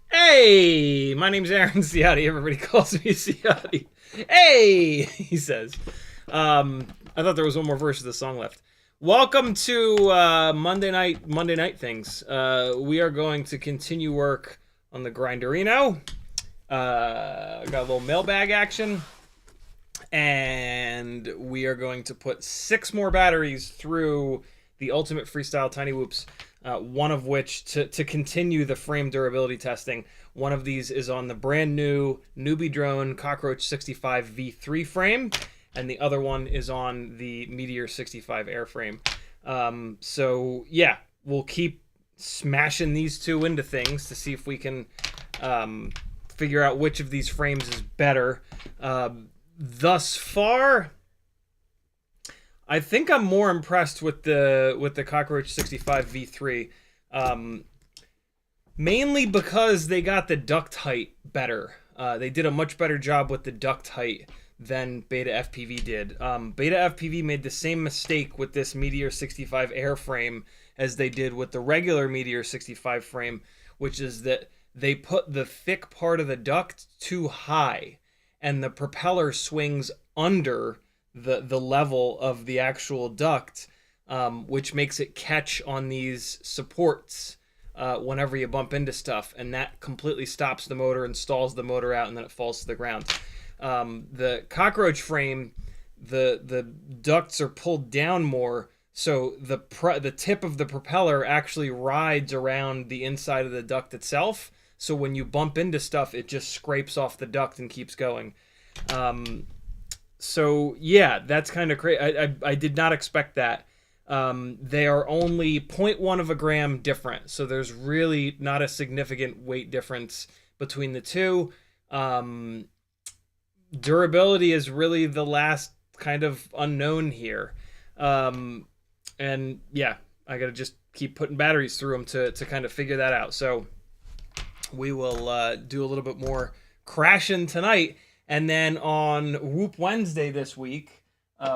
Hey, my name's Aaron Ciotti. Everybody calls me Ciotti. Hey, he says. I thought there was one more verse of the song left. Welcome to Monday night things. We are going to continue work on the Grinderino. Got a little mailbag action, and we are going to put 6 more batteries through the Ultimate Freestyle Tiny Whoops. One of which, to continue the frame durability testing, one of these is on the brand new Newbie Drone Cockroach 65 V3 frame, and the other one is on the Meteor 65 airframe. So yeah, we'll keep smashing these two into things to see if we can figure out which of these frames is better. Thus far, I think I'm more impressed with the Cockroach 65 V3, mainly because they got the duct height better. They did a much better job with the duct height than Beta FPV did. Beta FPV made the same mistake with this Meteor 65 airframe as they did with the regular Meteor 65 frame, which is that they put the thick part of the duct too high, and the propeller swings under the level of the actual duct, which makes it catch on these supports whenever you bump into stuff, and that completely stops the motor and stalls the motor out, and then it falls to the ground. The cockroach frame, the ducts are pulled down more, so the tip of the propeller actually rides around the inside of the duct itself. So when you bump into stuff, it just scrapes off the duct and keeps going. So yeah, that's kind of crazy. I did not expect that. They are only 0.1 of a gram different, so there's really not a significant weight difference between the two. Durability is really the last kind of unknown here. And yeah, I gotta just keep putting batteries through them to kind of figure that out. So we will do a little bit more crashing tonight, and then on Whoop Wednesday this week,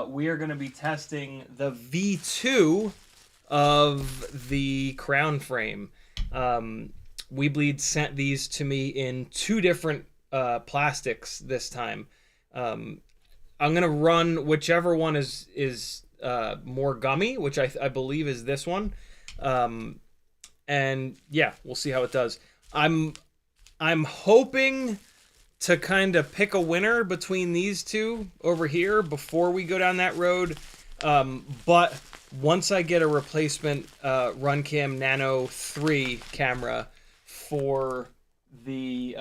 we are going to be testing the V2 of the crown frame. WeBleed sent these to me in 2 different plastics this time. I'm going to run whichever one is more gummy, which I believe is this one. And yeah, we'll see how it does. I'm hoping to kind of pick a winner between these two over here before we go down that road. But once I get a replacement RunCam Nano 3 camera for the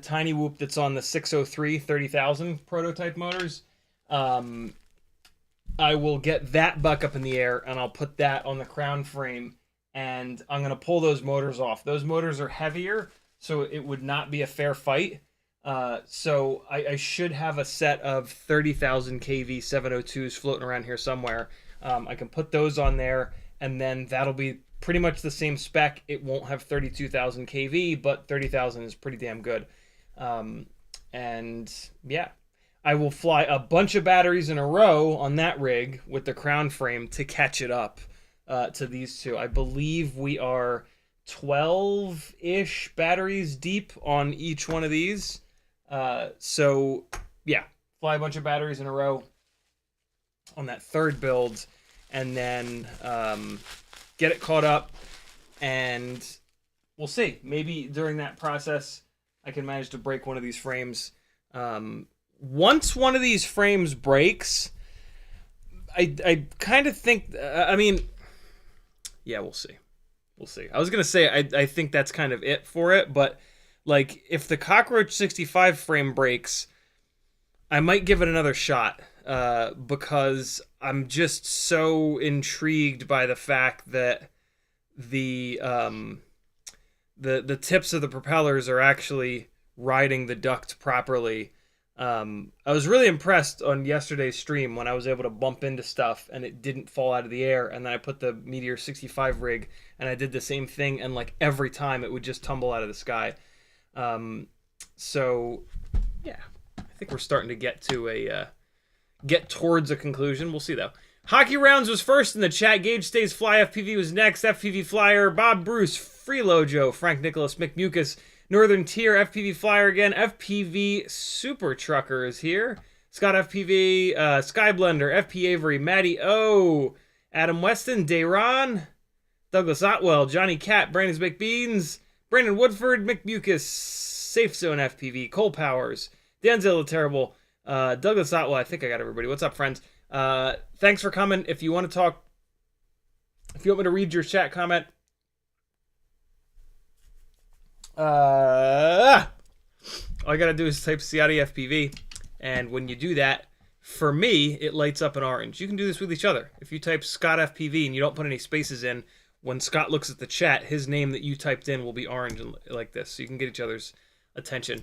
Tiny Whoop that's on the 603 30,000 prototype motors, I will get that buck up in the air, and I'll put that on the crown frame, and I'm going to pull those motors off. Those motors are heavier, so it would not be a fair fight. So I should have a set of 30,000 kV 702s floating around here somewhere. I can put those on there, and then that'll be pretty much the same spec. It won't have 32,000 kV, but 30,000 is pretty damn good. And yeah, I will fly a bunch of batteries in a row on that rig with the crown frame to catch it up to these two. I believe we are 12-ish batteries deep on each one of these. So yeah, fly a bunch of batteries in a row on that third build, and then get it caught up, and we'll see. Maybe during that process I can manage to break one of these frames. Once one of these frames breaks, I kind of think, I mean, yeah, we'll see. We'll see. I was going to say, I think that's kind of it for it, but like if the Cockroach 65 frame breaks, I might give it another shot, because I'm just so intrigued by the fact that the tips of the propellers are actually riding the duct properly. I was really impressed on yesterday's stream when I was able to bump into stuff and it didn't fall out of the air, and then I put the Meteor 65 rig and I did the same thing, and like every time it would just tumble out of the sky. So yeah, I think we're starting to get towards a conclusion. We'll see though. Hockey Rounds was first in the chat. Gage Stays Fly FPV was next. FPV Flyer, Bob Bruce, Freelojo, Frank Nicholas, Mick Mucus, Northern Tier, FPV Flyer again, FPV Super Trucker is here. Scott FPV, Skyblender, FP Avery, Maddie O, Adam Weston, Dayron, Douglas Otwell, Johnny Cat, Brandon's Baked Beans, Brandon Woodford, Mick Mucus, Safe Zone FPV, Cole Powers, Denzel the Terrible, Douglas Otwell. I think I got everybody. What's up, friends? Thanks for coming. If you want to talk, if you want me to read your chat comment, all you gotta do is type CiottiFPV, and when you do that, for me, it lights up in orange. You can do this with each other. If you type Scott FPV and you don't put any spaces in, when Scott looks at the chat, his name that you typed in will be orange like this, so you can get each other's attention.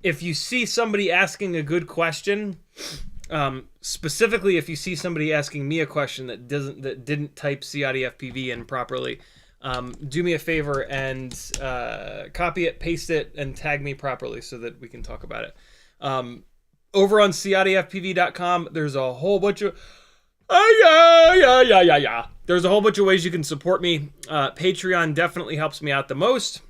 If you see somebody asking a good question, specifically if you see somebody asking me a question that didn't type CiottiFPV in properly, do me a favor and copy it, paste it, and tag me properly so that we can talk about it. Over on CiottiFPV.com, there's a whole bunch of there's a whole bunch of ways you can support me. Patreon definitely helps me out the most.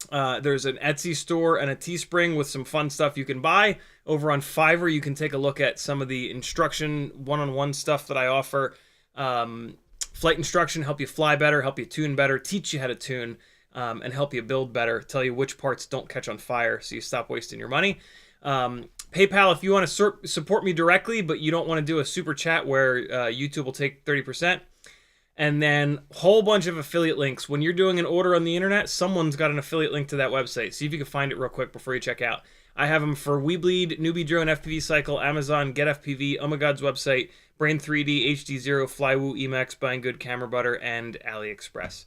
There's an Etsy store and a Teespring with some fun stuff you can buy. Over on Fiverr, you can take a look at some of the instruction, one-on-one stuff that I offer. Flight instruction, help you fly better, help you tune better, teach you how to tune, and help you build better, tell you which parts don't catch on fire so you stop wasting your money. PayPal, if you want to support me directly, but you don't want to do a super chat where YouTube will take 30%. And then whole bunch of affiliate links. When you're doing an order on the internet, someone's got an affiliate link to that website. See if you can find it real quick before you check out. I have them for WeBleed, Newbie Drone, FPV Cycle, Amazon, Get FPV, Oh My God's website, Brain 3D, HD0, Flywoo, Emacs, Buying Good, Camera Butter, and AliExpress.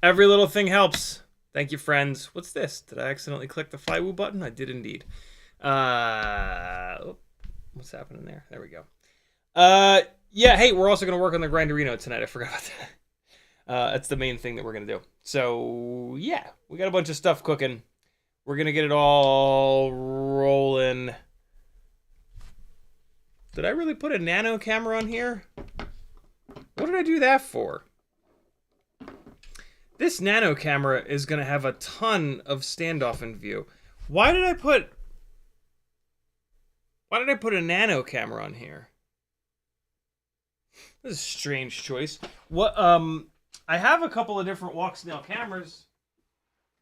Every little thing helps. Thank you, friends. What's this? Did I accidentally click the Flywoo button? I did indeed. What's happening there? There we go. Yeah, hey, we're also going to work on the Grinderino tonight. I forgot about that. That's the main thing that we're going to do. So, yeah, we got a bunch of stuff cooking. We're going to get it all rolling. Did I really put a nano camera on here? What did I do that for? This nano camera is going to have a ton of standoff in view. Why did I put a nano camera on here? This is a strange choice. What I have a couple of different Walksnail cameras.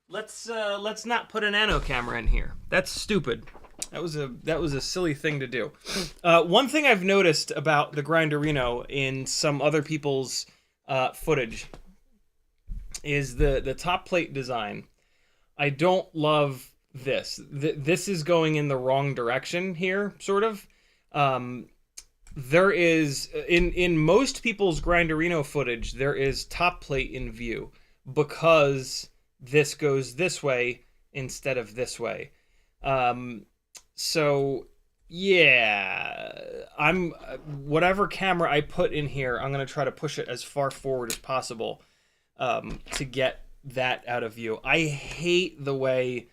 Let's not put a nano camera in here. That's stupid. That was a silly thing to do. One thing I've noticed about the Grinderino in some other people's footage is the top plate design. I don't love this. This is going in the wrong direction here, sort of. There is in most people's Grinderino footage, there is top plate in view because this goes this way instead of this way. So yeah, whatever camera I put in here, I'm gonna try to push it as far forward as possible to get that out of view. I hate the way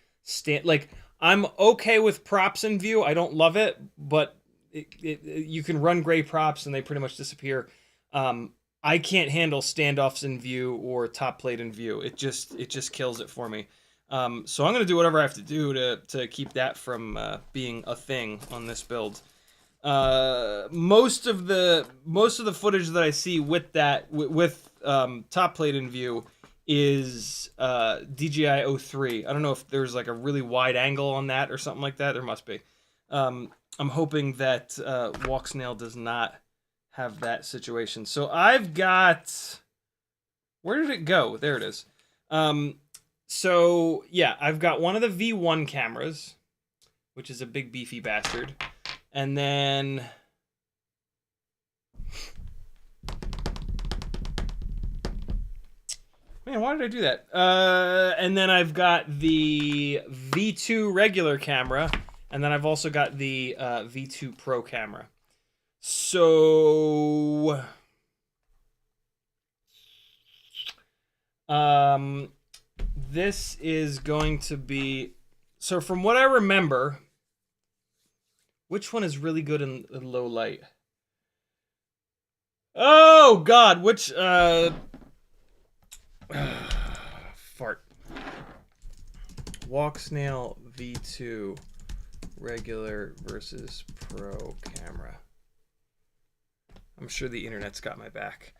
I'm okay with props in view. I don't love it, but you can run gray props and they pretty much disappear. I can't handle standoffs in view or top plate in view. It just kills it for me. So I'm gonna do whatever I have to do to keep that from being a thing on this build. Most of the footage that I see with that with top plate in view is DJI V2. I don't know if there's like a really wide angle on that or something like that. There must be. I'm hoping that Walksnail does not have that situation. So I've got... Where did it go? There it is. So, yeah, I've got one of the V1 cameras, which is a big beefy bastard. And then... Man, why did I do that? And then I've got the V2 regular camera, and then I've also got the V2 Pro camera. So... this is going to be... So from what I remember, which one is really good in low light? Oh, God, which... fart. Walksnail V2 regular versus Pro camera. I'm sure the internet's got my back.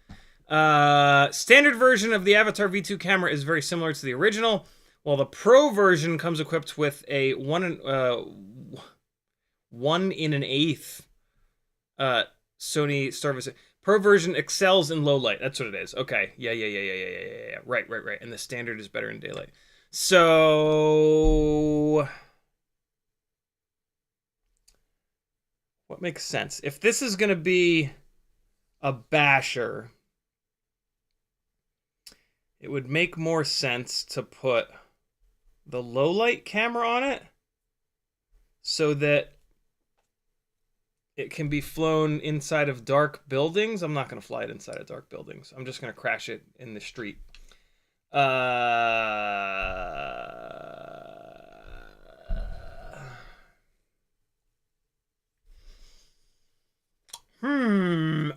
Standard version of the Avatar V2 camera is very similar to the original, while the Pro version comes equipped with a 1 1/8 Sony Starvis. Pro version excels in low light. That's what it is. Okay. Yeah. Right. And the standard is better in daylight. So... what makes sense? If this is going to be a basher, it would make more sense to put the low light camera on it so that it can be flown inside of dark buildings. I'm not going to fly it inside of dark buildings. I'm just going to crash it in the street.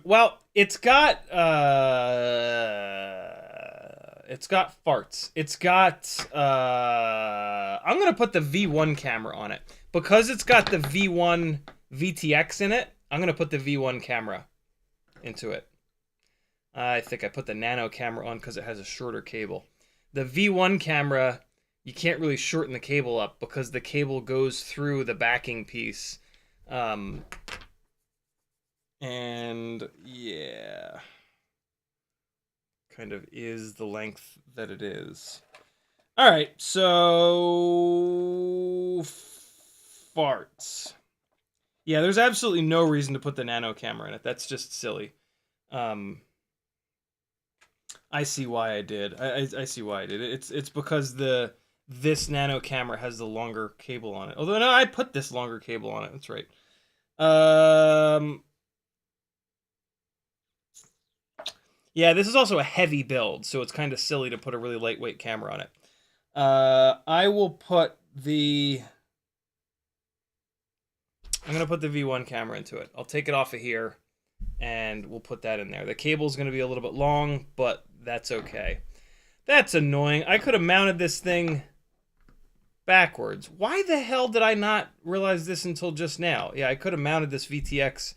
Well, it's got it's got farts. It's got, I'm going to put the V1 camera on it. Because it's got the V1 VTX in it, I'm going to put the V1 camera into it. I think I put the nano camera on because it has a shorter cable. The V1 camera, you can't really shorten the cable up because the cable goes through the backing piece. And yeah, kind of is the length that it is. All right, so farts. Yeah, there's absolutely no reason to put the nano camera in it. That's just silly. I see why I did. I see why I did it. It's because this nano camera has the longer cable on it. Although no, I put this longer cable on it. That's right. Yeah, this is also a heavy build, so it's kind of silly to put a really lightweight camera on it. I will put the... I'm going to put the V1 camera into it. I'll take it off of here, and we'll put that in there. The cable's going to be a little bit long, but that's okay. That's annoying. I could have mounted this thing backwards. Why the hell did I not realize this until just now? Yeah, I could have mounted this VTX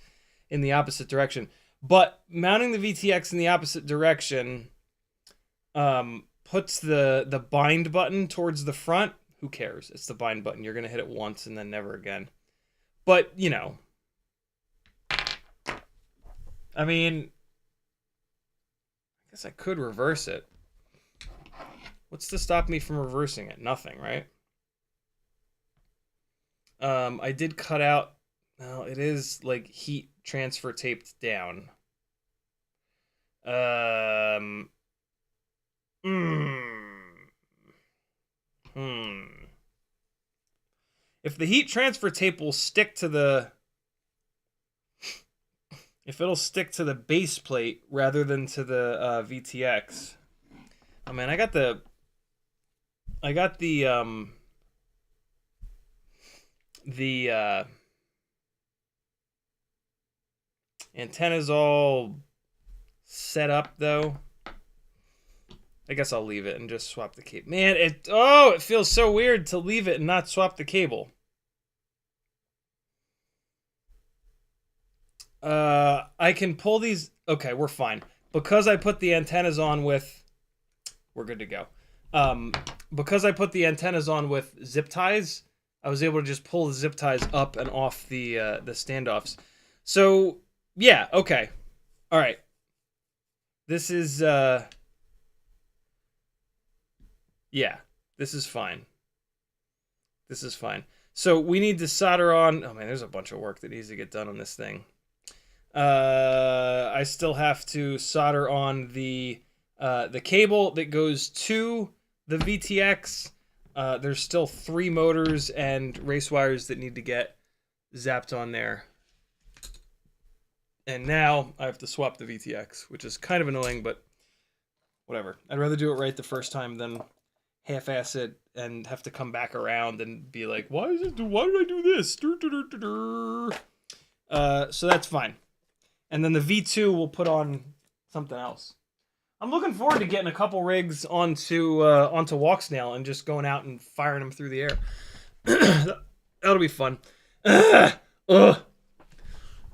in the opposite direction. But mounting the VTX in the opposite direction puts the bind button towards the front. Who cares? It's the bind button. You're going to hit it once and then never again. But, you know. I mean, I guess I could reverse it. What's to stop me from reversing it? Nothing, right? I did cut out... Well, it is, like, heat transfer taped down. If the heat transfer tape will stick to the... If it'll stick to the base plate rather than to the VTX. Oh man, I got the antennas all set up though. I guess I'll leave it and just swap the cable. Man, it feels so weird to leave it and not swap the cable. I can pull these. Okay, we're fine. Because I put the antennas on with... We're good to go. Because I put the antennas on with zip ties, I was able to just pull the zip ties up and off the standoffs. So, yeah, okay. All right. This is... Yeah, this is fine. This is fine. So we need to solder on... Oh, man, there's a bunch of work that needs to get done on this thing. I still have to solder on the cable that goes to the VTX. There's still 3 motors and race wires that need to get zapped on there. And now I have to swap the VTX, which is kind of annoying, but whatever. I'd rather do it right the first time than half-ass it and have to come back around and be like, why did I do this? So that's fine. And then the V2 will put on something else. I'm looking forward to getting a couple rigs onto Walksnail and just going out and firing them through the air. That'll be fun. All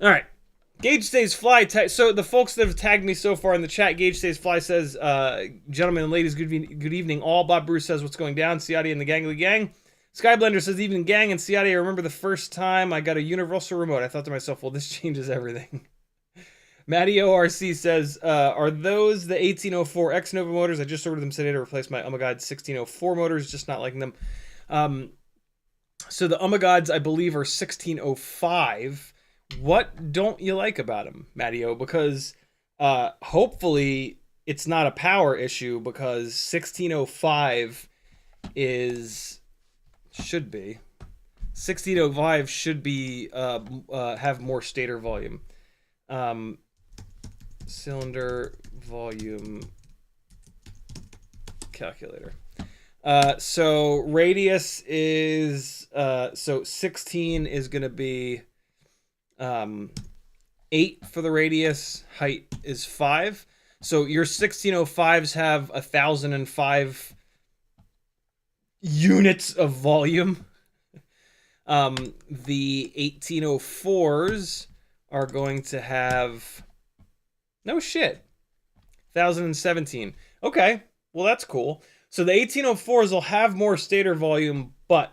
right. Gauge Stays Fly. So the folks that have tagged me so far in the chat, Gauge Stays Fly says, gentlemen and ladies, good evening all. Bob Bruce says, what's going down? Ciotti and the Gangly Gang. Skyblender says, evening gang. And Ciotti, I remember the first time I got a universal remote. I thought to myself, well, this changes everything. Matty ORC says, are those the 1804 XNova motors? I just ordered them today to replace my God 1604 motors, just not liking them. So the Gods, I believe, are 1605. What don't you like about them, Matty O? Because hopefully it's not a power issue, because 1605 should be have more stator volume. Cylinder volume calculator. So radius is so 16 is going to be 8 for the radius. Height is 5. So your 1605s have 1,005 units of volume. The 1804s are going to have, no shit, 1,017. Okay, well that's cool. So the 1804s will have more stator volume, but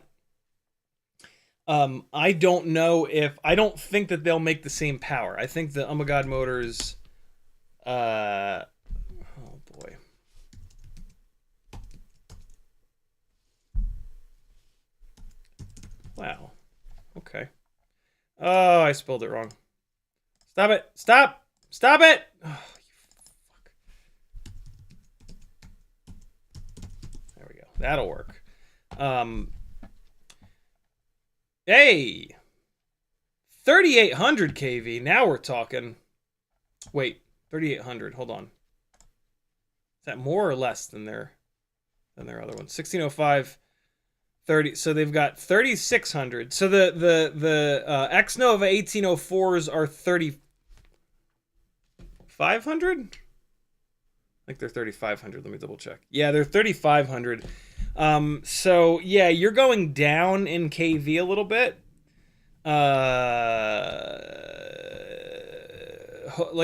I don't know if, I don't think that they'll make the same power. I think the Oh My God motors, oh boy. Wow. Okay. Oh, I spelled it wrong. Stop it. Stop. Stop it. Oh, you fuck. There we go. That'll work. Hey. 3,800 kV. Now we're talking. Wait. 3,800. Hold on. Is that more or less than their other one? 1605. 30, so they've got 3,600. So the XNova 1804s are 3,500. I think they're 3,500. Let me double check. Yeah, they're 3,500. So yeah, you're going down in kV a little bit. Like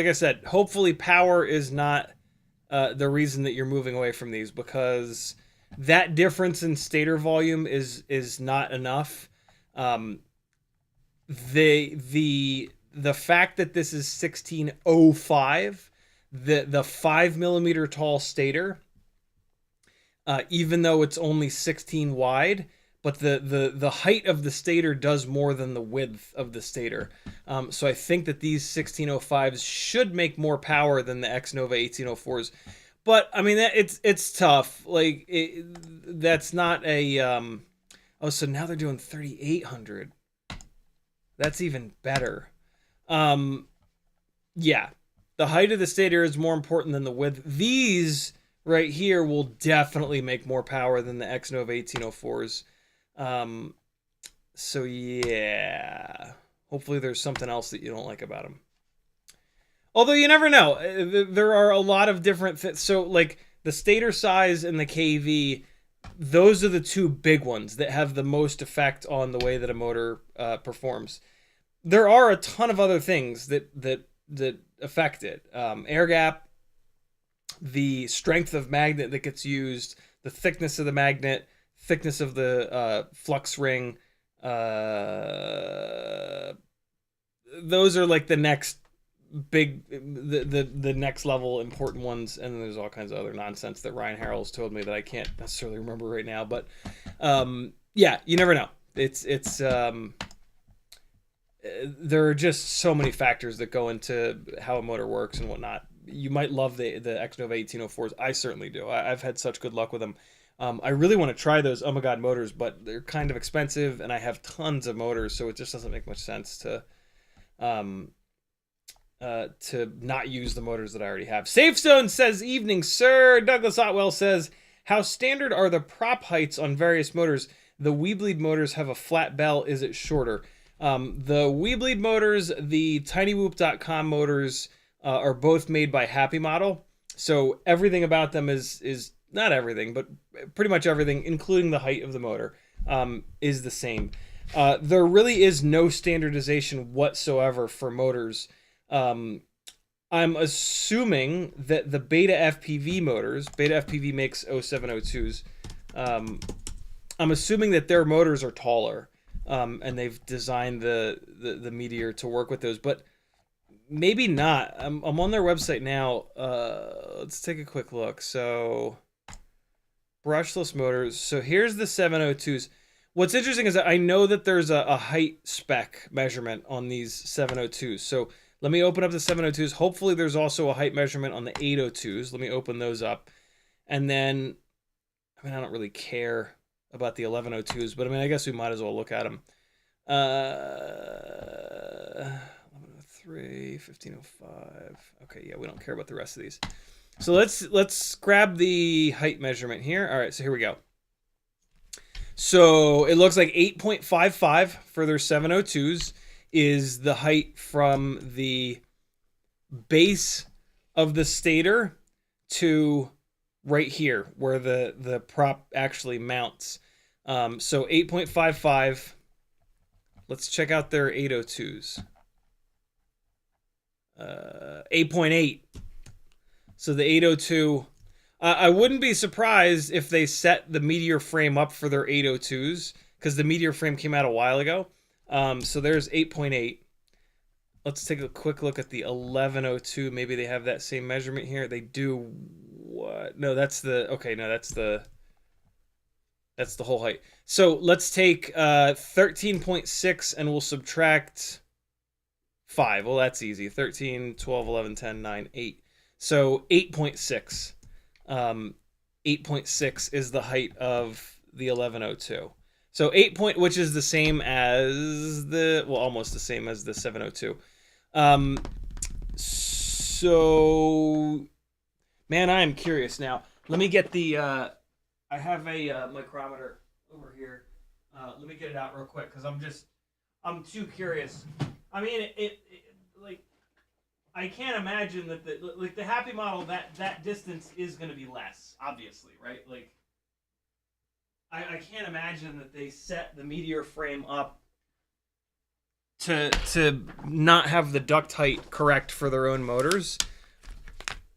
I said, hopefully power is not the reason that you're moving away from these, because that difference in stator volume is not enough. The fact that this is 1605, the 5mm tall stator, even though it's only 16 wide, but the height of the stator does more than the width of the stator. So I think that these 1605s should make more power than the XNova 1804s. But I mean, it's tough. Like that's not a. Oh, so now they're doing 3,800. That's even better. Yeah, the height of the stator is more important than the width. These right here will definitely make more power than the XNova 1804s. So yeah, hopefully there's something else that you don't like about them. Although you never know. There are a lot of different so like the stator size and the KV, those are the two big ones that have the most effect on the way that a motor performs. There are a ton of other things that affect it. Air gap, the strength of magnet that gets used, the thickness of the magnet, thickness of the flux ring. Those are like the next big, the next level important ones, and then there's all kinds of other nonsense that Ryan Harrell's told me that I can't necessarily remember right now. But yeah, you never know. It's there are just so many factors that go into how a motor works and whatnot. You might love the XNova 1804s. I certainly do. I've had such good luck with them. I really want to try those Oh My God motors, but they're kind of expensive, and I have tons of motors, so it just doesn't make much sense to not use the motors that I already have. Safestone says, "Evening, sir." Douglas Otwell says, "How standard are the prop heights on various motors? The WeBleed motors have a flat bell. Is it shorter?" The WeBleed motors, the TinyWhoop.com motors are both made by Happy Model. So everything about them is not everything, but pretty much everything, including the height of the motor, is the same. There really is no standardization whatsoever for motors. I'm assuming that the Beta FPV motors, Beta FPV makes 0702s, I'm assuming that their motors are taller, and they've designed the Meteor to work with those, but maybe not. I'm on their website now. Let's take a quick look. So brushless motors. So here's the 702s. What's interesting is that I know that there's a height spec measurement on these 702s. So let me open up the 702s. Hopefully there's also a height measurement on the 802s. Let me open those up. And then, I mean, I don't really care about the 1102s, but I mean, I guess we might as well look at them. 1103, 1505. Okay, yeah, we don't care about the rest of these. So let's grab the height measurement here. All right, so here we go. So it looks like 8.55 for their 702s is the height from the base of the stator to right here where the prop actually mounts. So 8.55. Let's check out their 802s. 8.8. So the 802, I wouldn't be surprised if they set the Meteor frame up for their 802s, because the Meteor frame came out a while ago. So there's 8.8. Let's take a quick look at the 1102. Maybe they have that same measurement here. They do. What? No, that's the, okay, no, that's the whole height. So let's take 13.6 and we'll subtract 5. Well, that's easy. 13, 12, 11, 10, 9, 8. So 8.6. 8.6 is the height of the 1102. So 8 point, which is the same as the, well, almost the same as the 702. So, man, I am curious now. Let me get the, I have a micrometer over here. Let me get it out real quick, because I'm too curious. I mean, it like, I can't imagine that the Happy model, that distance is going to be less, obviously, right? Like, I can't imagine that they set the Meteor frame up to not have the duct height correct for their own motors.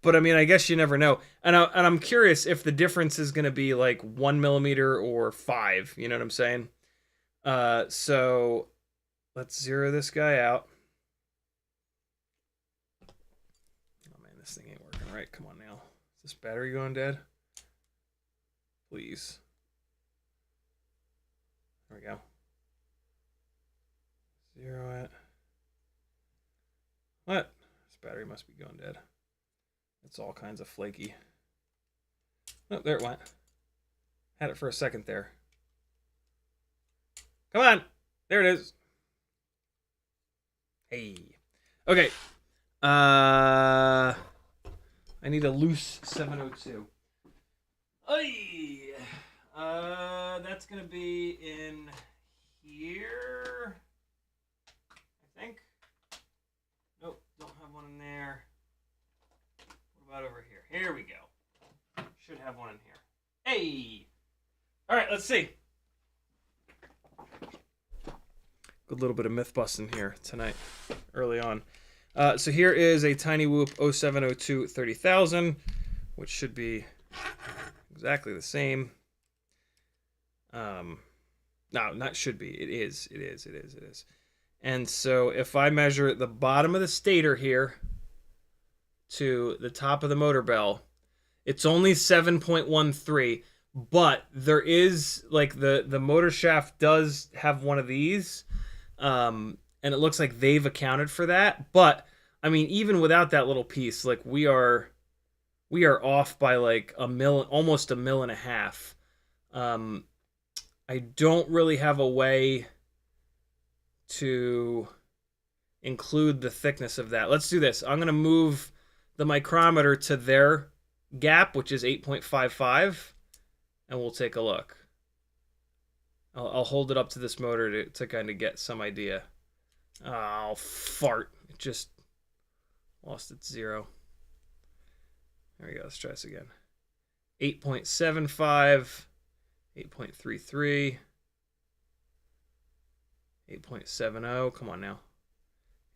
But I mean, I guess you never know. And I'm curious if the difference is going to be like 1 millimeter or 5. You know what I'm saying? So let's zero this guy out. Oh man, this thing ain't working right. Come on now. Is this battery going dead? Please. There we go. Zero it. What? This battery must be going dead. It's all kinds of flaky. Oh, there it went. Had it for a second there. Come on. There it is. Hey. Okay. I need a loose 702. Hey. That's going to be in here, I think. Nope, don't have one in there. What about over here? Here we go. Should have one in here. Hey! Alright, let's see. Good little bit of myth busting here tonight, early on. So here is a Tiny Whoop 0702 30,000, which should be exactly the same. No, not should be. It is. And so if I measure the bottom of the stator here to the top of the motor bell, it's only 7.13, but there is, like, the motor shaft does have one of these, and it looks like they've accounted for that. But I mean, even without that little piece, like, we are off by like almost 1.5 mils. I don't really have a way to include the thickness of that. Let's do this. I'm going to move the micrometer to their gap, which is 8.55, and we'll take a look. I'll hold it up to this motor to kind of get some idea. Oh, fart. It just lost its zero. There we go. Let's try this again. 8.75. 8.33, 8.70, come on now,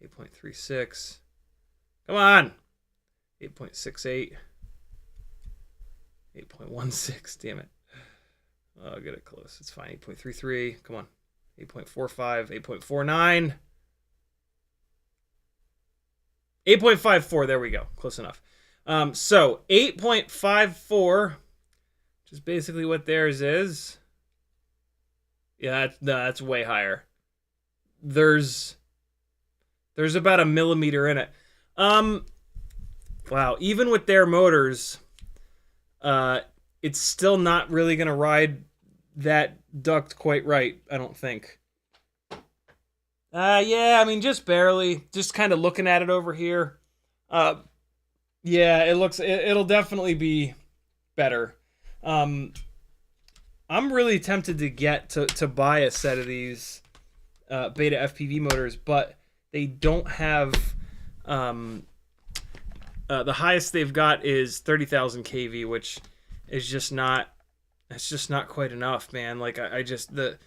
8.36, come on, 8.68, 8.16, damn it, I'll get it close, it's fine, 8.33, come on, 8.45, 8.49, 8.54, there we go, close enough. So 8.54, is basically what theirs is. Yeah, that's way higher. There's about 1 millimeter in it. Wow, even with their motors, it's still not really gonna ride that duct quite right, I don't think. Yeah, I mean, just barely. Just kind of looking at it over here. Yeah, it'll definitely be better. I'm really tempted to get to buy a set of these Beta FPV motors, but they don't have The highest they've got is 30,000 kV, which is just not. That's just not quite enough, man. Like I just the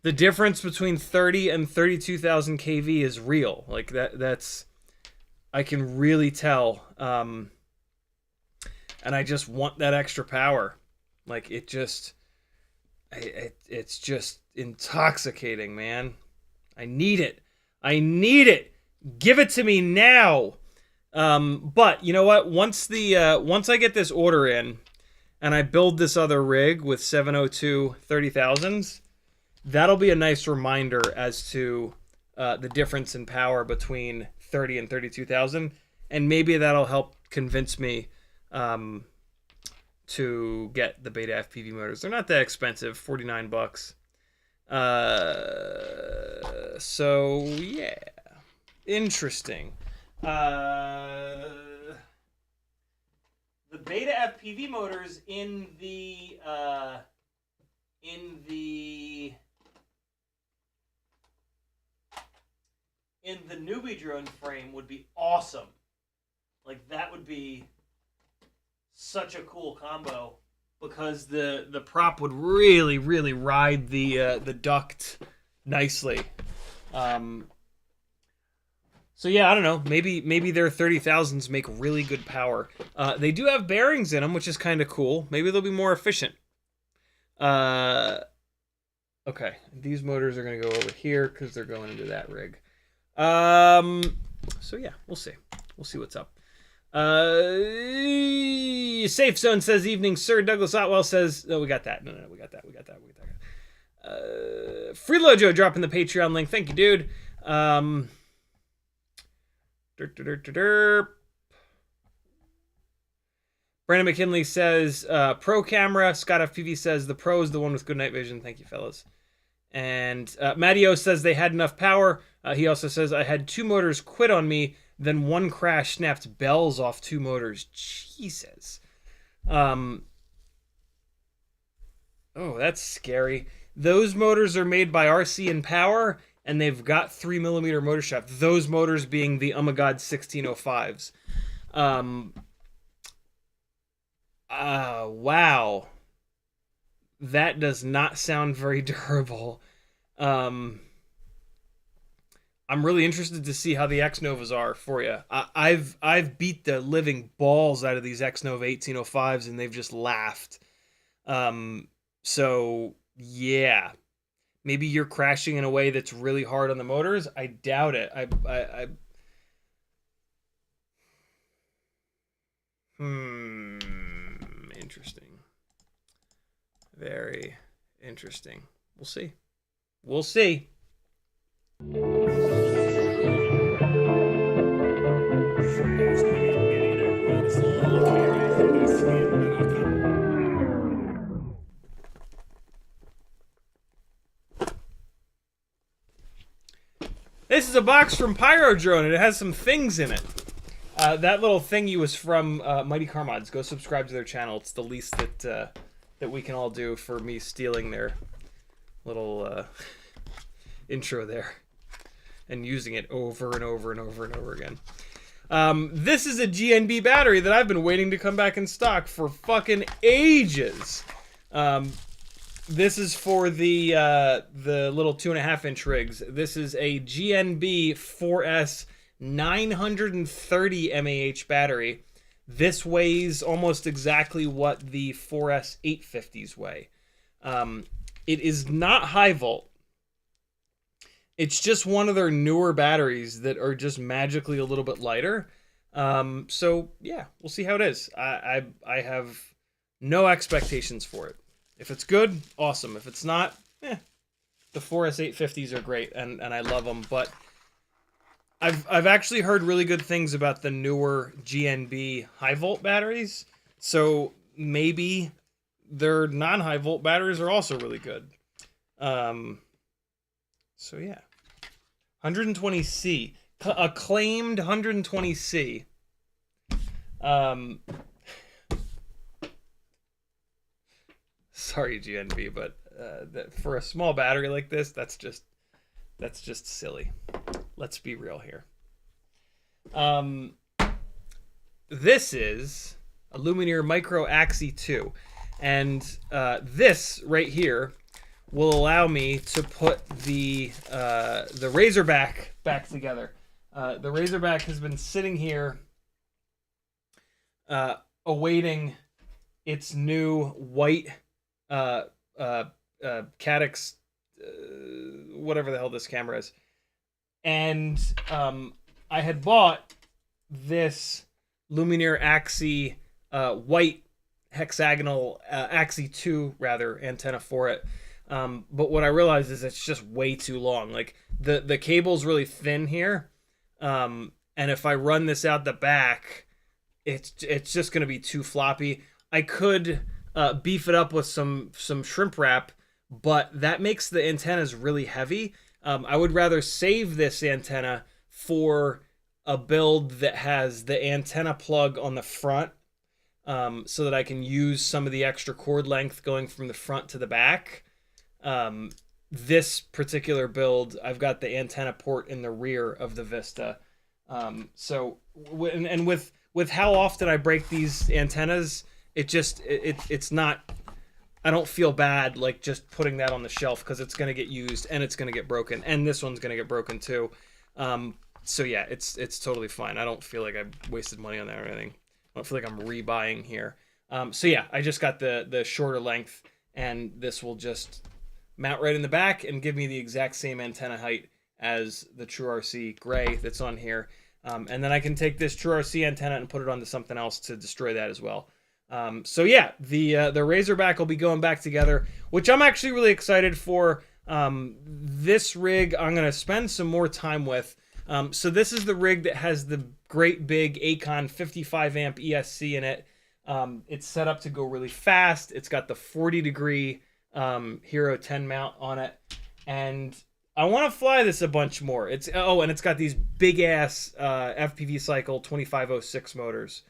difference between 30 and 32,000 kV is real. Like that's I can really tell. And I just want that extra power. Like it just it's just intoxicating, man. I need it. I need it. Give it to me now. But you know what? Once I get this order in and I build this other rig with 702 30,000s, that'll be a nice reminder as to the difference in power between 30 and 32,000, and maybe that'll help convince me to get the Beta FPV motors. They're not that expensive, $49. So yeah, interesting. The Beta FPV motors in the newbie drone frame would be awesome. Like that would be such a cool combo, because the prop would really ride the duct nicely. So yeah, I don't know. Maybe their 30,000s make really good power. They do have bearings in them, which is kind of cool. Maybe they'll be more efficient. Okay, these motors are gonna go over here because they're going into that rig. So yeah, we'll see. We'll see what's up. Safe Zone says, evening, sir. Douglas Otwell says, no, we got that. No, we got that. Freelojo dropping the Patreon link. Thank you, dude. Brandon McKinley says, pro camera. CiottiFPV says, the pro is the one with good night vision. Thank you, fellas. And Matteo says they had enough power. He also says, I had 2 motors quit on me, then one crash snapped bells off 2 motors. Jesus. Oh, that's scary. Those motors are made by RC and Power, and they've got 3mm motor shaft. Those motors being the God 1605s. Wow. That does not sound very durable. I'm really interested to see how the XNovas are for you. I've beat the living balls out of these XNova 1805s, and they've just laughed. So yeah, maybe you're crashing in a way that's really hard on the motors. I doubt it. Interesting. Very interesting. We'll see. We'll see. This is a box from Pyro Drone, and it has some things in it. That little thingy was from Mighty Car Mods. Go subscribe to their channel. It's the least that we can all do for me stealing their little intro there and using it over and over and over and over again. This is a GNB battery that I've been waiting to come back in stock for fucking ages. This is for the little 2.5-inch rigs. This is a GNB 4S 930 mAh battery. This weighs almost exactly what the 4S 850s weigh. It is not high volt. It's just one of their newer batteries that are just magically a little bit lighter. So yeah, we'll see how it is. I have no expectations for it. If it's good, awesome. If it's not, the 4S 850s are great, and I love them. But I've actually heard really good things about the newer GNB high volt batteries. So maybe their non-high volt batteries are also really good. So yeah, 120C, acclaimed 120C. Sorry, GNB, but for a small battery like this, that's just silly. Let's be real here. this is a Lumineer Micro Axi 2. And this right here will allow me to put the Razorback back together. The Razorback has been sitting here awaiting its new white Caddx, whatever the hell this camera is. And I had bought this Lumineer Axi white hexagonal Axi 2 rather antenna for it. But what I realized is it's just way too long. Like the cable's really thin here. And if I run this out the back, it's just going to be too floppy. I could beef it up with some shrimp wrap, but that makes the antennas really heavy. I would rather save this antenna for a build that has the antenna plug on the front, so that I can use some of the extra cord length going from the front to the back. This particular build, I've got the antenna port in the rear of the Vista. So with how often I break these antennas, it's not, I don't feel bad like just putting that on the shelf, because it's going to get used and it's going to get broken, and this one's going to get broken too. So yeah, it's totally fine. I don't feel like I've wasted money on that or anything. I don't feel like I'm rebuying here. So yeah, I just got the shorter length, and this will just mount right in the back and give me the exact same antenna height as the TrueRC gray that's on here. And then I can take this TrueRC antenna and put it onto something else to destroy that as well. So yeah, the Razorback will be going back together, which I'm actually really excited for. This rig I'm going to spend some more time with. So this is the rig that has the great big Acon 55 amp ESC in it. It's set up to go really fast. It's got the 40-degree Hero 10 mount on it, and I want to fly this a bunch more. And it's got these big ass FPV cycle 2506 motors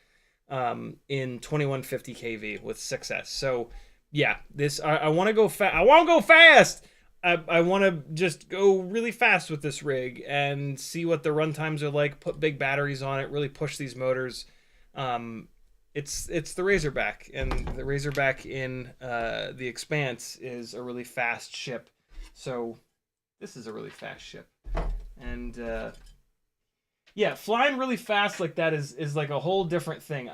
in 2150 kV with 6S. So yeah, this I want to go fast. I want to go fast. I want to just go really fast with this rig and see what the run times are like, put big batteries on it, really push these motors. It's the Razorback, and the Razorback in the Expanse is a really fast ship. So this is a really fast ship. And yeah, flying really fast like that is like a whole different thing.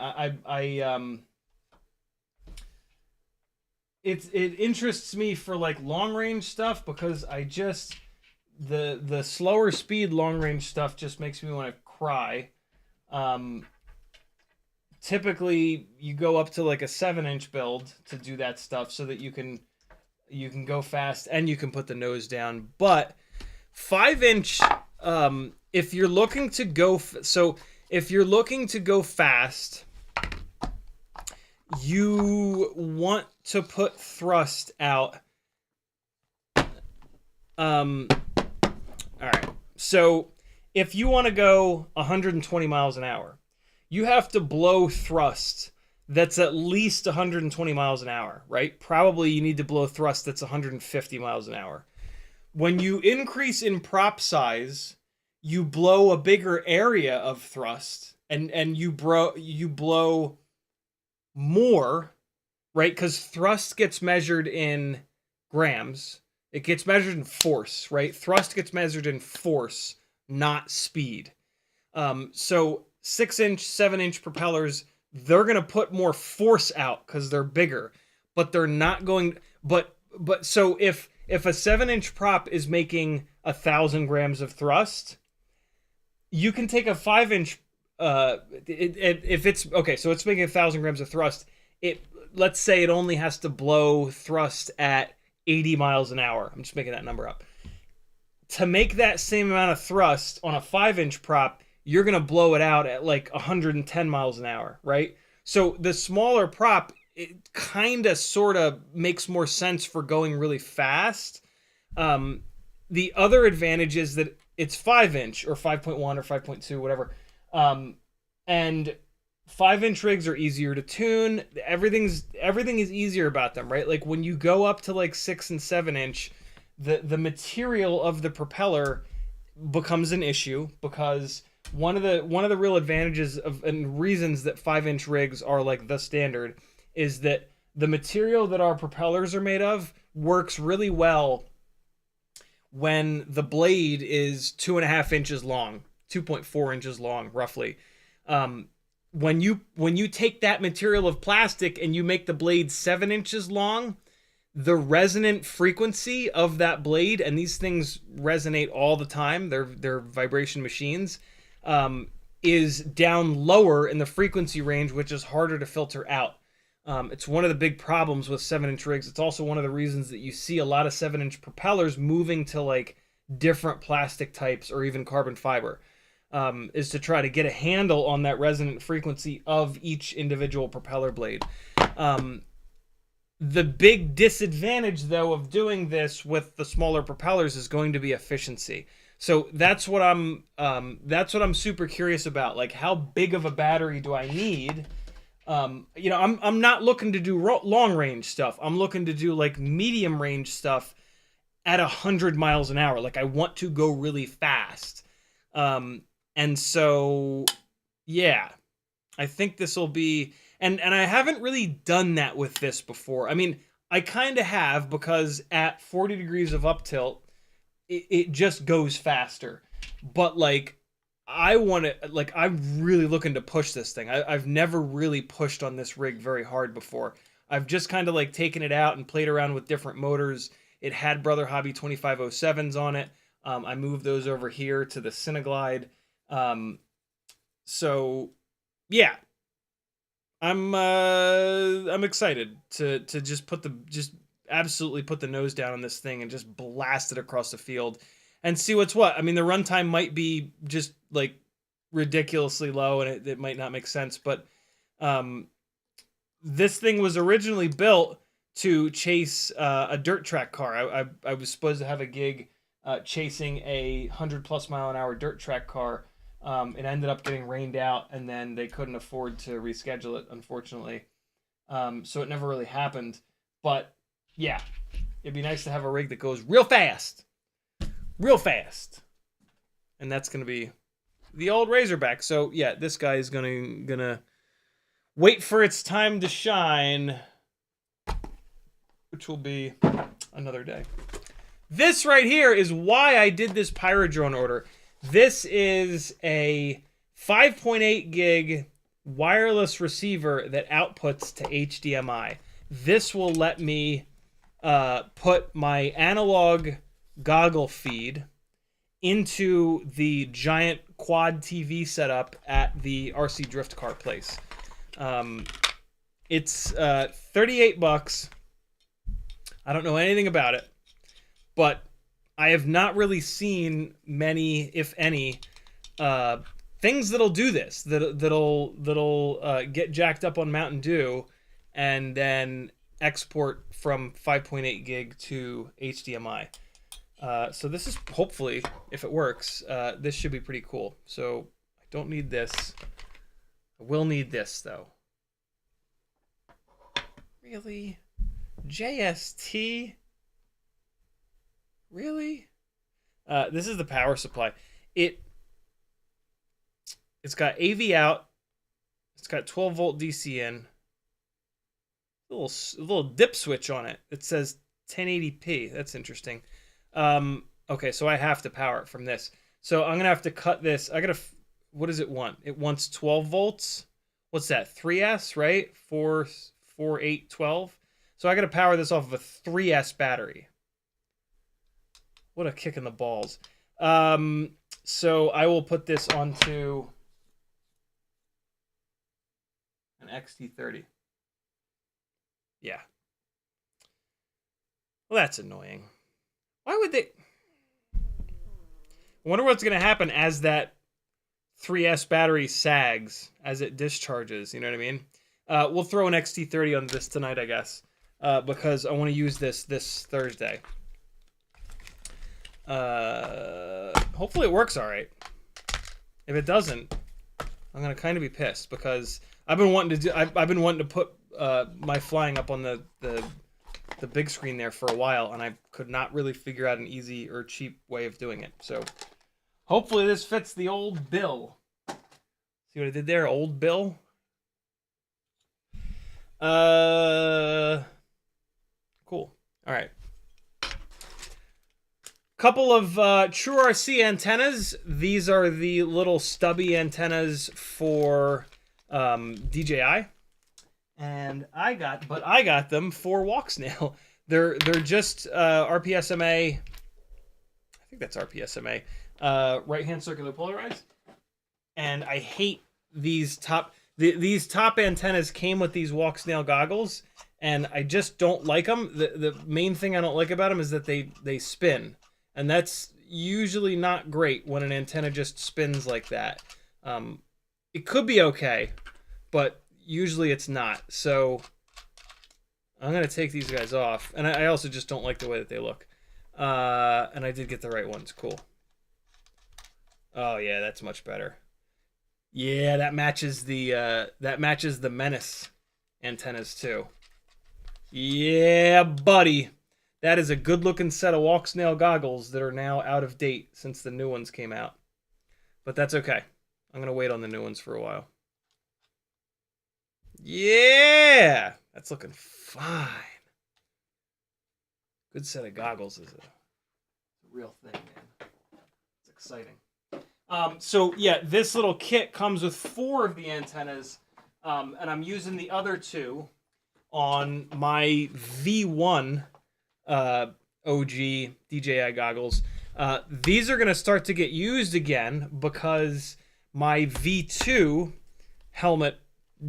It interests me for like long range stuff, because I just the slower speed long range stuff just makes me want to cry. Typically you go up to like a 7-inch build to do that stuff, so that you can go fast and you can put the nose down. But 5-inch, if you're looking to go fast, you want to put thrust out. All right. So if you want to go 120 miles an hour, you have to blow thrust that's at least 120 miles an hour, right? Probably you need to blow thrust that's 150 miles an hour. When you increase in prop size, you blow a bigger area of thrust, and you blow more, right? Because thrust gets measured in grams. It gets measured in force, right? Thrust gets measured in force, not speed. So 6-inch, 7-inch propellers, they're going to put more force out because they're bigger, but they're not going. But so if a 7-inch prop is making 1,000 grams of thrust, you can take a 5-inch. If it's okay, so it's making 1,000 grams of thrust. Let's say it only has to blow thrust at 80 miles an hour. I'm just making that number up. To make that same amount of thrust on a 5-inch prop, you're going to blow it out at like 110 miles an hour, right? So the smaller prop, it kind of sort of makes more sense for going really fast. The other advantage is that it's 5-inch or 5.1 or 5.2, whatever. And 5-inch rigs are easier to tune. Everything is easier about them, right? Like when you go up to like 6 and 7-inch, the material of the propeller becomes an issue, because one of the real advantages of and reasons that 5-inch rigs are like the standard is that the material that our propellers are made of works really well when the blade is 2.5 inches long, 2.4 inches long, roughly. When you take that material of plastic and you make the blade 7 inches long, the resonant frequency of that blade, and these things resonate all the time, they're vibration machines, is down lower in the frequency range, which is harder to filter out. It's one of the big problems with 7-inch rigs. It's also one of the reasons that you see a lot of 7-inch propellers moving to like different plastic types or even carbon fiber, is to try to get a handle on that resonant frequency of each individual propeller blade. The big disadvantage, though, of doing this with the smaller propellers is going to be efficiency. So that's what I'm super curious about. Like, how big of a battery do I need? You know, I'm not looking to do long range stuff. I'm looking to do like medium range stuff at 100 miles an hour. Like, I want to go really fast. And so, yeah, I think this will be, and I haven't really done that with this before. I mean, I kind of have, because at 40 degrees of up tilt, it just goes faster. But like, I want to, like, I'm really looking to push this thing. I've never really pushed on this rig very hard before. I've just kind of like taken it out and played around with different motors. It had Brother Hobby 2507s on it. I moved those over here to the Cineglide. So yeah, I'm excited to just absolutely put the nose down on this thing and just blast it across the field and see what's what. I mean, the runtime might be just like ridiculously low and it might not make sense, but this thing was originally built to chase a dirt track car. I was supposed to have a gig chasing a 100+ mile an hour dirt track car. It ended up getting rained out, and then they couldn't afford to reschedule it, unfortunately. So it never really happened. But yeah, it'd be nice to have a rig that goes real fast. Real fast. And that's going to be the old Razorback. So yeah, this guy is gonna wait for its time to shine, which will be another day. This right here is why I did this Pyrodrone order. This is a 5.8 gig wireless receiver that outputs to HDMI. This will let me put my analog goggle feed into the giant quad TV setup at the RC Drift Car place. It's $38. I don't know anything about it, but I have not really seen many, if any, things that'll do this. That'll get jacked up on Mountain Dew and then export from 5.8 gig to HDMI. So this is, hopefully, if it works, this should be pretty cool. So I don't need this. I will need this, though. Really? JST? Really? This is the power supply. It's got AV out. It's got 12 volt DC in. A little dip switch on it. It says 1080p. That's interesting. Okay, so I have to power it from this. So I'm gonna have to cut this. What does it want? It wants 12 volts. What's that? 3S, right? 4, 8, 12. So I gotta power this off of a 3S battery. What a kick in the balls. So I will put this onto an XT30. Yeah. Well, that's annoying. Why would they? I wonder what's going to happen as that 3S battery sags, as it discharges. You know what I mean? We'll throw an XT30 on this tonight, I guess, because I want to use this Thursday. Hopefully it works all right. If it doesn't, I'm gonna kind of be pissed, because I've been wanting to put my flying up on the big screen there for a while, and I could not really figure out an easy or cheap way of doing it. So Hopefully this fits the old bill. See what I did there? Old bill. Cool. All right. Couple of True RC antennas. These are the little stubby antennas for DJI, and I got them for Walksnail. They're just RPSMA. I think that's RPSMA. Right-hand circular polarized. And I hate these top. These top antennas came with these Walksnail goggles, and I just don't like them. The main thing I don't like about them is that they spin. And that's usually not great when an antenna just spins like that. It could be okay, but usually it's not. So I'm going to take these guys off. And I also just don't like the way that they look. And I did get the right ones. Cool. Oh, yeah, that's much better. Yeah, that matches the Menace antennas, too. Yeah, buddy. That is a good-looking set of Walksnail goggles that are now out of date since the new ones came out. But that's okay. I'm going to wait on the new ones for a while. Yeah! That's looking fine. Good set of goggles is a real thing, man. It's exciting. So, yeah, this little kit comes with 4 of the antennas, and I'm using the other 2 on my V1 OG DJI goggles. These are going to start to get used again because my V2 helmet,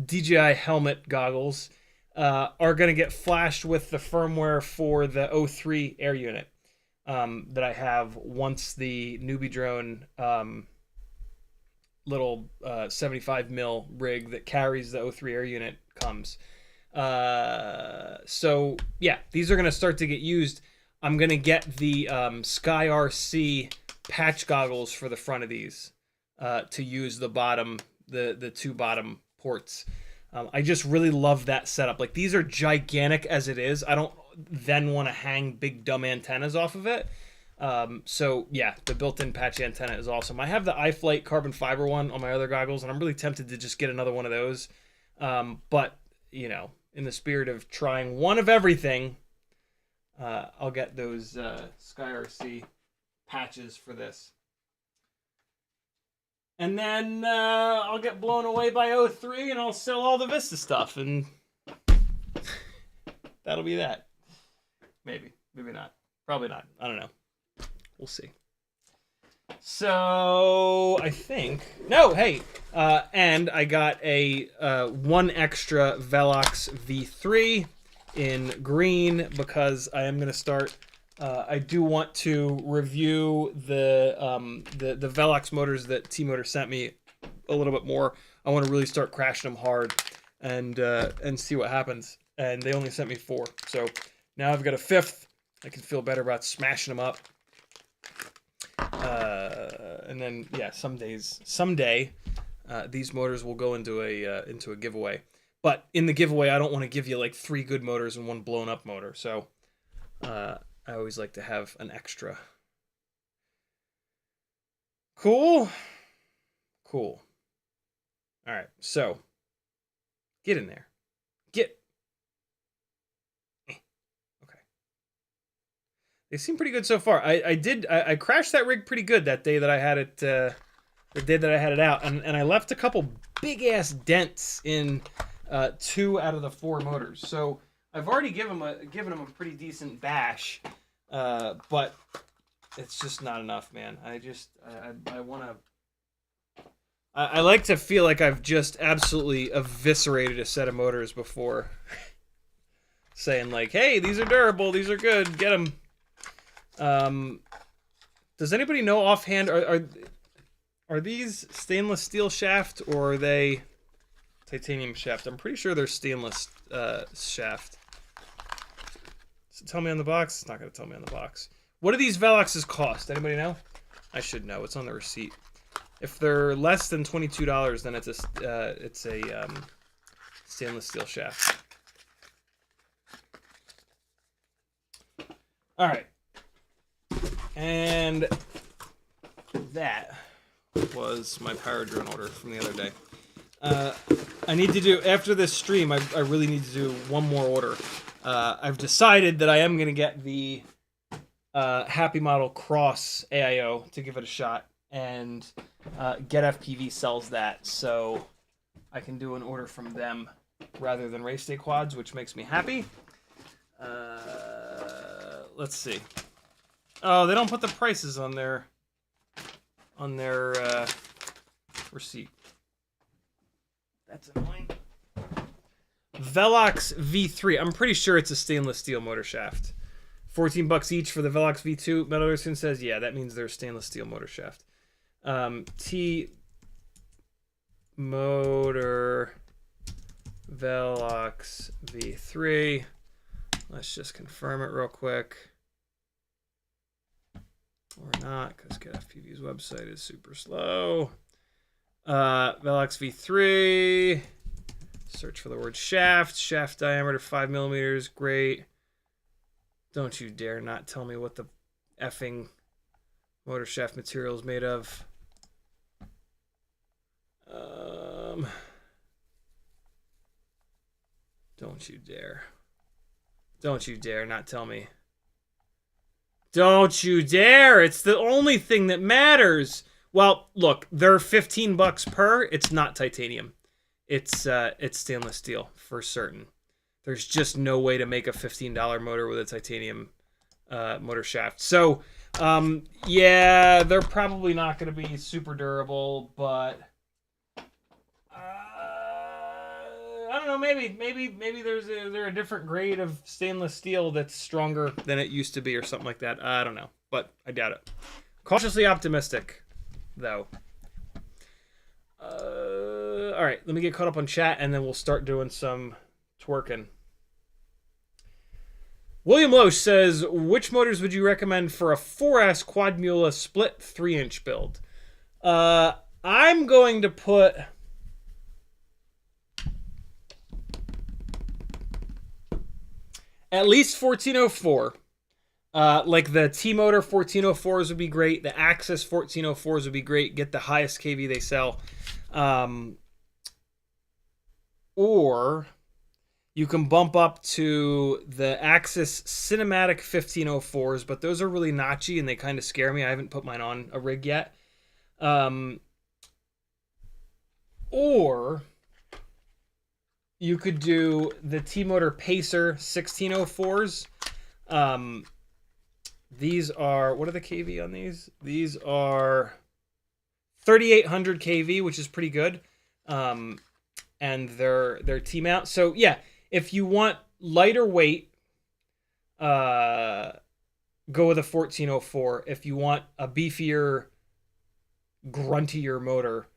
DJI helmet goggles, are going to get flashed with the firmware for the O3 air unit that I have once the newbie drone little 75 mil rig that carries the O3 air unit comes. So yeah, these are going to start to get used. I'm going to get the Sky RC patch goggles for the front of these to use the bottom, the 2 bottom ports. I just really love that setup. Like, these are gigantic as it is. I don't then want to hang big dumb antennas off of it. So yeah, the built-in patch antenna is awesome. I have the iFlight carbon fiber one on my other goggles, and I'm really tempted to just get another one of those. But you know, in the spirit of trying one of everything, I'll get those Sky RC patches for this. And then I'll get blown away by O3 and I'll sell all the Vista stuff, and that'll be that. Maybe. Maybe not. Probably not. I don't know. We'll see. So I think hey, and I got a 1 extra Velox V3 in green because I am going to start. I do want to review the Velox motors that T-Motor sent me a little bit more. I want to really start crashing them hard and see what happens. And they only sent me 4, so now I've got a 5th. I can feel better about smashing them up. And then yeah, someday, these motors will go into a giveaway. But in the giveaway, I don't want to give you like 3 good motors and 1 blown up motor. So I always like to have an extra. Cool. Cool. All right, so get in there. Get. Okay. They seem pretty good so far. I crashed that rig pretty good that day that I had it. The day that I had it out, and I left a couple big ass dents in 2 out of the 4 motors. So I've already given them a pretty decent bash, but it's just not enough, man. I want to. I like to feel like I've just absolutely eviscerated a set of motors before saying like, "Hey, these are durable. These are good. Get them." Does anybody know offhand? Are these stainless steel shaft or are they titanium shaft? I'm pretty sure they're stainless shaft. Does it tell me on the box? It's not going to tell me on the box. What do these Veloxes cost? Anybody know? I should know. It's on the receipt. If they're less than $22, then it's a stainless steel shaft. All right. And that was my power drone order from the other day. I need to do, after this stream, I really need to do one more order. I've decided that I am going to get the Happy Model Cross AIO to give it a shot, and GetFPV sells that, so I can do an order from them rather than Race Day Quads, which makes me happy. Let's see. Oh, they don't put the prices on their receipt. That's annoying. Velox V3. I'm pretty sure it's a stainless steel motor shaft. $14 each for the Velox V2. Metal Anderson says, yeah, that means they're stainless steel motor shaft. T motor Velox V3. Let's just confirm it real quick. Or not, because GetFPV's website is super slow. Velox V3. Search for the word shaft. Shaft diameter 5 millimeters. Great. Don't you dare not tell me what the effing motor shaft material is made of. Don't you dare. Don't you dare not tell me. Don't you dare! It's the only thing that matters. Well, look, they're $15 per. It's not titanium. It's stainless steel for certain. There's just no way to make a $15 motor with a titanium motor shaft. So, yeah, they're probably not going to be super durable, but I don't know. Maybe there's a different grade of stainless steel that's stronger than it used to be, or something like that. I don't know, but I doubt it. Cautiously optimistic, though. All right, let me get caught up on chat, and then we'll start doing some twerking. William Loesch says, which motors would you recommend for a 4S Quadmula split 3-inch build? I'm going to put at least 1404. Like the T-Motor 1404s would be great. The Axis 1404s would be great. Get the highest kV they sell. Or you can bump up to the Axis Cinematic 1504s, but those are really notchy and they kind of scare me. I haven't put mine on a rig yet. Or you could do the T-Motor Pacer 1604s. These are, what are the kV on these? These are 3800 kV, which is pretty good. And they're T-mount. So yeah, if you want lighter weight, go with a 1404. If you want a beefier, gruntier motor,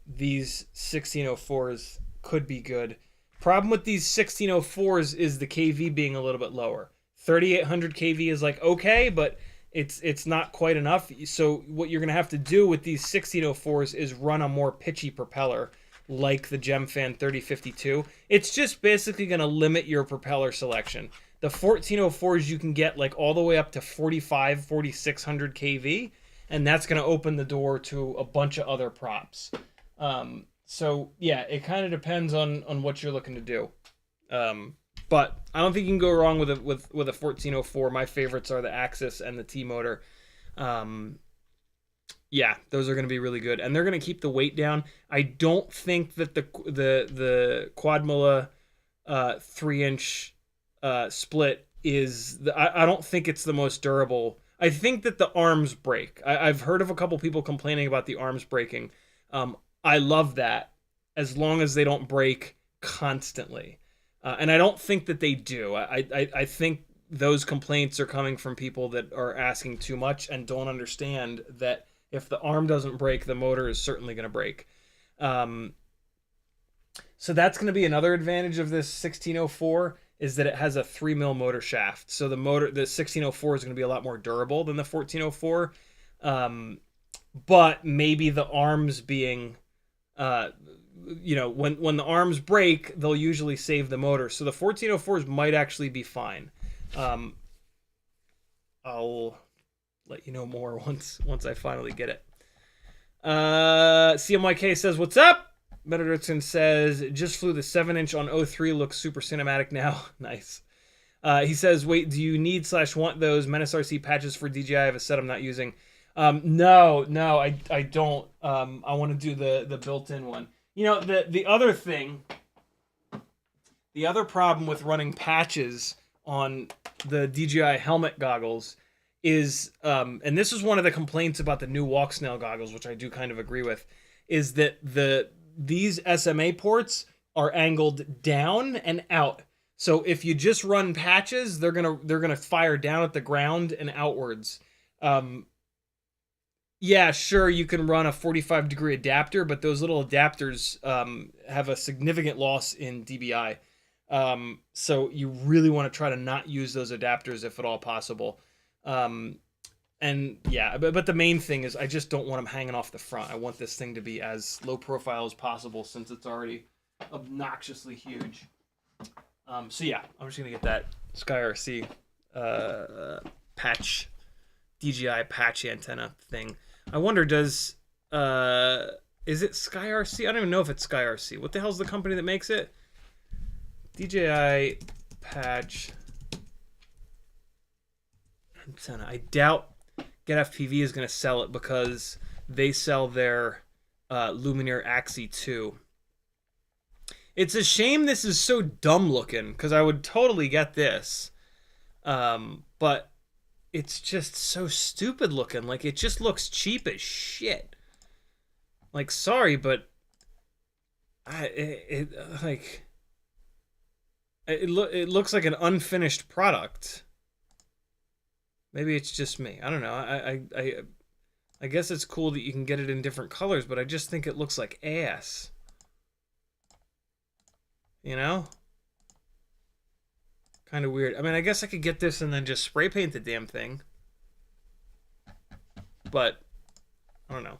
these 1604s could be good. Problem with these 1604s is the kV being a little bit lower. 3800 kV is like okay, but it's not quite enough. So what you're gonna have to do with these 1604s is run a more pitchy propeller, like the Gemfan 3052. It's just basically gonna limit your propeller selection. The 1404s you can get like all the way up to 4600 kV, and that's gonna open the door to a bunch of other props. So yeah, it kind of depends on what you're looking to do. But I don't think you can go wrong with a 1404. My favorites are the Axis and the T-Motor. Yeah, those are going to be really good, and they're going to keep the weight down. I don't think that the Quadmula 3-inch split is I don't think it's the most durable. I think that the arms break. I've heard of a couple people complaining about the arms breaking. I love that as long as they don't break constantly. And I don't think that they do. I think those complaints are coming from people that are asking too much and don't understand that if the arm doesn't break, the motor is certainly going to break. So that's going to be another advantage of this 1604, is that it has a 3mm motor shaft. So the 1604 is going to be a lot more durable than the 1404. But maybe the arms being... when the arms break, they'll usually save the motor. So the 1404s might actually be fine. I'll let you know more once I finally get it. CMYK says, "What's up?" Mediterson says, "Just flew the 7-inch on 03. Looks super cinematic now." Nice. He says, "Wait, do you need/want those Menace RC patches for DJI? I have a set I'm not using." No, I don't. I want to do the built-in one. You know, the other thing, the other problem with running patches on the DJI helmet goggles is, and this is one of the complaints about the new Walksnail goggles, which I do kind of agree with, is that these SMA ports are angled down and out. So if you just run patches, they're gonna fire down at the ground and outwards. Yeah, sure, you can run a 45-degree adapter, but those little adapters have a significant loss in dBi. So you really want to try to not use those adapters if at all possible. And yeah, but the main thing is I just don't want them hanging off the front. I want this thing to be as low profile as possible since it's already obnoxiously huge. So yeah, I'm just gonna get that SkyRC patch, DJI patch antenna thing. I wonder, is it SkyRC? I don't even know if it's SkyRC. What the hell's the company that makes it? DJI patch antenna. I doubt GetFPV is going to sell it because they sell their Lumineer Axie 2. It's a shame this is so dumb looking because I would totally get this. But it's just so stupid looking. Like, it just looks cheap as shit. Like, sorry, but it looks like an unfinished product. Maybe it's just me. I don't know. I guess it's cool that you can get it in different colors, but I just think it looks like ass. You know? Kind of weird. I mean, I guess I could get this and then just spray paint the damn thing. But I don't know.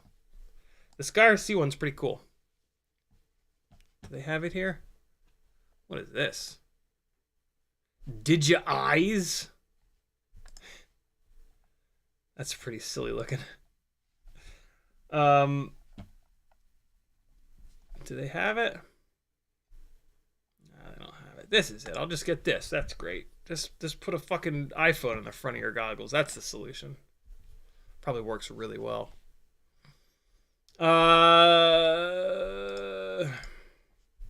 The SkyRC one's pretty cool. Do they have it here? What is this? DJI's? That's pretty silly looking. Do they have it? No, they don't have it. This is it. I'll just get this. That's great. Just put a fucking iPhone in the front of your goggles. That's the solution. Probably works really well. Nah,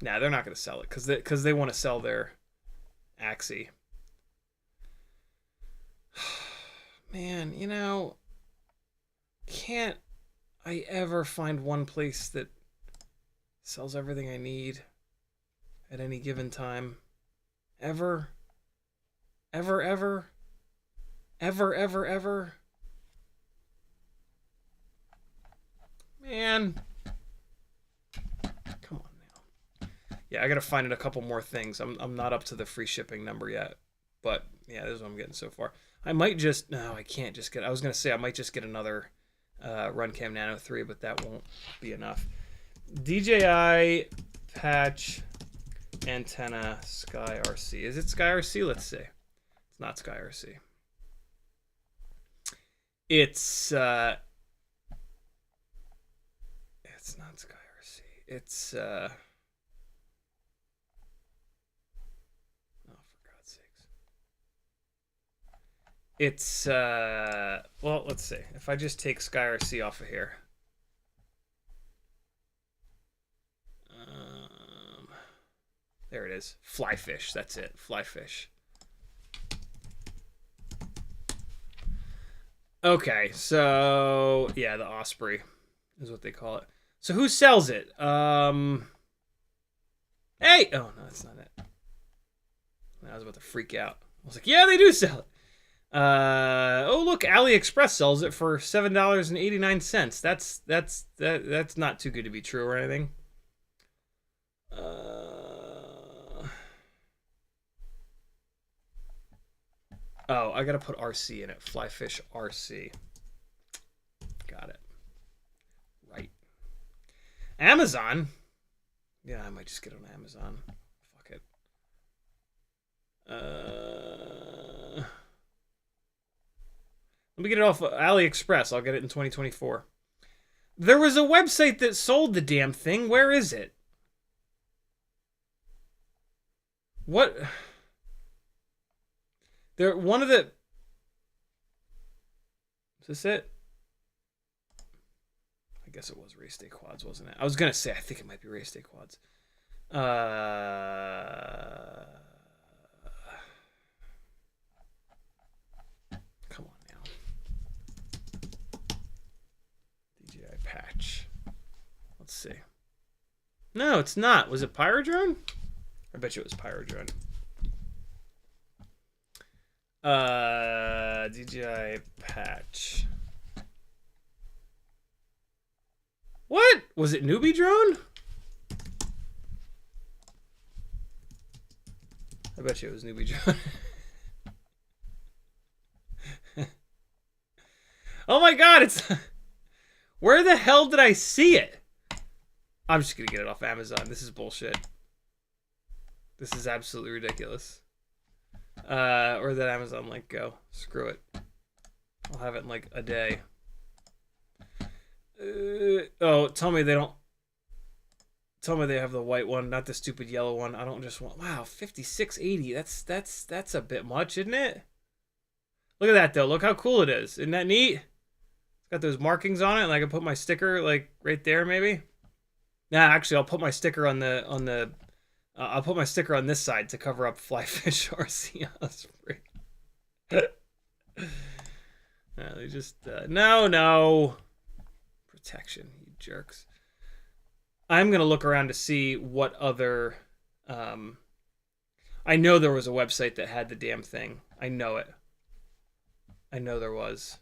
they're not going to sell it because they want to sell their Axie. Man, you know, can't I ever find one place that sells everything I need at any given time? Ever? Ever, ever? Ever, ever, ever? Man. Come on now. Yeah, I gotta find a couple more things. I'm not up to the free shipping number yet. But, yeah, this is what I'm getting so far. I might just... No, I can't just get... I was going to say I might just get another RunCam Nano 3, but that won't be enough. DJI patch antenna SkyRC. Is it SkyRC? Let's see. It's not SkyRC. It's not SkyRC. It's... It's, well, let's see. If I just take SkyRC off of here. There it is. Flyfish. That's it. Flyfish. Okay, so, yeah, the Osprey is what they call it. So who sells it? Hey! Oh, no, that's not it. I was about to freak out. I was like, yeah, they do sell it. Oh look, AliExpress sells it for $7.89. That's not too good to be true or anything. Oh, I gotta put RC in it. Flyfish RC. Got it. Right. Amazon. Yeah, I might just get it on Amazon. Fuck it. Let me get it off AliExpress. I'll get it in 2024. There was a website that sold the damn thing. Where is it? What? There, one of the... Is this it? I guess it was Race Day Quads, wasn't it? I was going to say, I think it might be Race Day Quads. Come on now. DJI patch. Let's see. No, it's not. Was it Pyrodrone? I bet you it was Pyrodrone. DJI patch. What? Was it Newbie Drone? I bet you it was Newbie Drone. Oh my god, it's... Where the hell did I see it? I'm just gonna get it off Amazon. This is bullshit. This is absolutely ridiculous. Or that Amazon link go. Screw it. I'll have it in like a day. Oh, tell me they don't... Tell me they have the white one, not the stupid yellow one. I don't just want... Wow, 5680. That's a bit much, isn't it? Look at that, though. Look how cool it is. Isn't that neat? It's got those markings on it, and I can put my sticker, like, right there, maybe. Nah, actually, I'll put my sticker on the... I'll put my sticker on this side to cover up Flyfish RC Osprey. No, they just... no. Protection, you jerks. I'm going to look around to see what other... I know there was a website that had the damn thing. I know it. I know there was.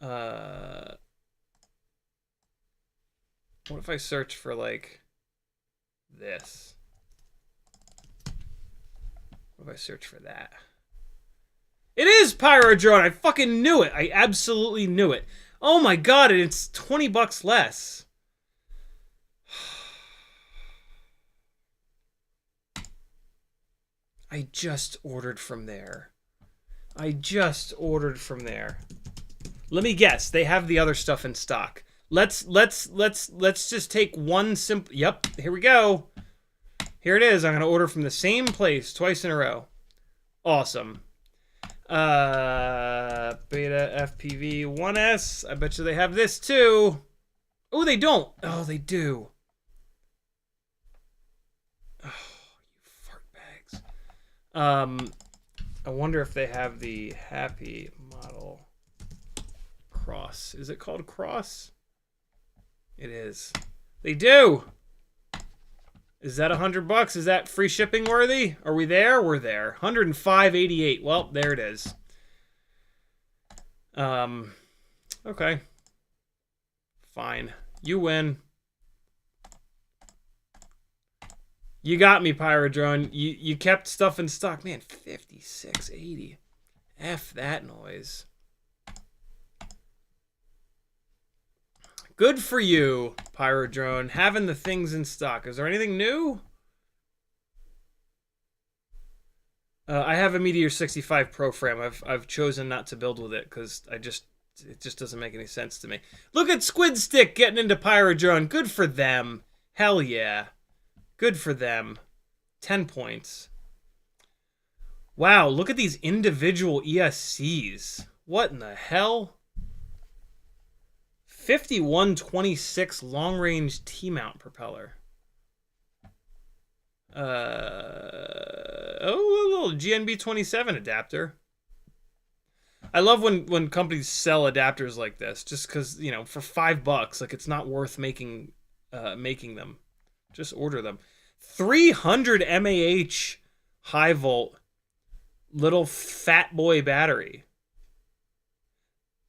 What if I search for, like, this? What if I search for that? It is Pyrodrone! I fucking knew it! I absolutely knew it. Oh my god, and it's 20 bucks less. I just ordered from there. Let me guess. They have the other stuff in stock. Let's just take one simple... Yep, here we go. Here it is. I'm going to order from the same place twice in a row. Awesome. Beta FPV 1S. I bet you they have this too. Oh, they don't. Oh, they do. Oh, you fart bags. I wonder if they have the Happy Model Cross. Is it called Cross? It is. They do. Is that $100? Is that free shipping worthy? Are we there? We're there. 105.88. Well, there it is. Okay. Fine. You win. You got me, Pyrodrone. You kept stuff in stock. Man, 56.80. F that noise. Good for you, Pyrodrone, having the things in stock. Is there anything new? I have a Meteor 65 Pro frame. I've chosen not to build with it because it just doesn't make any sense to me. Look at Squid Stick getting into Pyrodrone. Good for them. Hell yeah. Good for them. 10 points. Wow, look at these individual ESCs. What in the hell? 5126 long-range T-mount propeller. Oh, a little GNB27 adapter. I love when companies sell adapters like this, just because, you know, for $5, like, it's not worth making them. Just order them. 300 mAh high volt little fat boy battery.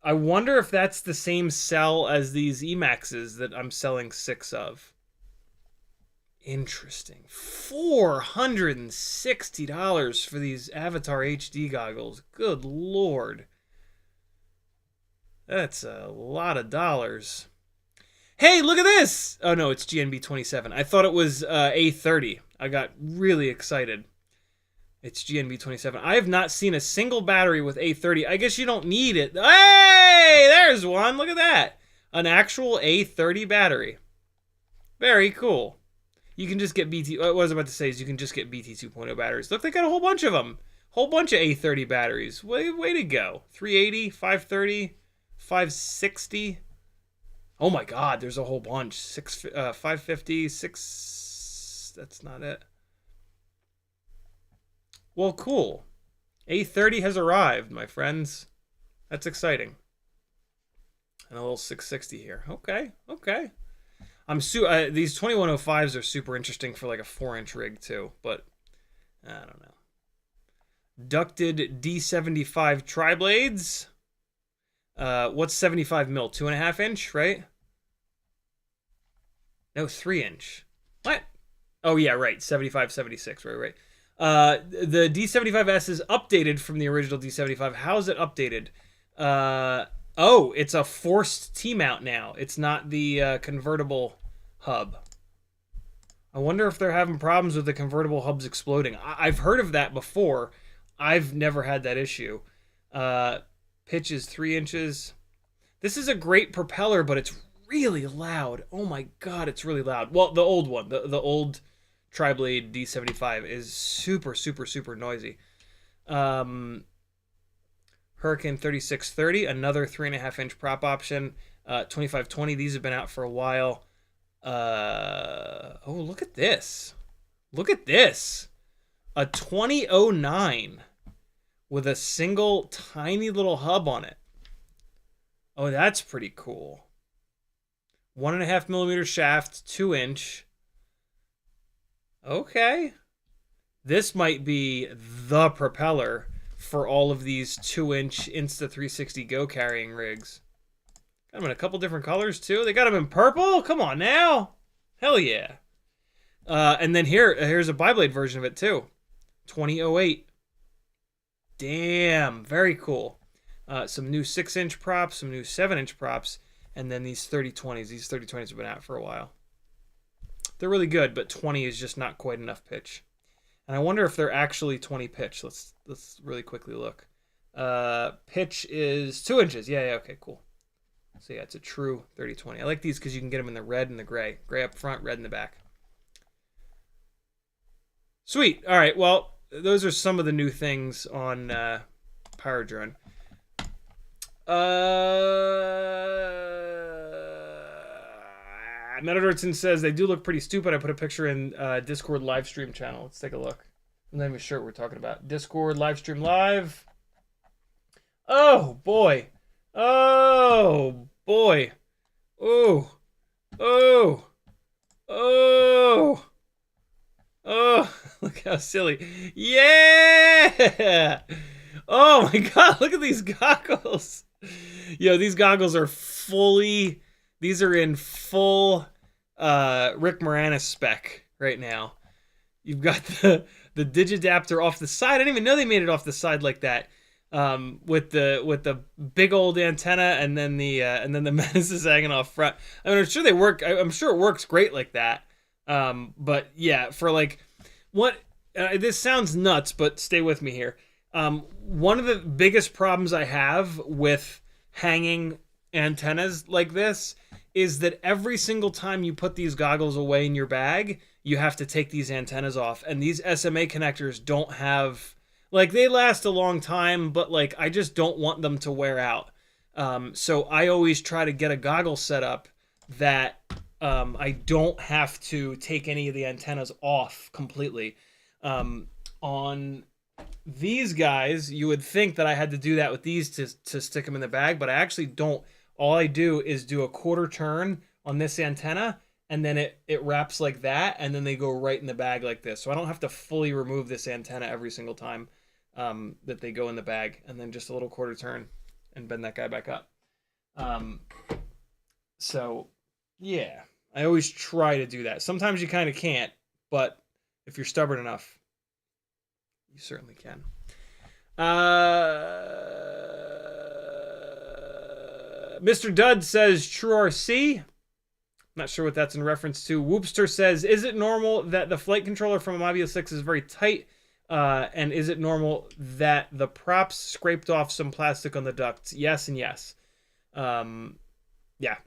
I wonder if that's the same cell as these Emaxes that I'm selling 6 of. Interesting. $460 for these Avatar HD goggles. Good lord. That's a lot of dollars. Hey, look at this! Oh no, it's GNB27. I thought it was A30. I got really excited. It's GNB27. I have not seen a single battery with A30. I guess you don't need it. Hey, there's one. Look at that. An actual A30 battery. Very cool. You can just get BT. What I was about to say is you can just get BT 2.0 batteries. Look, they got a whole bunch of them. Whole bunch of A30 batteries. Way to go. 380, 530, 560. Oh my God, there's a whole bunch. 550, 6. That's not it. Well, cool. A30 has arrived, my friends. That's exciting. And a little 660 here. Okay. These 2105s are super interesting for like a 4-inch rig too, but I don't know. Ducted D75 tri-blades. What's 75 mil? 2.5 inch, right? No, 3-inch. What? Oh yeah, right. 75, 76. Right. The D75S is updated from the original D75. How is it updated? Oh, it's a forced T-mount now. It's not the convertible hub. I wonder if they're having problems with the convertible hubs exploding. I've heard of that before. I've never had that issue. Pitch is 3 inches. This is a great propeller, but it's really loud. Oh my God, it's really loud. Well, the old one, the old tri-blade D75 is super noisy. Hurricane 3630, another 3.5 inch prop option. 2520, these have been out for a while. Oh, look at this. Look at this. A 2009 with a single tiny little hub on it. Oh, that's pretty cool. 1.5 millimeter shaft, 2 inch. Okay. This might be the propeller for all of these 2-inch Insta360 Go carrying rigs. Got them in a couple different colors too. They got them in purple? Come on now. Hell yeah. And then here's a bi-blade version of it too. 2008. Damn, very cool. Some new 6-inch props, some new 7-inch props, and then these 3020s. These 3020s have been out for a while. They're really good, but 20 is just not quite enough pitch. And I wonder if they're actually 20 pitch. Let's really quickly look. Pitch is 2 inches. Yeah, okay, cool. So yeah, it's a true 3020. I like these because you can get them in the red and the gray. Gray up front, red in the back. Sweet. All right, well, those are some of the new things on Power Drone. Matt Edwardson says they do look pretty stupid. I put a picture in Discord live stream channel. Let's take a look. I'm not even sure what we're talking about. Discord live stream live. Oh boy. Oh boy. Oh. Look how silly. Yeah. Oh my God. Look at these goggles. Yo, these goggles are fully. These are in full Rick Moranis spec right now. You've got the digidaptor off the side. I didn't even know they made it off the side like that. With the big old antenna and then the Menace is hanging off front. I mean, I'm sure they work. I'm sure it works great like that. But yeah, for like what this sounds nuts, but stay with me here. One of the biggest problems I have with hanging antennas like this is that every single time you put these goggles away in your bag, you have to take these antennas off. And these SMA connectors don't have, like, they last a long time, but like I just don't want them to wear out. So I always try to get a goggle set up that I don't have to take any of the antennas off completely. On these guys, you would think that I had to do that with these to stick them in the bag, but I actually don't. All I do is do a quarter turn on this antenna, and then it wraps like that, and then they go right in the bag like this. So I don't have to fully remove this antenna every single time that they go in the bag, and then just a little quarter turn and bend that guy back up. So yeah, I always try to do that. Sometimes you kind of can't, but if you're stubborn enough, you certainly can. Mr. Dud says True RC. Not sure what that's in reference to. Whoopster says, is it normal that the flight controller from a Mobile 6 is very tight And is it normal that the props scraped off some plastic on the ducts? Yes and yes. Yeah.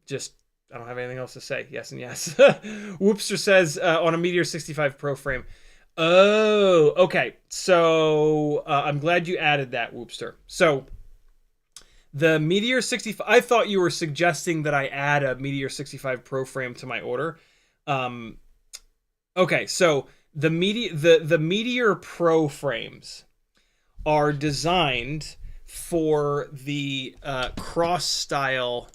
Just, I don't have anything else to say. Yes and yes. Whoopster says on a Meteor 65 Pro frame. Oh, okay. So I'm glad you added that, Whoopster. So the Meteor 65, I thought you were suggesting that I add a Meteor 65 Pro frame to my order. Okay, so the Meteor Pro frames are designed for the cross style.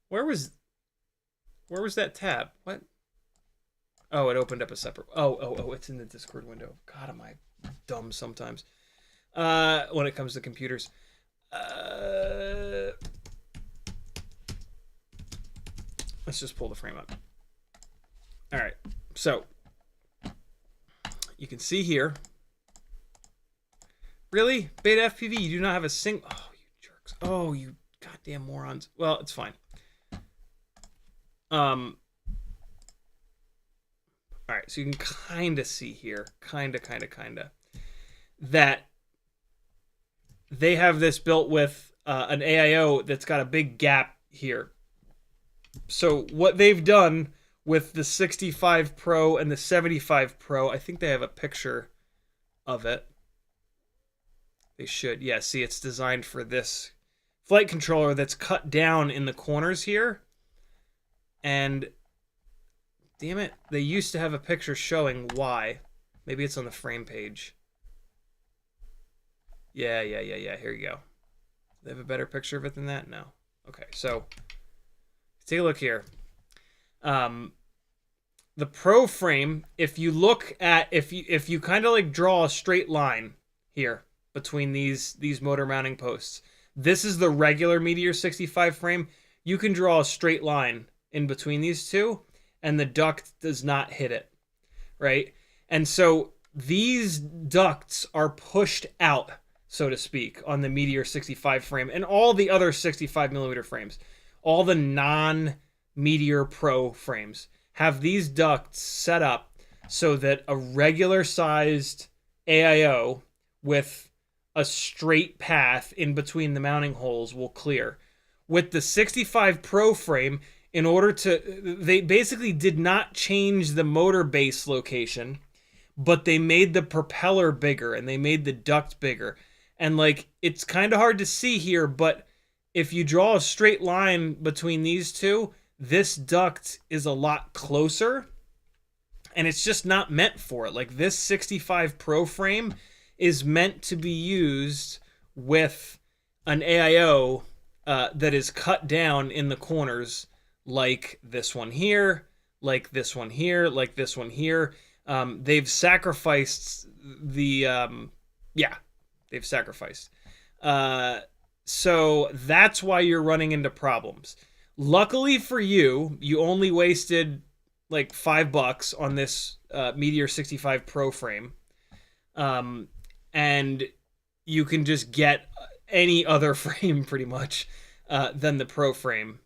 Where was that tab? What? Oh, it opened up a separate. Oh, it's in the Discord window. God, am I dumb sometimes when it comes to computers. Let's just pull the frame up. All right, so you can see here. Really, Beta FPV, you do not have a single. Oh, you jerks! Oh, you goddamn morons! Well, it's fine. All right, so you can kind of see here, kind of, that they have this built with an AIO that's got a big gap here. So what they've done with the 65 Pro and the 75 Pro, I think they have a picture of it. They should. Yeah, see, it's designed for this flight controller that's cut down in the corners here. And damn it, they used to have a picture showing why. Maybe it's on the frame page. Yeah. Here you go. They have a better picture of it than that? No. Okay, so take a look here. The Pro frame, if you look at, if you kind of like draw a straight line here between these motor mounting posts, this is the regular Meteor 65 frame. You can draw a straight line in between these two, and the duct does not hit it, right? And so these ducts are pushed out, so to speak, on the Meteor 65 frame and all the other 65mm frames. All the non-Meteor Pro frames have these ducts set up so that a regular-sized AIO with a straight path in between the mounting holes will clear. With the 65 Pro frame, in order to, they basically did not change the motor base location, but they made the propeller bigger and they made the duct bigger. And like, it's kind of hard to see here, but if you draw a straight line between these two, this duct is a lot closer and it's just not meant for it. Like, this 65 Pro frame is meant to be used with an AIO that is cut down in the corners, like this one here, like this one here, like this one here. They've sacrificed the, they've sacrificed. So that's why you're running into problems. Luckily for you, you only wasted like $5 on this Meteor 65 Pro frame. And you can just get any other frame pretty much than the Pro frame.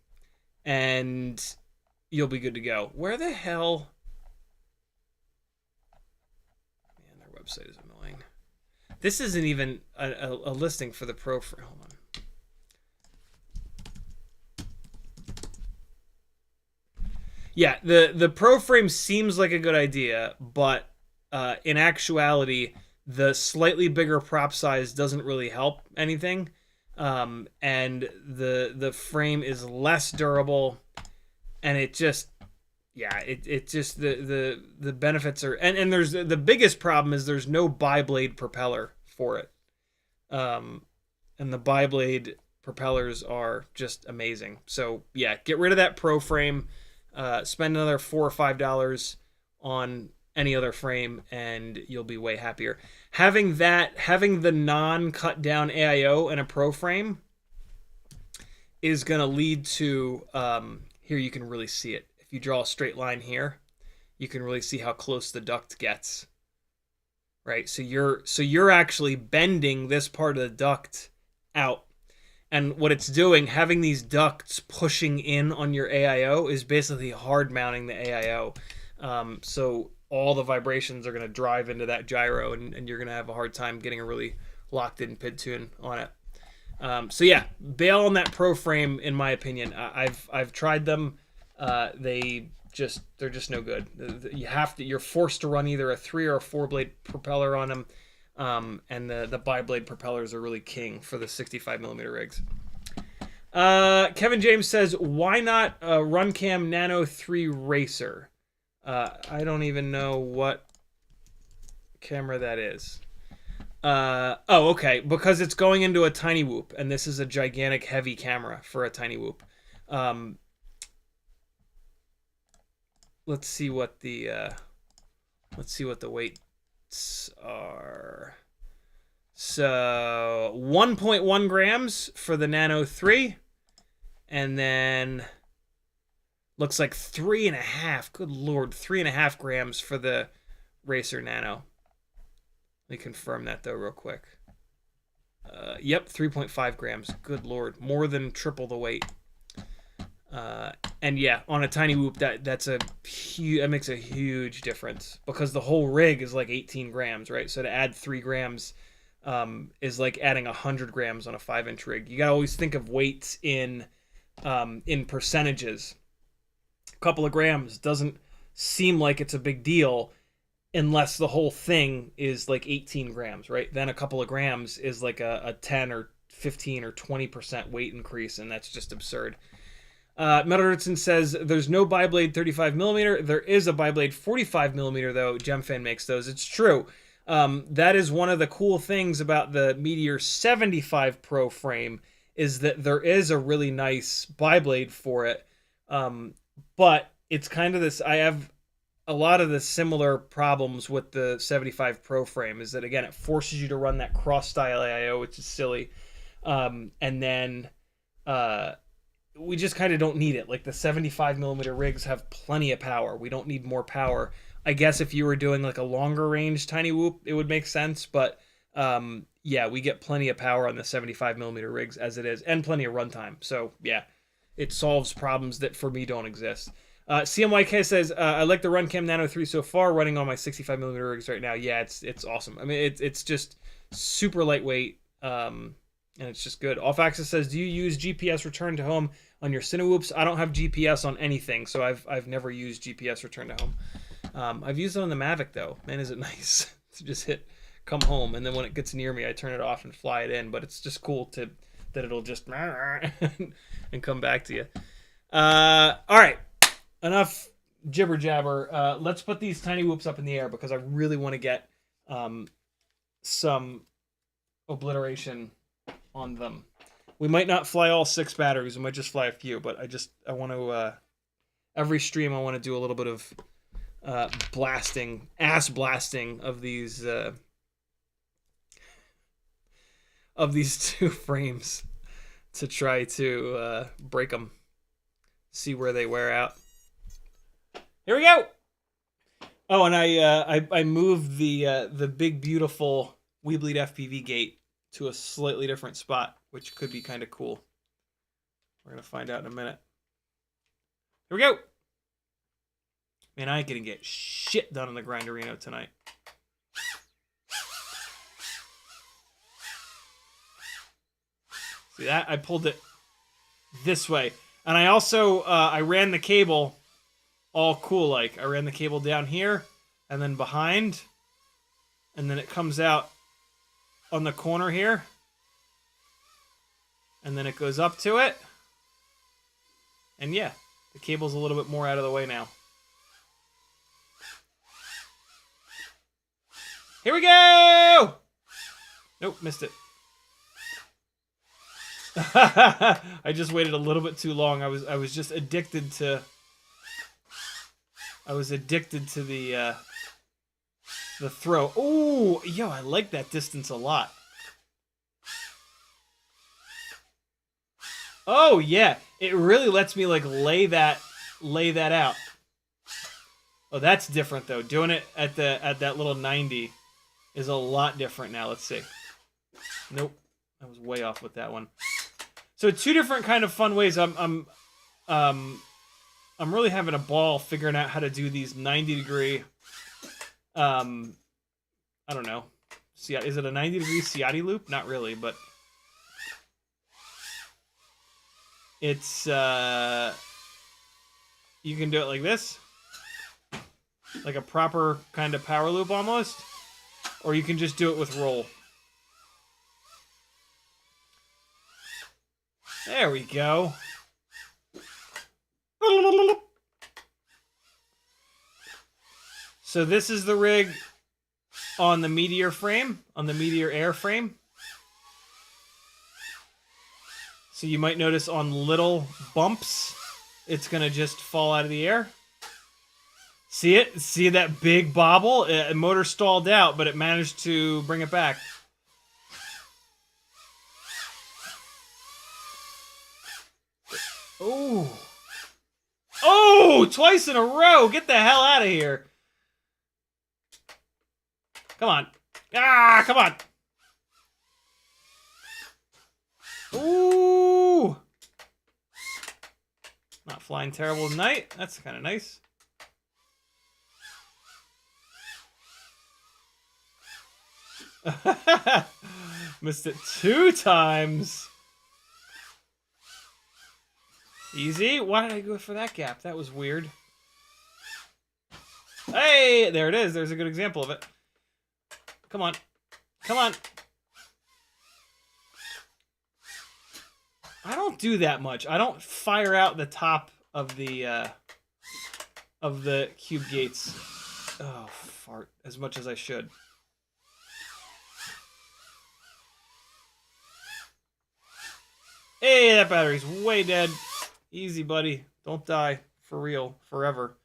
And you'll be good to go. Where the hell? Man, their website is annoying. This isn't even a listing for the Pro frame. Hold on. Yeah, the Pro frame seems like a good idea, but in actuality, the slightly bigger prop size doesn't really help anything. And the frame is less durable, and it just, it just, the benefits are, and there's, the biggest problem is there's no bi-blade propeller for it. And the bi-blade propellers are just amazing. So yeah, get rid of that Pro frame, spend another $4 or $5 on any other frame, and you'll be way happier. Having the non-cut down AIO and a Pro frame is going to lead to, here you can really see it. If you draw a straight line here, you can really see how close the duct gets. Right? So you're actually bending this part of the duct out. And what it's doing, having these ducts pushing in on your AIO, is basically hard mounting the AIO. So all the vibrations are going to drive into that gyro, and you're going to have a hard time getting a really locked in PID tune on it. So yeah, bail on that Pro frame, in my opinion. I've tried them. They're just no good. You're forced to run either a 3 or a 4 blade propeller on them. And the bi-blade propellers are really king for the 65mm rigs. Kevin James says, why not a RunCam Nano 3 Racer? I don't even know what camera that is. Oh, okay. Because it's going into a tiny whoop, and this is a gigantic heavy camera for a tiny whoop. Let's see what the weights are. So 1.1 grams for the Nano 3, and then looks like 3.5. Good Lord, 3.5 grams for the Racer Nano. Let me confirm that though real quick. Yep, 3.5 grams. Good Lord, more than triple the weight. And yeah, on a tiny whoop, that makes a huge difference, because the whole rig is like 18 grams, right? So to add 3 grams is like adding 100 grams on a 5-inch rig. You gotta always think of weights in percentages. A couple of grams doesn't seem like it's a big deal unless the whole thing is like 18 grams, right? Then a couple of grams is like a 10 or 15 or 20% weight increase, and that's just absurd. Metalritzen says there's no bi-blade 35mm. There is a bi-blade 45mm though. Gemfan makes those. It's true. That is one of the cool things about the Meteor 75 Pro frame, is that there is a really nice bi-blade for it. But it's kind of this, I have a lot of the similar problems with the 75 Pro frame, is that again, it forces you to run that cross style AIO, which is silly. And then, we just kind of don't need it. Like the 75mm rigs have plenty of power. We don't need more power. I guess if you were doing like a longer range tiny whoop, it would make sense. But yeah, we get plenty of power on the 75mm rigs as it is, and plenty of runtime. So yeah, it solves problems that for me don't exist. CMYK says, I like the RunCam Nano 3 so far, running on my 65mm rigs right now. Yeah, it's awesome. I mean, it's just super lightweight. And it's just good. Off Axis says, do you use GPS return to home on your Cinewhoops? I don't have GPS on anything, so I've never used GPS return to home. I've used it on the Mavic though. Man, is it nice to just hit come home, and then when it gets near me, I turn it off and fly it in. But it's just cool that it'll just and come back to you. All right, enough jibber jabber. Let's put these tiny whoops up in the air, because I really want to get some obliteration on them. We might not fly all 6 batteries. We might just fly a few, but I want to every stream I want to do a little bit of ass blasting of these 2 frames to try to break them, see where they wear out. Here we go. Oh, and I moved the big beautiful WeBleed FPV gate to a slightly different spot, which could be kind of cool. We're gonna find out in a minute. Here we go. Man, I ain't gonna get shit done on the Grinderino tonight. See that? I pulled it this way, and I also I ran the cable all cool like. I ran the cable down here and then behind, and then it comes out on the corner here, and then it goes up to it, and yeah, the cable's a little bit more out of the way now. Here we go! Nope, missed it. I just waited a little bit too long. I was just addicted to the throw. Oh, yo, I like that distance a lot. Oh yeah, it really lets me like lay that out. Oh, that's different though. Doing it at that little 90 is a lot different now. Let's see. Nope, I was way off with that one. So 2 different kind of fun ways. I'm really having a ball figuring out how to do these 90-degree I don't know. Is it a 90-degree Ciotti loop? Not really, but it's you can do it like this, like a proper kind of power loop almost, or you can just do it with roll. There we go. So this is the rig on the Meteor frame, on the Meteor Air frame. So you might notice on little bumps, it's going to just fall out of the air. See it? See that big bobble? Motor stalled out, but it managed to bring it back. Oh. Oh, twice in a row. Get the hell out of here. Come on. Ah, come on. Ooh. Not flying terrible tonight. That's kind of nice. Missed it 2 times. Easy. Why did I go for that gap? That was weird. Hey, there it is. There's a good example of it. Come on. Come on. I don't do that much. I don't fire out the top of the cube gates. Oh, fart. As much as I should. Hey, that battery's way dead. Easy, buddy. Don't die. For real. Forever.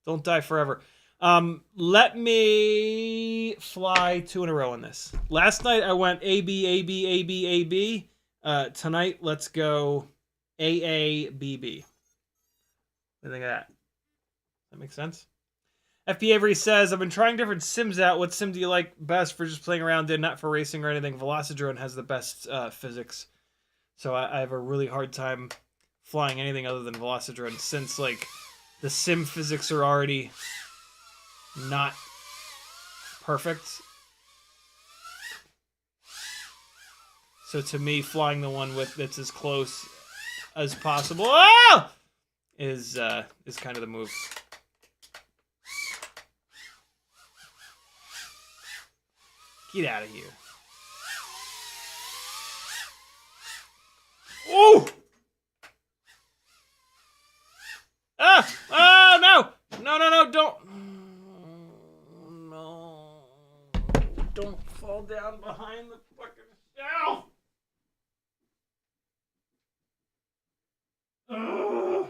Don't die forever. Let me fly 2 in a row on this. Last night I went A, B, A, B, A, B, A, B. Tonight, let's go A, A, B, B. What do you think of that? That makes sense? FP Avery says, I've been trying different sims out. What sim do you like best for just playing around in, not for racing or anything? Velocidrone has the best physics. So I have a really hard time flying anything other than Velocidrone since, like, the sim physics are already not perfect. So to me, flying the one that's as close as possible is kind of the move. Get out of here. Oh! Ah! Oh, no! No, no, no, don't. No. Don't fall down behind the fucking shelf. Ugh.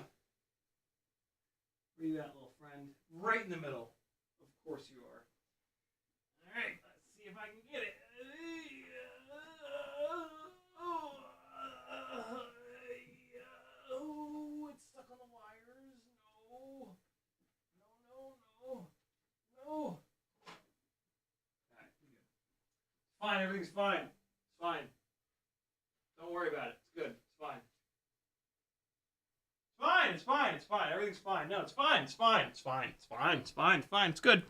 Where you at, little friend? Right in the middle. Of course you are. Alright, let's see if I can get it. Oh, it's stuck on the wires. No. No, no, no. No. Alright, you're good. Fine, everything's fine. It's fine. Don't worry about it. It's good. It's fine. It's fine. It's fine. It's fine. Everything's fine. No, it's fine. It's fine. It's fine. It's fine. It's fine. It's fine. It's good.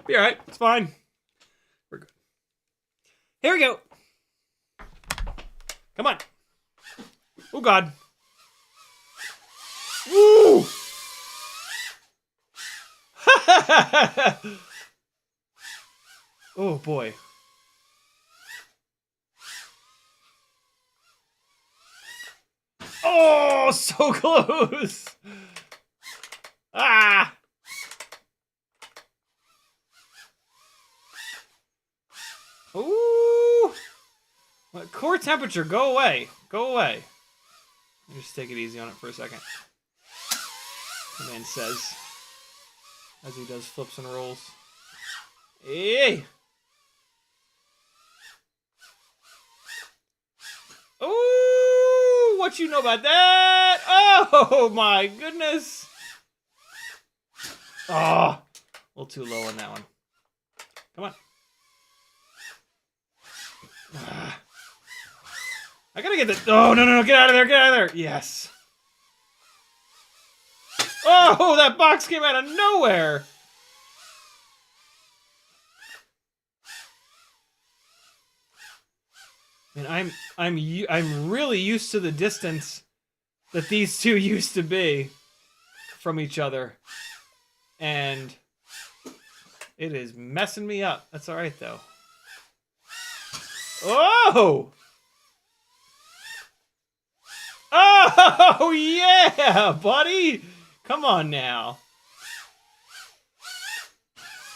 Be alright. It's fine. We're good. Here we go. Come on. Oh, God. Woo! Oh, boy. Oh, so close. Ah. Ooh. What, core temperature, go away. Go away. Just take it easy on it for a second. The man says, as he does flips and rolls. Hey! Ooh! What you know about that? Oh my goodness! Oh! A little too low on that one. Come on. I gotta get the... Oh, no, no, no, get out of there, get out of there! Yes. Oh, that box came out of nowhere! And I'm really used to the distance that these two used to be from each other, and it is messing me up. That's all right though. Oh! Oh yeah, buddy! Come on now.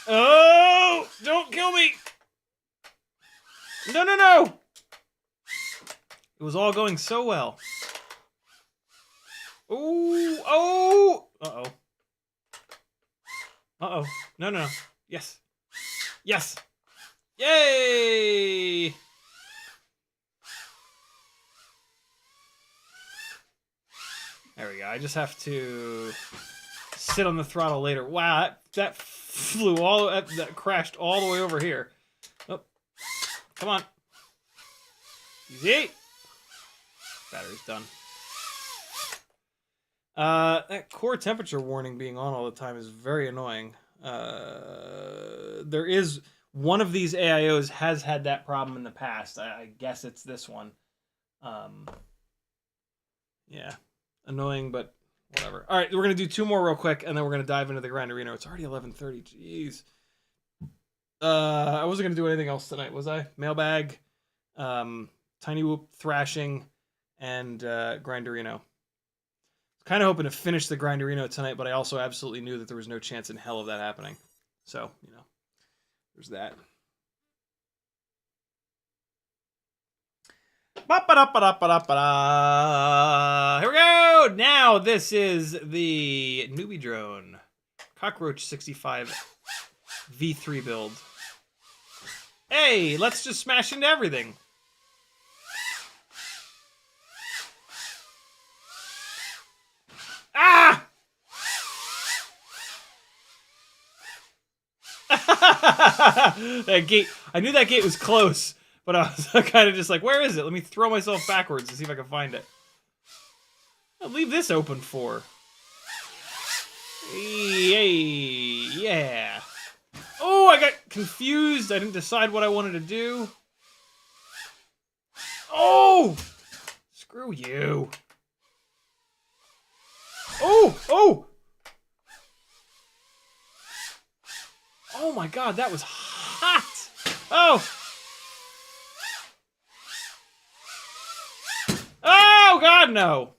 Oh! Don't kill me! No, no, no! It was all going so well. Ooh! Oh! Uh-oh. Uh-oh. No, no, no. Yes. Yes! Yay! There we go. I just have to sit on the throttle later. Wow, that flew all... That crashed all the way over here. Oh. Come on. Easy. Battery's done. That core temperature warning being on all the time is very annoying. There is... One of these AIOs has had that problem in the past. I guess it's this one. Yeah. Annoying, but whatever. All right, we're going to do two more real quick, and then we're going to dive into the Grinderino. It's already 11:30. Jeez. I wasn't going to do anything else tonight, was I? Mailbag, Tiny Whoop, Thrashing, and Grinderino. Kind of hoping to finish the Grinderino tonight, but I also absolutely knew that there was no chance in hell of that happening. So, you know, there's that. Here we go! Now this is the newbie drone. Cockroach 65 V3 build. Hey, let's just smash into everything. Ah! That gate, I knew that gate was close. But I was kind of just like, where is it? Let me throw myself backwards to see if I can find it. I'll leave this open for. Hey, yeah. Oh, I got confused. I didn't decide what I wanted to do. Oh! Screw you. Oh! Oh! Oh my god, that was hot! Oh! Oh god, no!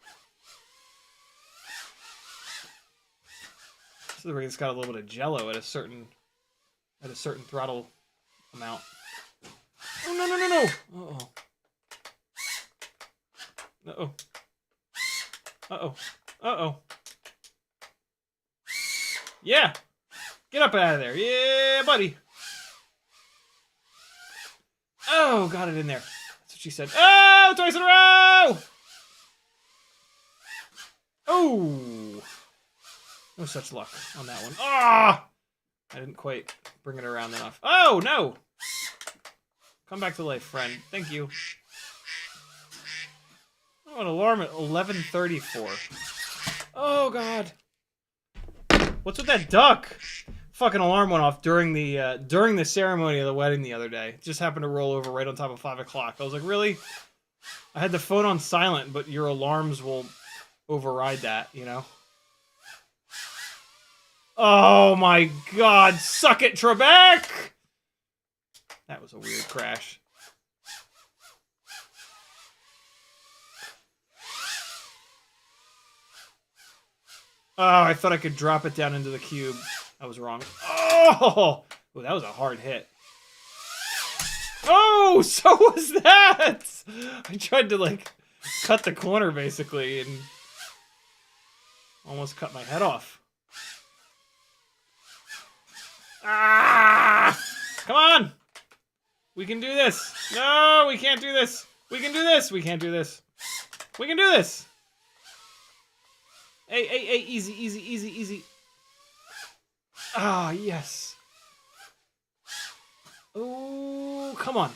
This is where it's got a little bit of jello at a certain throttle amount. Oh no no no no! Uh-oh. Uh-oh. Uh-oh. Uh-oh. Yeah! Get up out of there. Yeah, buddy. Oh, got it in there. That's what she said. Oh, twice in a row! Oh! No such luck on that one. Ah! I didn't quite bring it around enough. Oh, no! Come back to life, friend. Thank you. Oh, an alarm at 11:34. Oh, God. What's with that duck? Fucking alarm went off during the ceremony of the wedding the other day. It just happened to roll over right on top of 5 o'clock. I was like, really? I had the phone on silent, but your alarms will override that, you know? Oh my god, suck it, Trebek! That was a weird crash. Oh, I thought I could drop it down into the cube. I was wrong. Oh! Ooh, that was a hard hit. Oh, so was that! I tried to, like, cut the corner, basically, and almost cut my head off. Ah! Come on! We can do this! No, we can't do this! We can do this! We can't do this! We can do this! Hey, hey, hey, easy, easy, easy, easy. Ah, yes. Oh, come on.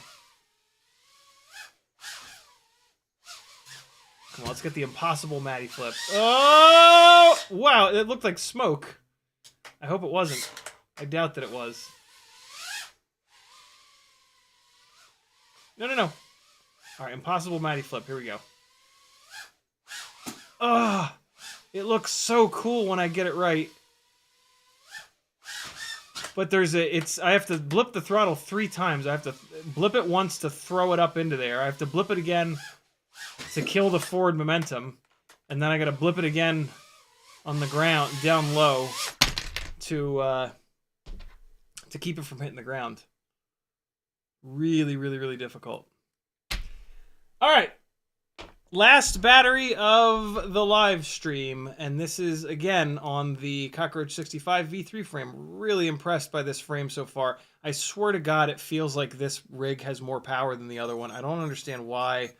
Come on, let's get the impossible Matty flip. Oh! Wow, it looked like smoke. I hope it wasn't. I doubt that it was. No, no, no. All right, impossible Matty flip. Here we go. Ugh! It looks so cool when I get it right. But I have to blip the throttle 3 times. I have to blip it once to throw it up into there. I have to blip it again to kill the forward momentum. And then I gotta blip it again on the ground, down low, to keep it from hitting the ground. Really, really, really difficult. All right. Last battery of the live stream, and this is again on the Cockroach 65 V3 frame. Really impressed by this frame so far. I swear to God, it feels like this rig has more power than the other one. I don't understand why.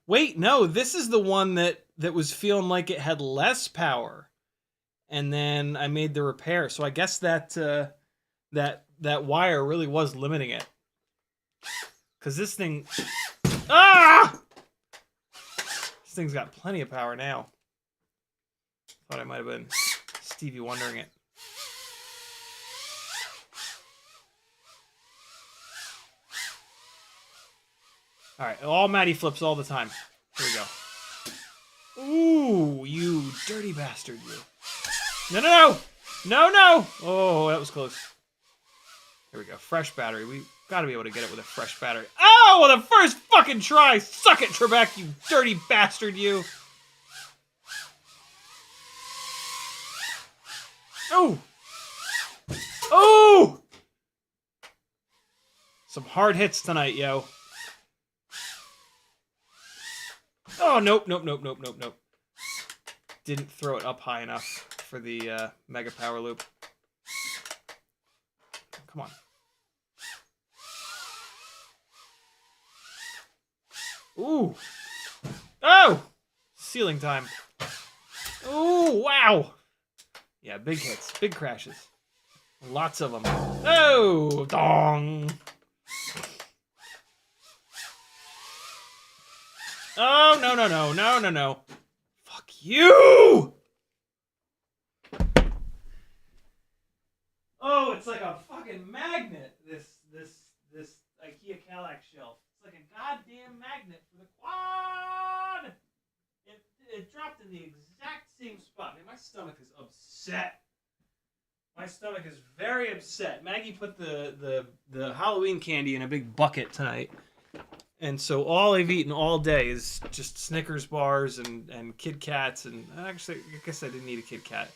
Wait, no, this is the one that was feeling like it had less power, and then I made the repair. So I guess that that wire really was limiting it, because this thing. Ah! This thing's got plenty of power now. Thought I might have been Stevie Wondering it. Alright, all Matty flips all the time. Here we go. Ooh, you dirty bastard, you. No, no, no! No, no! Oh, that was close. Here we go. Fresh battery. We gotta be able to get it with a fresh battery. Oh, well, the first fucking try! Suck it, Trebek, you dirty bastard, you! Oh! Oh! Some hard hits tonight, yo. Oh, nope, nope, nope, nope, nope, nope. Didn't throw it up high enough for the mega power loop. Come on. Ooh. Oh! Ceiling time. Ooh, wow. Yeah, big hits, big crashes. Lots of them. Oh, dong. Oh, no, no, no, no, no, no. Fuck you! Oh, it's like a fucking magnet, this IKEA Calac shelf. It's like a goddamn magnet for the quad! It dropped in the exact same spot. Man, my stomach is upset. My stomach is very upset. Maggie put the Halloween candy in a big bucket tonight. And so all I've eaten all day is just Snickers bars and Kit Kats. And actually, I guess I didn't eat a Kit Kat.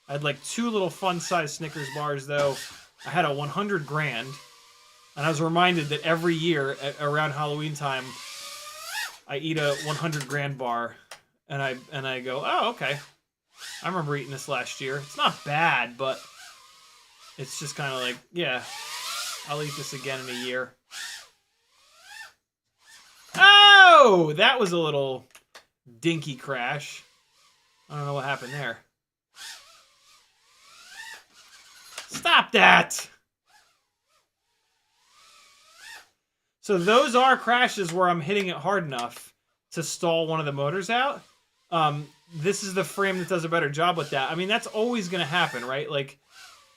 I had like 2 little fun-sized Snickers bars, though. I had a 100 grand. And I was reminded that every year around Halloween time, I eat a 100 grand bar. And I go, oh, okay. I remember eating this last year. It's not bad, but it's just kind of like, yeah, I'll eat this again in a year. Oh, that was a little dinky crash. I don't know what happened there. Stop that! So those are crashes where I'm hitting it hard enough to stall one of the motors out. This is the frame that does a better job with that. I mean, that's always going to happen, right? Like,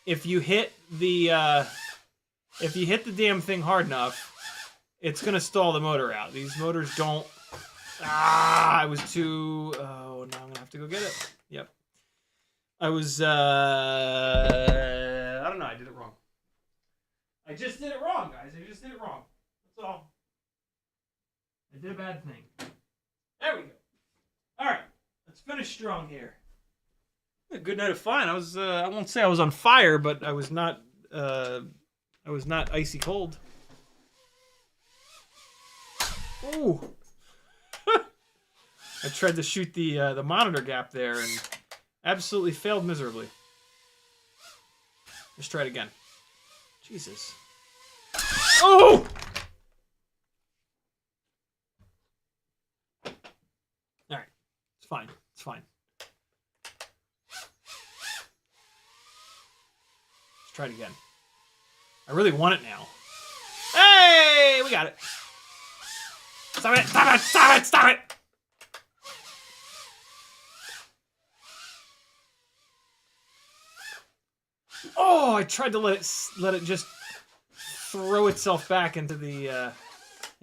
if you hit the damn thing hard enough, it's going to stall the motor out. These motors don't... Ah, I was too... Oh, now I'm going to have to go get it. Yep. I was... I don't know. I did it wrong. I just did it wrong, guys. I just did it wrong. That's all. I did a bad thing. There we go. All right. Let's finish strong here. A good night of fun. I was... I won't say I was on fire, but I was not... I was not icy cold. Ooh. I tried to shoot the monitor gap there and absolutely failed miserably. Let's try it again. Jesus. Oh! Alright. It's fine. It's fine. Let's try it again. I really want it now. Hey! We got it. Stop it! Stop it! Stop it! Stop it! Oh, I tried to let it just throw itself back into the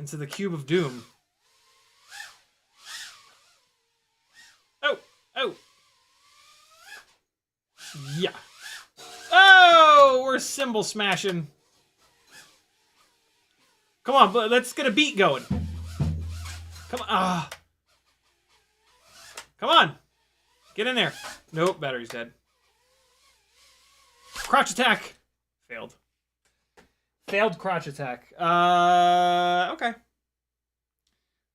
into the cube of doom. Oh, oh. Yeah. Oh, we're cymbal smashing. Come on, but let's get a beat going. Come on. Ah. Come on. Get in there. Nope, battery's dead. Crotch attack. Failed. Failed crotch attack. Okay.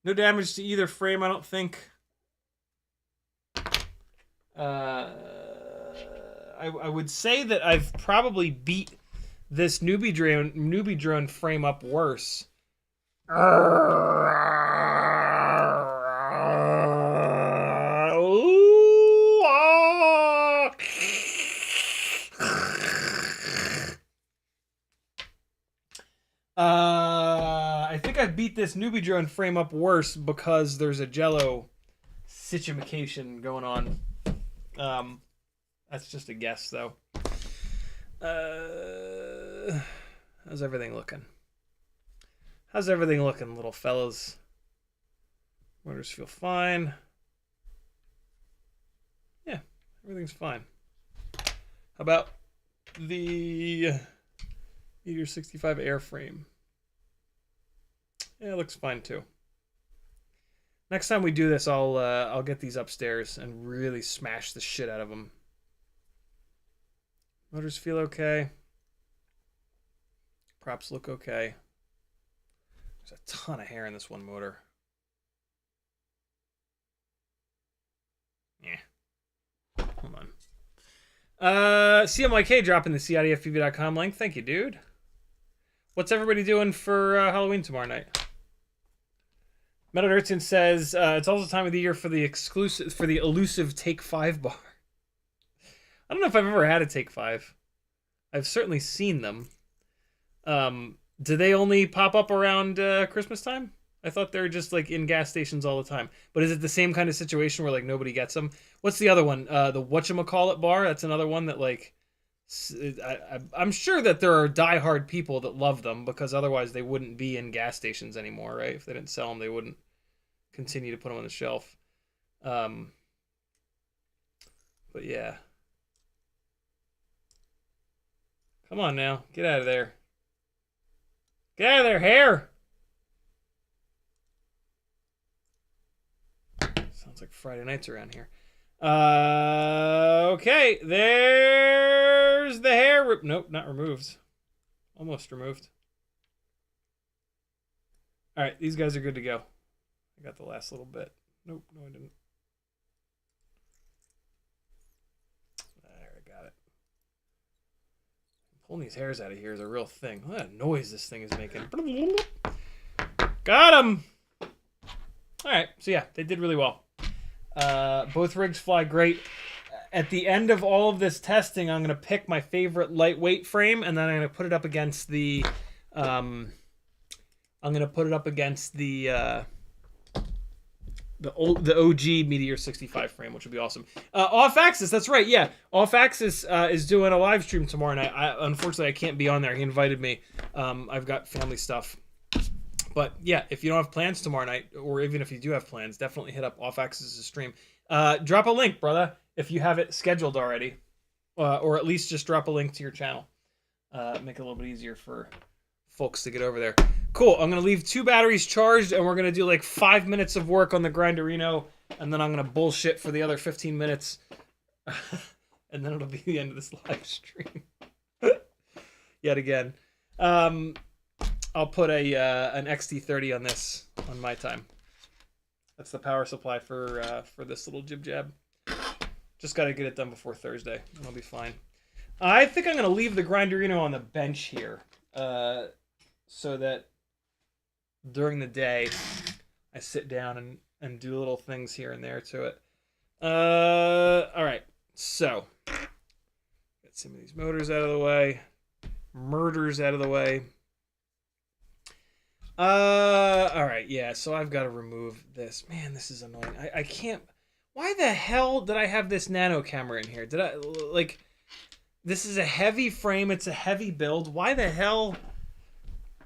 No damage to either frame, I don't think. I would say that I've probably beat this newbie drone frame up worse. I think I beat this newbie drone frame up worse because there's a jello situation going on. That's just a guess, though. How's everything looking? How's everything looking, little fellas? Motors feel fine. Yeah, everything's fine. How about the Meteor 65 airframe? Yeah, it looks fine too. Next time we do this, I'll get these upstairs and really smash the shit out of them. Motors feel okay. Props look okay. There's a ton of hair in this one motor. Yeah. Hold on. CMYK dropping the CiottiFPV.com link. Thank you, dude. What's everybody doing for Halloween tomorrow night? Metal Urchin says it's also time of the year for the elusive Take 5 bar. I don't know if I've ever had a Take 5. I've certainly seen them. Do they only pop up around Christmas time? I thought they were just like in gas stations all the time. But is it the same kind of situation where like nobody gets them? What's the other one? The whatchamacallit bar? That's another one that like... I'm sure that there are diehard people that love them because otherwise they wouldn't be in gas stations anymore, right? If they didn't sell them, they wouldn't continue to put them on the shelf. But yeah. Come on now. Get out of there. Get out of there, hair! Sounds like Friday nights around here. Okay, there's the hair. Nope, not removed. Almost removed. All right, these guys are good to go. I got the last little bit. Nope, no, I didn't. There, I got it. Pulling these hairs out of here is a real thing. What a noise this thing is making. Got him! All right, so yeah, they did really well. Both rigs fly great. At the end of all of this testing, I'm going to pick my favorite lightweight frame, and then I'm going to put it up against the... the OG Meteor 65 frame, which would be awesome. Off Axis, that's right, yeah. Off Axis is doing a live stream tomorrow night. Unfortunately, I can't be on there. He invited me. I've got family stuff. But yeah, if you don't have plans tomorrow night, or even if you do have plans, definitely hit up Off Axis' stream. Drop a link, brother, if you have it scheduled already. Or at least just drop a link to your channel. Make it a little bit easier for folks to get over there. Cool, I'm going to leave 2 batteries charged, and we're going to do like 5 minutes of work on the Grinderino, and then I'm going to bullshit for the other 15 minutes. And then it'll be the end of this live stream. Yet again. I'll put an XT30 on this on my time. That's the power supply for this little jib jab. Just got to get it done before Thursday, and I'll be fine. I think I'm going to leave the Grinderino on the bench here, so that during the day I sit down and do little things here and there to it. All right, so get some of these motors out of the way, murders out of the way. All right, yeah, so I've got to remove this. Man, this is annoying. I can't... Why the hell did I have this nano camera in here? Did I, like... This is a heavy frame. It's a heavy build. Why the hell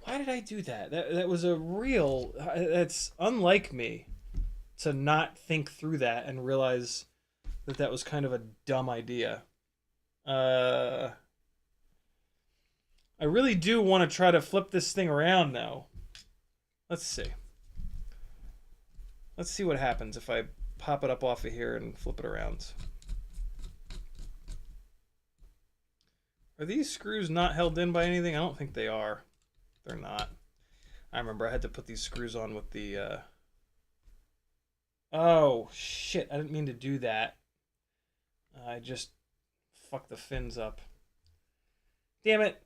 Why did I do that? That was a real... That's unlike me to not think through that and realize that that was kind of a dumb idea. I really do want to try to flip this thing around now. Let's see. Let's see what happens if I pop it up off of here and flip it around. Are these screws not held in by anything? I don't think they are. They're not. I remember I had to put these screws on with the... Oh, shit. I didn't mean to do that. I just fucked the fins up. Damn it.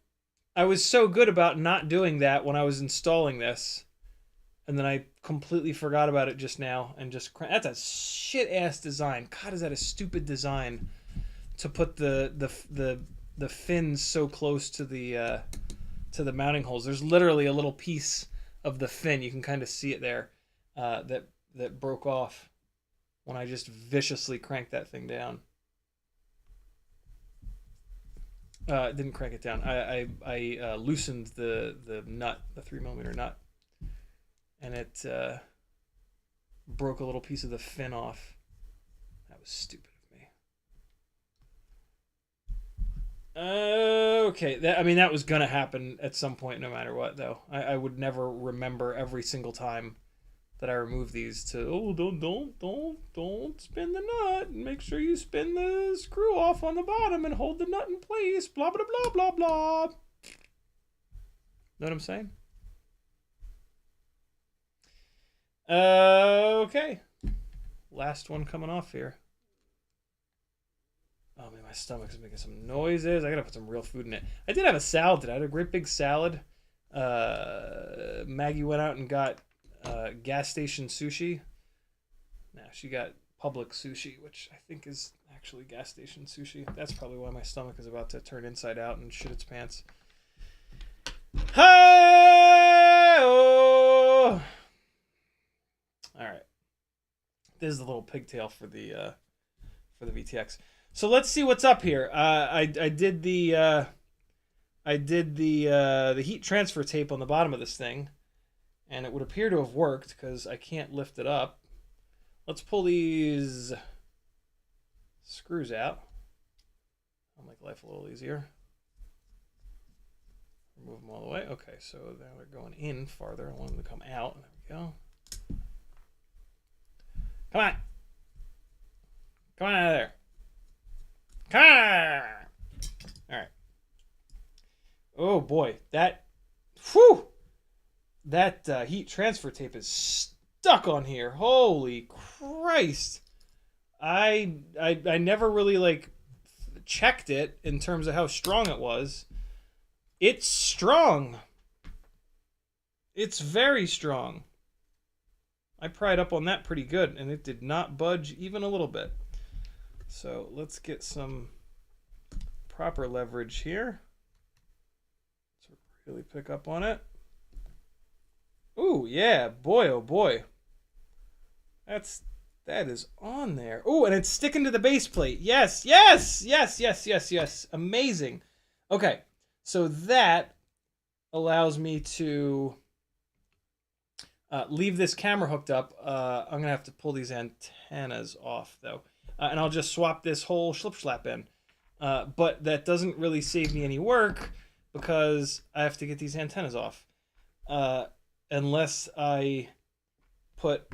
I was so good about not doing that when I was installing this. And then I completely forgot about it just now. And just... That's a shit-ass design. God, is that a stupid design to put the fins so close to the mounting holes. There's literally a little piece of the fin. You can kind of see it there that broke off when I just viciously cranked that thing down. Didn't crank it down. I loosened the nut, the 3mm nut, and it broke a little piece of the fin off. That was stupid of me. Okay, that was gonna happen at some point, no matter what. Though I would never remember every single time that I remove these to don't spin the nut. Make sure you spin the screw off on the bottom and hold the nut in place. Blah blah blah blah blah. Know what I'm saying? Okay. Last one coming off here. Oh man, my stomach's making some noises. I gotta put some real food in it. I did have a salad today. I had a great big salad. Maggie went out and got gas station sushi. Now she got public sushi, which I think is actually gas station sushi. That's probably why my stomach is about to turn inside out and shit its pants. Hi-oh! All right. This is the little pigtail for the VTX. So let's see what's up here. I did the heat transfer tape on the bottom of this thing, and it would appear to have worked because I can't lift it up. Let's pull these screws out. I'll make life a little easier. Remove them all the way. Okay, so now they're going in farther. I want them to come out. There we go. Come on. Come on out of there. Come on. All right. Oh boy, that heat transfer tape is stuck on here. Holy Christ. I never really checked it in terms of how strong it was. It's strong. It's very strong. I pried up on that pretty good, and it did not budge even a little bit. So let's get some proper leverage here. Let's really pick up on it. Ooh, yeah, boy, oh boy. That is on there. Ooh, and it's sticking to the base plate. Yes, yes, yes, yes, yes, yes. Amazing. Okay, so that allows me to leave this camera hooked up. I'm going to have to pull these antennas off, though. And I'll just swap this whole schlip-schlap in. But that doesn't really save me any work because I have to get these antennas off. Unless I put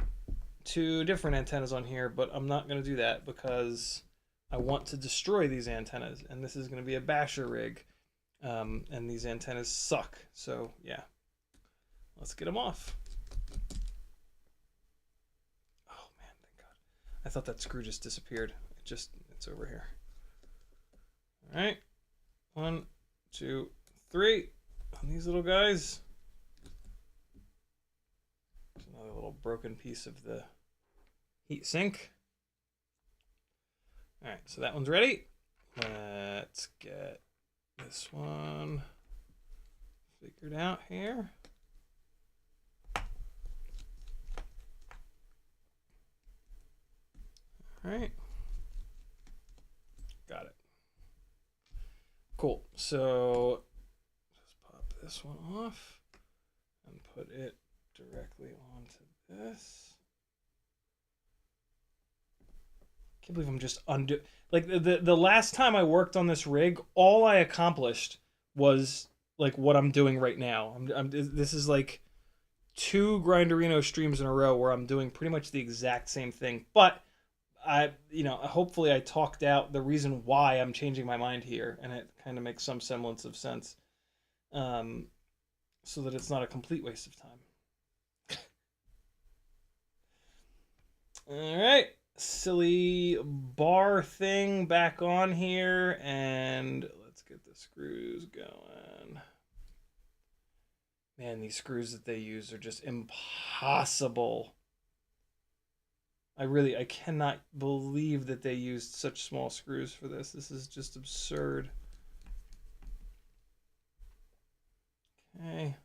2 different antennas on here, but I'm not going to do that because I want to destroy these antennas. And this is going to be a basher rig. And these antennas suck. So, yeah. Let's get them off. I thought that screw just disappeared. It's over here. All right. 1, 2, 3 on these little guys. There's another little broken piece of the heat sink. All right, so that one's ready. Let's get this one figured out here. All right. Got it. Cool. So just pop this one off. and put it directly onto this. Can't believe I'm just like the last time I worked on this rig, all I accomplished was like what I'm doing right now. This is like 2 Grinderino streams in a row where I'm doing pretty much the exact same thing, but hopefully I talked out the reason why I'm changing my mind here, and it kind of makes some semblance of sense, so that it's not a complete waste of time. All right, silly bar thing back on here, and let's get the screws going. Man, these screws that they use are just impossible. I cannot believe that they used such small screws for this. This is just absurd. Okay.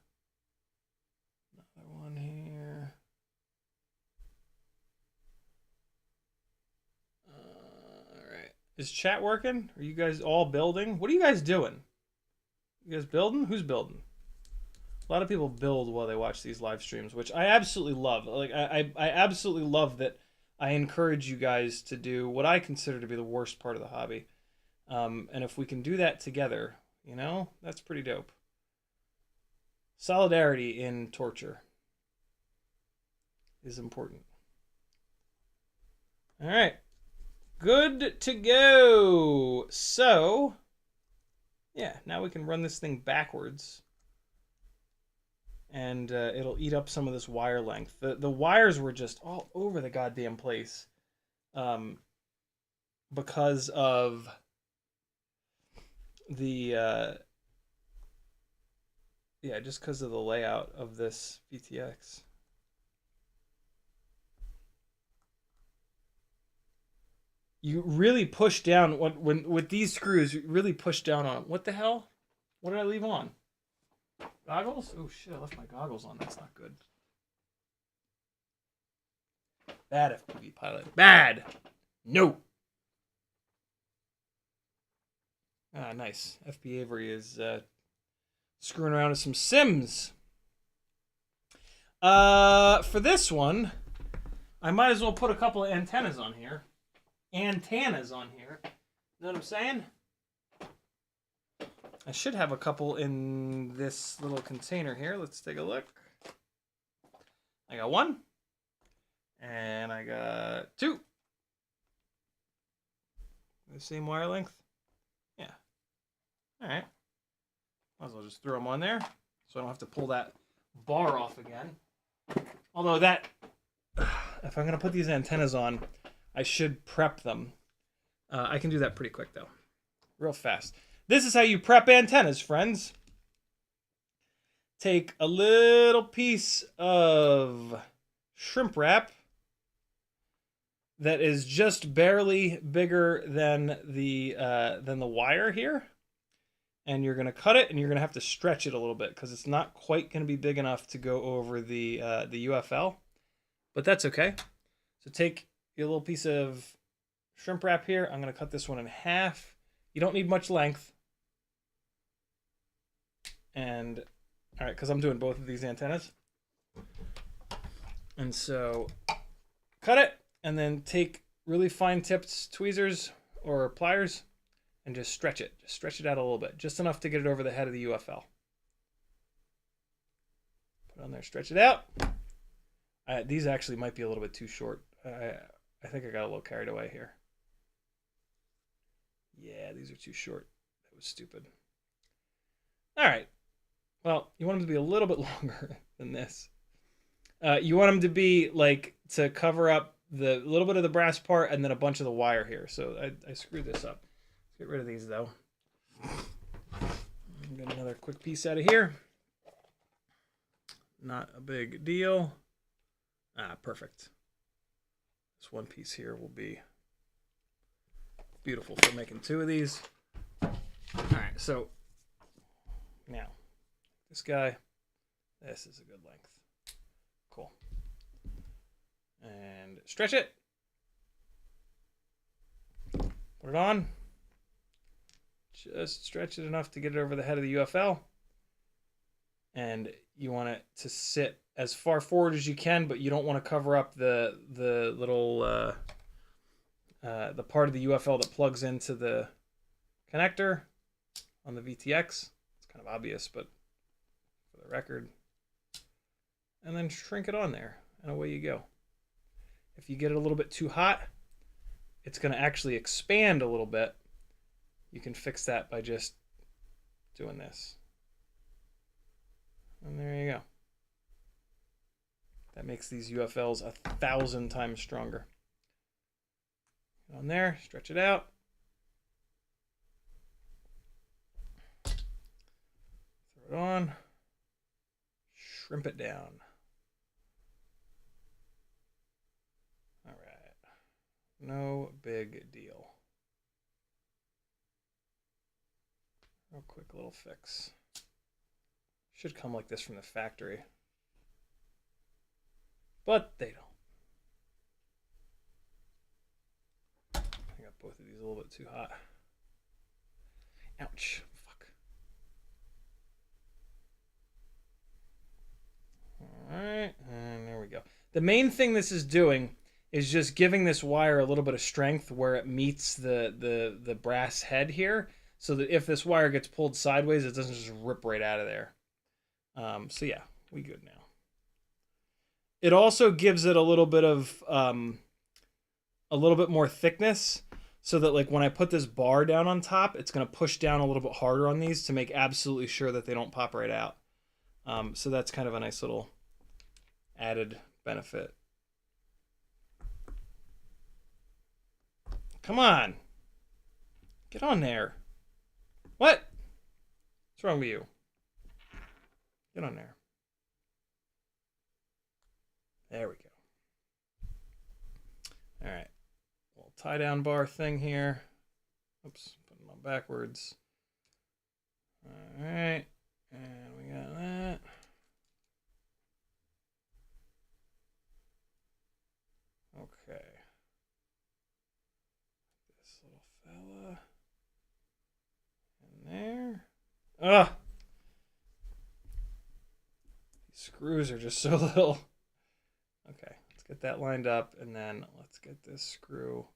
Another one here. All right. Is chat working? Are you guys all building? What are you guys doing? You guys building? Who's building? A lot of people build while they watch these live streams, which I absolutely love. Like I absolutely love that. I encourage you guys to do what I consider to be the worst part of the hobby. And if we can do that together, that's pretty dope. Solidarity in torture is important. All right. Good to go. So, yeah, now we can run this thing backwards. And it'll eat up some of this wire length. The wires were just all over the goddamn place, because of the just because of the layout of this VTX. You really push down when with these screws. You really push down on. What the hell? What did I leave on? Goggles? Oh shit, I left my goggles on. That's not good. Bad FPV pilot. Bad! No! Ah, nice. FP Avery is screwing around with some Sims. For this one, I might as well put a couple of antennas on here. Antennas on here. Know what I'm saying? I should have a couple in this little container here. Let's take a look. I got 1. And I got 2. The same wire length? Yeah. Alright. Might as well just throw them on there, so I don't have to pull that bar off again. Although that, if I'm going to put these antennas on, I should prep them. I can do that pretty quick, though. Real fast. This is how you prep antennas, friends. Take a little piece of shrimp wrap that is just barely bigger than the wire here, and you're gonna cut it, and you're gonna have to stretch it a little bit because it's not quite gonna be big enough to go over the UFL, but that's okay. So take your little piece of shrimp wrap here. I'm gonna cut this one in half. You don't need much length. And, all right, because I'm doing both of these antennas. And so, cut it, and then take really fine-tipped tweezers or pliers and just stretch it. Just stretch it out a little bit, just enough to get it over the head of the UFL. Put it on there, stretch it out. These actually might be a little bit too short. I think I got a little carried away here. Yeah, these are too short. That was stupid. All right. Well, you want them to be a little bit longer than this. You want them to be like to cover up the little bit of the brass part and then a bunch of the wire here. So I screwed this up. Let's get rid of these though. Get another quick piece out of here. Not a big deal. Ah, perfect. This one piece here will be beautiful for making 2 of these. All right, so now this guy, this is a good length. Cool. And stretch it. Put it on. Just stretch it enough to get it over the head of the UFL. and you want it to sit as far forward as you can, but you don't want to cover up the little the part of the UFL that plugs into the connector on the VTX. It's kind of obvious, but for the record. And then shrink it on there, and away you go. If you get it a little bit too hot, it's going to actually expand a little bit. You can fix that by just doing this. And there you go. That makes these UFLs 1,000 times stronger. Get on there, stretch it out. Throw it on. Shrimp it down. All right. No big deal. Real quick little fix. Should come like this from the factory. But they don't. I got both of these a little bit too hot. Ouch. Fuck. Alright, and there we go. The main thing this is doing is just giving this wire a little bit of strength where it meets the brass head here, so that if this wire gets pulled sideways, it doesn't just rip right out of there. So yeah, we good now. It also gives it a little bit of a little bit more thickness, so that like when I put this bar down on top, it's going to push down a little bit harder on these to make absolutely sure that they don't pop right out. So that's kind of a nice little added benefit. Come on. Get on there. What? What's wrong with you? Get on there. There we go. All right. Little tie down bar thing here. Oops, putting them on backwards. All right. And we got that. Okay. This little fella in there. Ugh! These screws are just so little. Okay, let's get that lined up, and then let's get this screw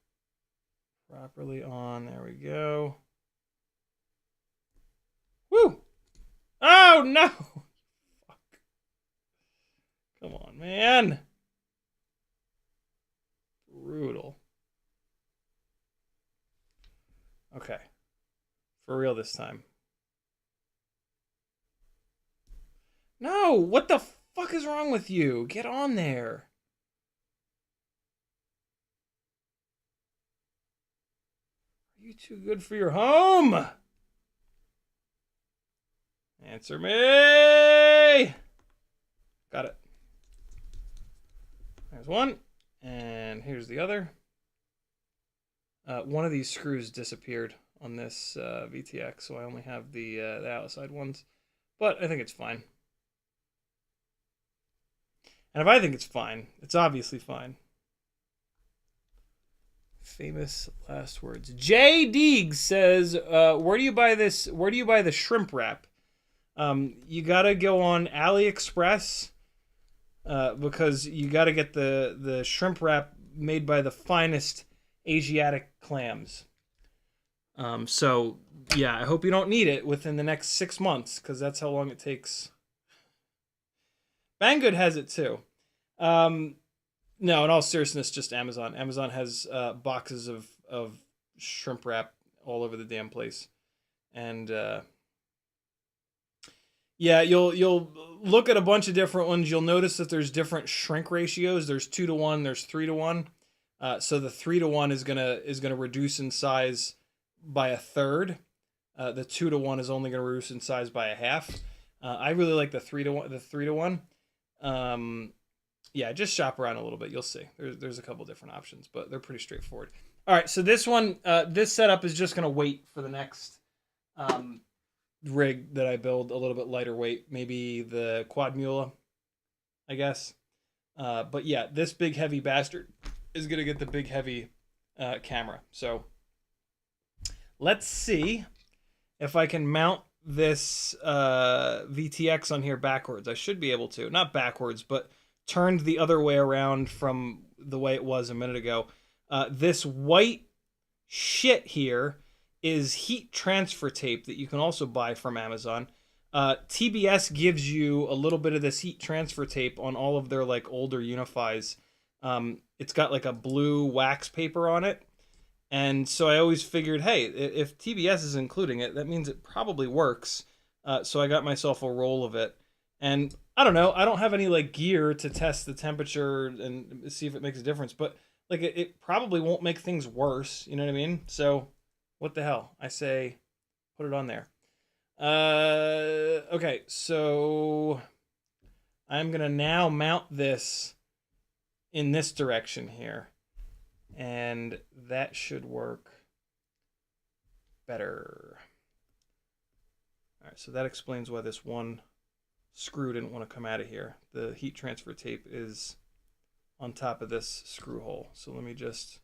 properly on. There we go. Woo! Oh, no! Fuck. Come on, man. Brutal. Okay. For real this time. No! What the fuck is wrong with you? Get on there. Are you too good for your home? Answer me! Got it. There's one. And here's the other. One of these screws disappeared on this VTX, so I only have the outside ones. But I think it's fine. And if I think it's fine, it's obviously fine. Famous last words. Jay Deegs says, where do you buy this? Where do you buy the shrimp wrap? You gotta go on AliExpress, because you gotta get the shrimp wrap made by the finest Asiatic clams. So yeah, I hope you don't need it within the next 6 months, because that's how long it takes. Banggood has it too. No, in all seriousness, just Amazon. Amazon has boxes of shrimp wrap all over the damn place. And yeah, you'll look at a bunch of different ones. You'll notice that there's different shrink ratios. There's 2-to-1, there's 3-to-1. So the 3-to-1 is gonna reduce in size by 1/3. The 2-to-1 is only gonna reduce in size by 1/2. I really like the 3-to-1. The 3-to-1. Yeah, just shop around a little bit. You'll see. There's a couple different options, but they're pretty straightforward. All right, so this one, this setup is just gonna wait for the next rig that I build, a little bit lighter weight, maybe the Quadmula, I guess. But yeah, this big heavy bastard is gonna get the big heavy camera. So let's see if I can mount this VTX on here backwards. I should be able to. Not backwards, but turned the other way around from the way it was a minute ago. This white shit here is heat transfer tape that you can also buy from Amazon. TBS gives you a little bit of this heat transfer tape on all of their like older Unifies. It's got like a blue wax paper on it. And so I always figured, hey, if TBS is including it, that means it probably works. So I got myself a roll of it. And I don't know, I don't have any like gear to test the temperature and see if it makes a difference, but like it probably won't make things worse, you know what I mean? So what the hell? I say put it on there. Okay, so I'm gonna now mount this in this direction here, and that should work better. All right, so that explains why this one screw didn't want to come out of here. The heat transfer tape is on top of this screw hole. So let me just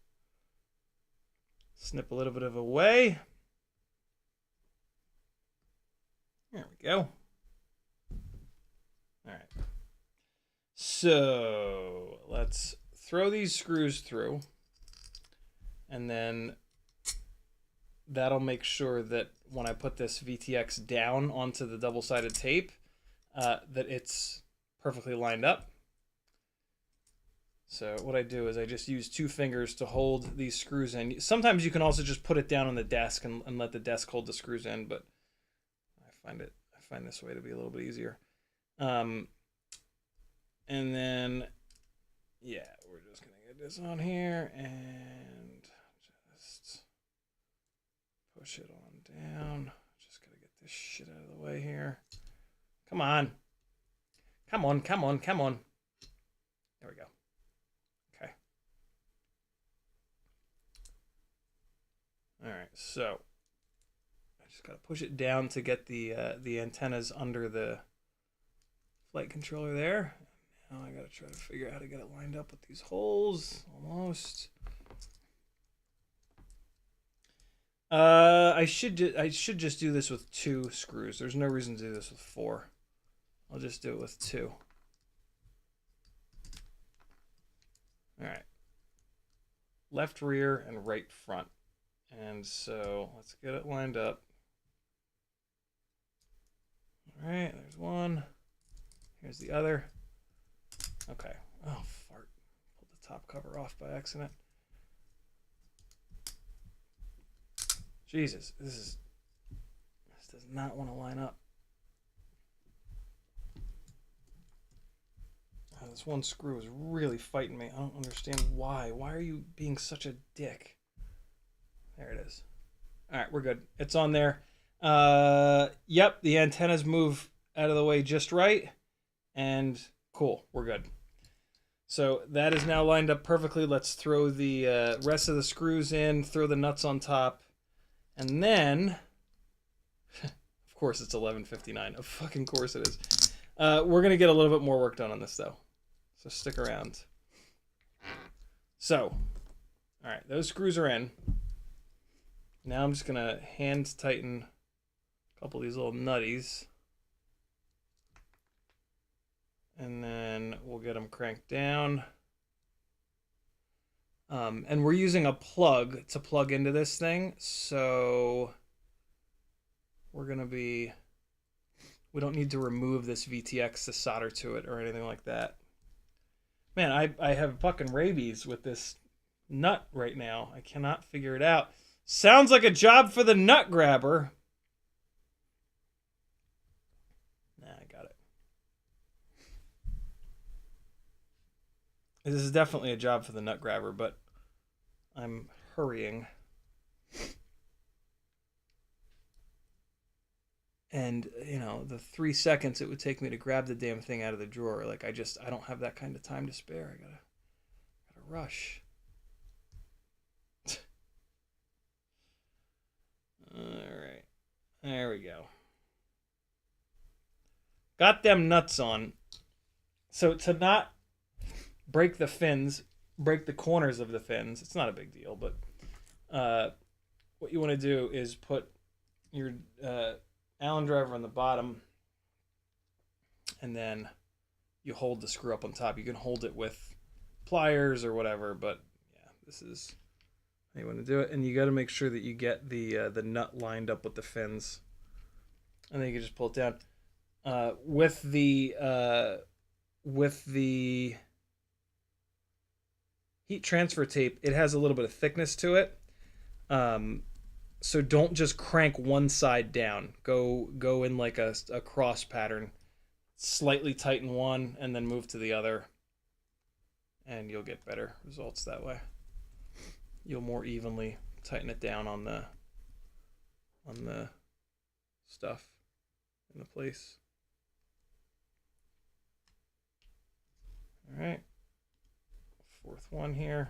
snip a little bit of away. There we go. All right. So let's throw these screws through, and then that'll make sure that when I put this VTX down onto the double-sided tape, that it's perfectly lined up. So what I do is I just use 2 fingers to hold these screws in. Sometimes you can also just put it down on the desk and let the desk hold the screws in, but I find this way to be a little bit easier. And then, yeah, we're just gonna get this on here and just push it on down. Just gotta get this shit out of the way here. Come on. Come on, come on, come on. There we go. Okay. All right, so I just gotta push it down to get the antennas under the flight controller there. Now I gotta try to figure out how to get it lined up with these holes. Almost. I should just do this with 2 screws. There's no reason to do this with 4. I'll just do it with 2. All right. Left rear and right front. And so let's get it lined up. All right, there's one. Here's the other. Okay. Oh, fart. Pulled the top cover off by accident. Jesus, this does not want to line up. Oh, this one screw is really fighting me. I don't understand why. Why are you being such a dick? There it is. All right, we're good. It's on there. Yep, the antennas move out of the way just right. And cool, we're good. So that is now lined up perfectly. Let's throw the rest of the screws in, throw the nuts on top. And then, of course it's 11:59. Of fucking course it is. We're going to get a little bit more work done on this, though. So stick around. So, all right, those screws are in. Now I'm just going to hand tighten a couple of these little nutties. And then we'll get them cranked down. And we're using a plug to plug into this thing. So we're going to be... We don't need to remove this VTX to solder to it or anything like that. Man, I have fucking rabies with this nut right now. I cannot figure it out. Sounds like a job for the nut grabber. Nah, I got it. This is definitely a job for the nut grabber, but I'm hurrying. And, you know, the 3 seconds it would take me to grab the damn thing out of the drawer, like I don't have that kind of time to spare. I gotta rush. All right, there we go. Got them nuts on. So to not break the fins, break the corners of the fins, it's not a big deal, but what you want to do is put your Allen Allen driver on the bottom, and then you hold the screw up on top. You can hold it with pliers or whatever, but yeah, this is how you want to do it. And you got to make sure that you get the nut lined up with the fins, and then you can just pull it down. With the heat transfer tape, it has a little bit of thickness to it. So don't just crank one side down. Go in like a cross pattern. Slightly tighten one and then move to the other. And you'll get better results that way. You'll more evenly tighten it down on the stuff in the place. All right. Fourth one here.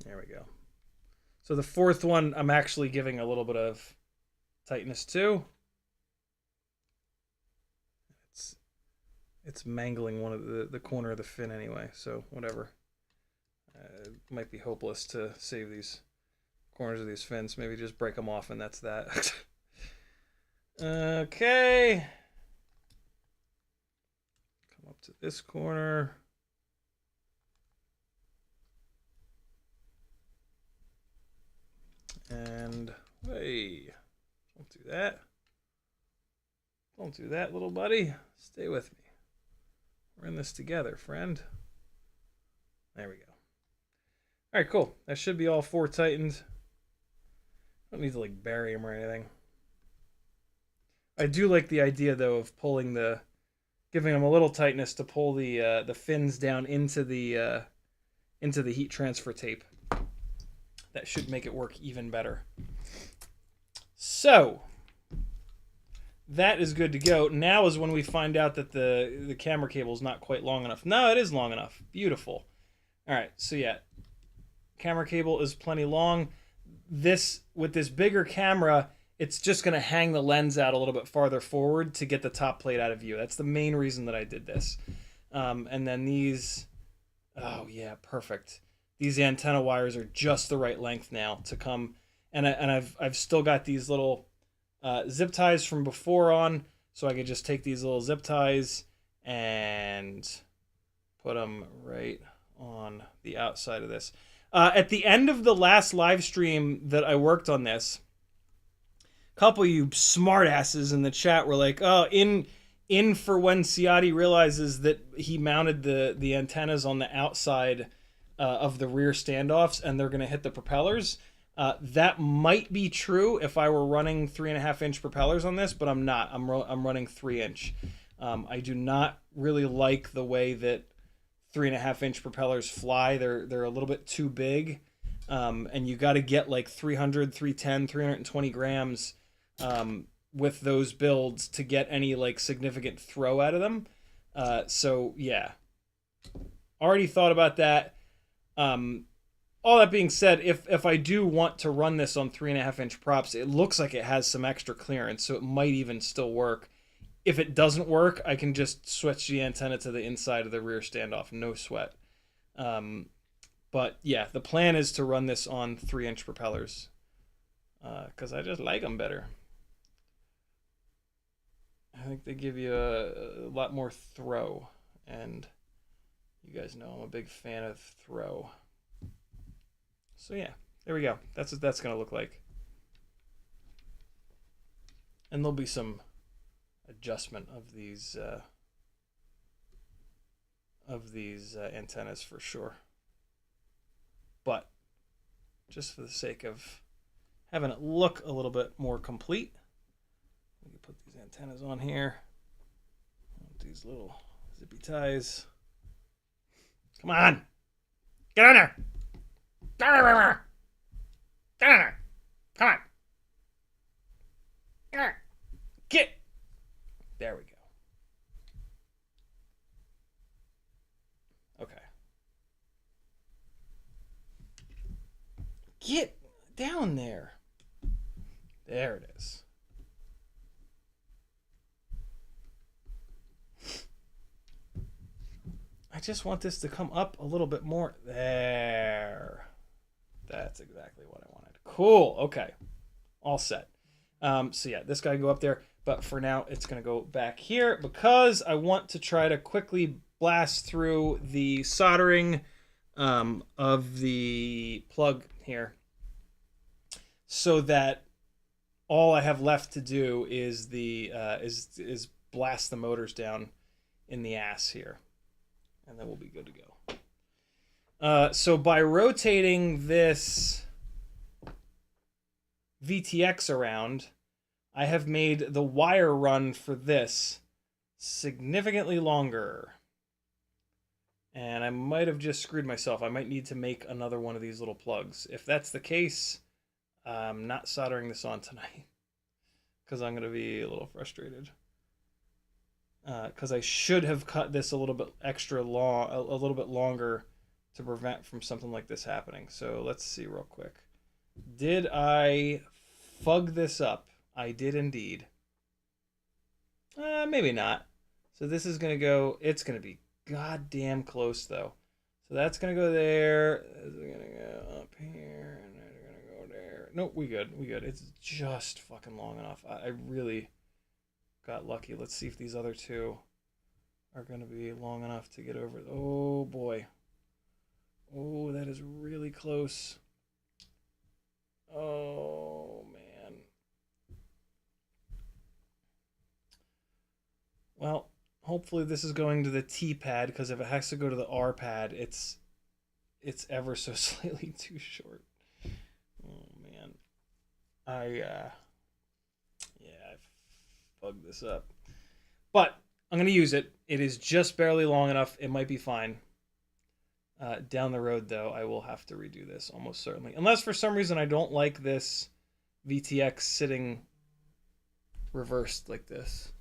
There we go. So the fourth one, I'm actually giving a little bit of tightness to. It's mangling one of the corner of the fin anyway, so whatever. It might be hopeless to save these corners of these fins. Maybe just break them off and that's that. Okay. Come up to this corner. And, hey, don't do that. Don't do that, little buddy. Stay with me. We're in this together, friend. There we go. All right, cool. That should be all four tightened. Don't need to, like, bury them or anything. I do like the idea, though, of pulling giving them a little tightness to pull the fins down into the heat transfer tape. That should make it work even better. So that is good to go. Now is when we find out that the camera cable is not quite long enough. No, it is long enough. Beautiful. All right, so yeah, camera cable is plenty long. With this bigger camera, it's just going to hang the lens out a little bit farther forward to get the top plate out of view. That's the main reason that I did this. And then these, oh yeah, perfect. These antenna wires are just the right length now to come, and I've still got these little zip ties from before on, so I could just take these little zip ties and put them right on the outside of this. At the end of the last live stream that I worked on this, a couple of you smartasses in the chat were like, "Oh, in for when Ciotti realizes that he mounted the antennas on the outside." Of the rear standoffs, and they're going to hit the propellers. That might be true if I were running 3.5-inch propellers on this, but I'm not. I'm running 3-inch. I do not really like the way that 3.5-inch propellers fly. They're a little bit too big, and you got to get like 300, 310, 320 grams with those builds to get any like significant throw out of them. So yeah, already thought about that. All that being said, if I do want to run this on 3.5-inch props, it looks like it has some extra clearance, so it might even still work. If it doesn't work, I can just switch the antenna to the inside of the rear standoff, no sweat. But yeah, the plan is to run this on 3-inch propellers because I just like them better. I think they give you a lot more throw, and you guys know I'm a big fan of throw. So yeah, there we go. That's what that's going to look like. And there'll be some adjustment of these antennas for sure. But just for the sake of having it look a little bit more complete, we can put these antennas on here. These little zippy ties. Come on! Get on there! Get on there! Get on there! Come on! Get! There we go. Okay. Get down there. There it is. I just want this to come up a little bit more. There. That's exactly what I wanted. Cool. Okay. All set. So yeah, this guy can go up there. But for now, it's going to go back here because I want to try to quickly blast through the soldering of the plug here so that all I have left to do is the is blast the motors down in the ass here, and then we'll be good to go. So by rotating this VTX around, I have made the wire run for this significantly longer. And I might have just screwed myself. I might need to make another one of these little plugs. If that's the case, I'm not soldering this on tonight because I'm going to be a little frustrated. Because I should have cut this a little bit extra long, a little bit longer to prevent from something like this happening. So let's see real quick. Did I fug this up? I did indeed. Maybe not. So this is going to go, it's going to be goddamn close though. So that's going to go there. This is going to go up here. And then going to go there. Nope, we good. We good. It's just fucking long enough. I really got lucky. Let's see if these other two are going to be long enough to get over. Oh boy. Oh, that is really close. Oh man. Well, hopefully this is going to the T pad, because if it has to go to the R pad, it's ever so slightly too short. Oh man. I've bugged this up. But I'm going to use it. It is just barely long enough. It might be fine. Down the road, though, I will have to redo this, almost certainly. Unless for some reason I don't like this VTX sitting reversed like this.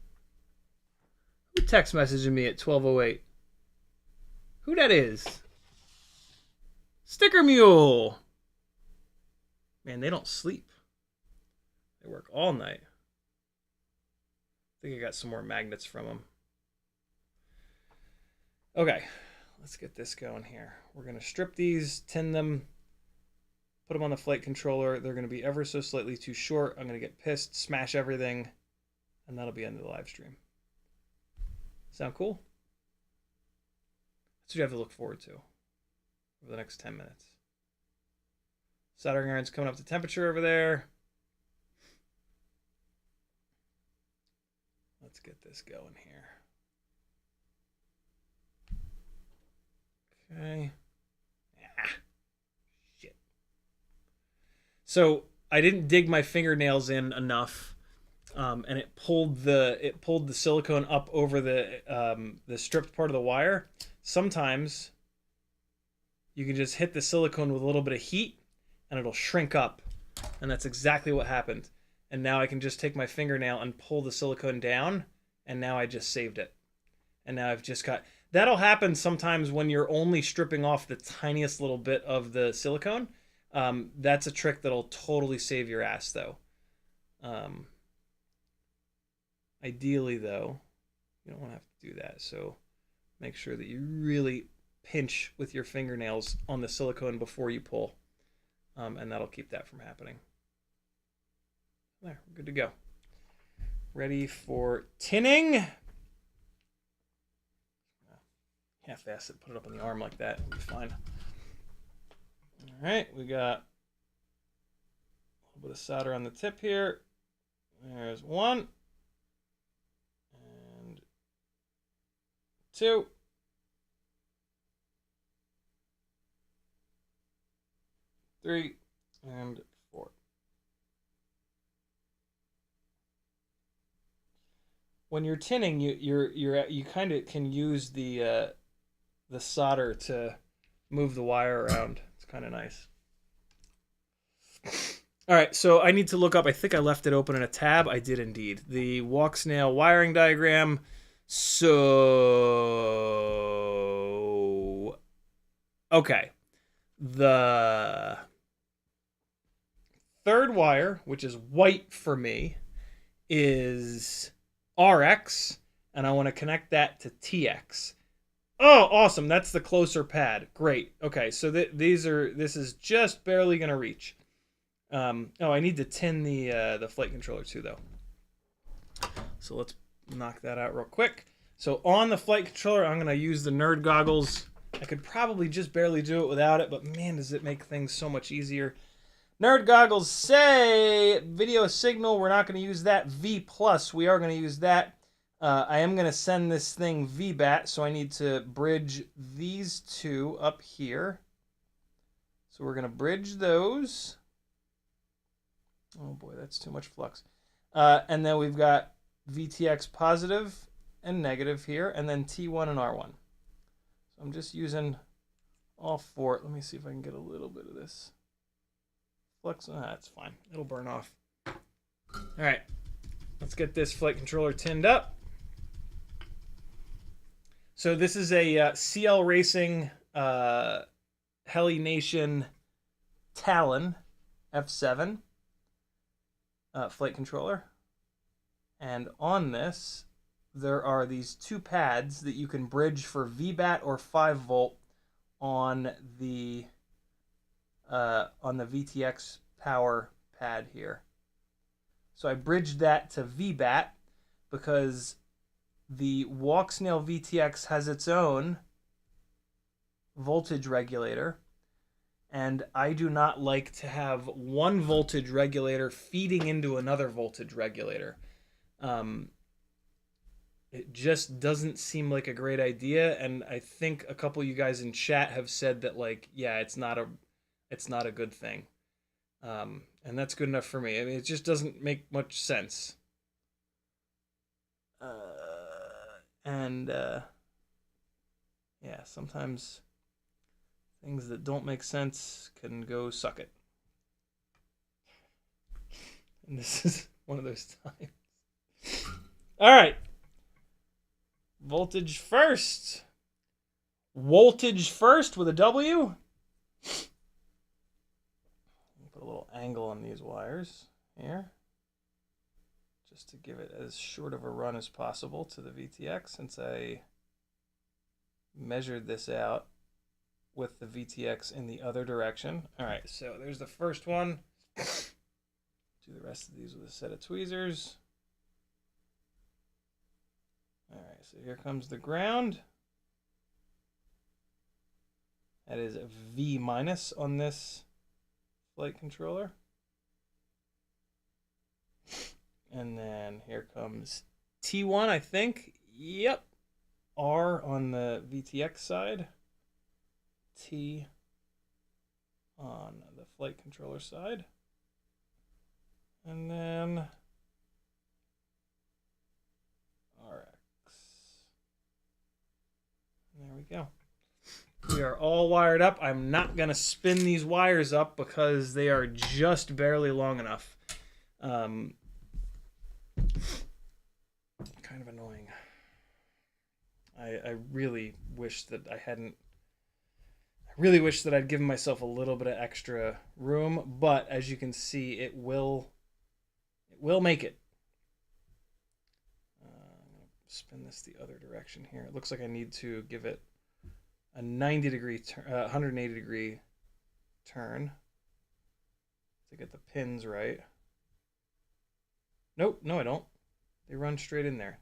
Who text messaging me at 12:08? Who that is? Sticker Mule! Man, they don't sleep. They work all night. I think I got some more magnets from them. Okay. Let's get this going here. We're going to strip these, tin them, put them on the flight controller. They're going to be ever so slightly too short. I'm going to get pissed, smash everything, and that'll be end of the live stream. Sound cool? That's what you have to look forward to over the next 10 minutes. Soldering iron's coming up to temperature over there. Let's get this going here. Okay. Shit. So I didn't dig my fingernails in enough, and it pulled the silicone up over the stripped part of the wire. Sometimes you can just hit the silicone with a little bit of heat, and it'll shrink up, and that's exactly what happened. And now I can just take my fingernail and pull the silicone down, and now I just saved it. And now I've just got... That'll happen sometimes when you're only stripping off the tiniest little bit of the silicone. That's a trick that'll totally save your ass, though. Ideally, though, you don't want to have to do that. So make sure that you really pinch with your fingernails on the silicone before you pull. And that'll keep that from happening. There, we're good to go. Ready for tinning. Half-ass it, put it up on the arm like that. It'll be fine. All right, we got a little bit of solder on the tip here. There's one. And two. Three. And four. When you're tinning, you kind of can use the solder to move the wire around. It's kind of nice. All right, so I need to look up. I think I left it open in a tab. I did indeed. The Walksnail wiring diagram. So, okay. The third wire, which is white for me, is RX, and I want to connect that to TX. Oh, awesome. That's the closer pad. Great. Okay, so this is just barely gonna reach. Oh, I need to tin the flight controller too, though. So let's knock that out real quick. So on the flight controller, I'm gonna use the nerd goggles. I could probably just barely do it without it, but man, does it make things so much easier. Nerd goggles say video signal. We're not going to use that. V+, we are going to use that. I am going to send this thing VBAT, so I need to bridge these two up here. So we're going to bridge those. Oh boy, that's too much flux. And then we've got VTX positive and negative here, and then T1 and R1. So I'm just using all four. Let me see if I can get a little bit of this flux. That's fine. It'll burn off. All right, let's get this flight controller tinned up. So this is a CL Racing Heli Nation Talon F7 flight controller. And on this, there are these two pads that you can bridge for VBAT or 5 volt on the VTX power pad here. So I bridged that to VBAT because the Walksnail VTX has its own voltage regulator, and I do not like to have one voltage regulator feeding into another voltage regulator. It just doesn't seem like a great idea, and I think a couple of you guys in chat have said that, like, yeah, it's not a good thing. And that's good enough for me. I mean, it just doesn't make much sense. Yeah, sometimes things that don't make sense can go suck it. And this is one of those times. All right. Voltage first. Voltage first with a W. Put a little angle on these wires here, just to give it as short of a run as possible to the VTX, since I measured this out with the VTX in the other direction. All right, so there's the first one. Do the rest of these with a set of tweezers. All right, so here comes the ground. That is a V- on this flight controller. And then here comes T1, I think. Yep. R on the VTX side. T on the flight controller side. And then RX. And there we go. We are all wired up. I'm not going to spin these wires up because they are just barely long enough. Kind of annoying. I really wish that I hadn't. I really wish that I'd given myself a little bit of extra room, but as you can see, it will make it. I'm going to spin this the other direction here. It looks like I need to give it a 90-degree, 180-degree turn to get the pins right. Nope, no I don't. They run straight in there.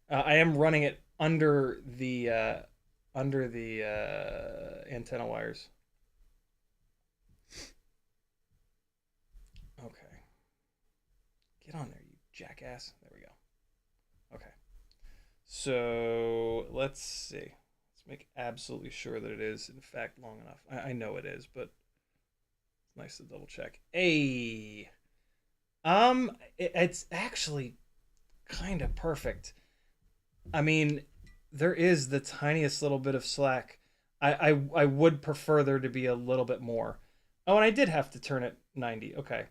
I am running it under the antenna wires. Okay. Get on there, you jackass. There we go. Okay. So let's see. Let's make absolutely sure that it is, in fact, long enough. I know it is, but it's nice to double check. Hey. It's actually kind of perfect. I mean, there is the tiniest little bit of slack. I would prefer there to be a little bit more. Oh, and I did have to turn it 90. Okay.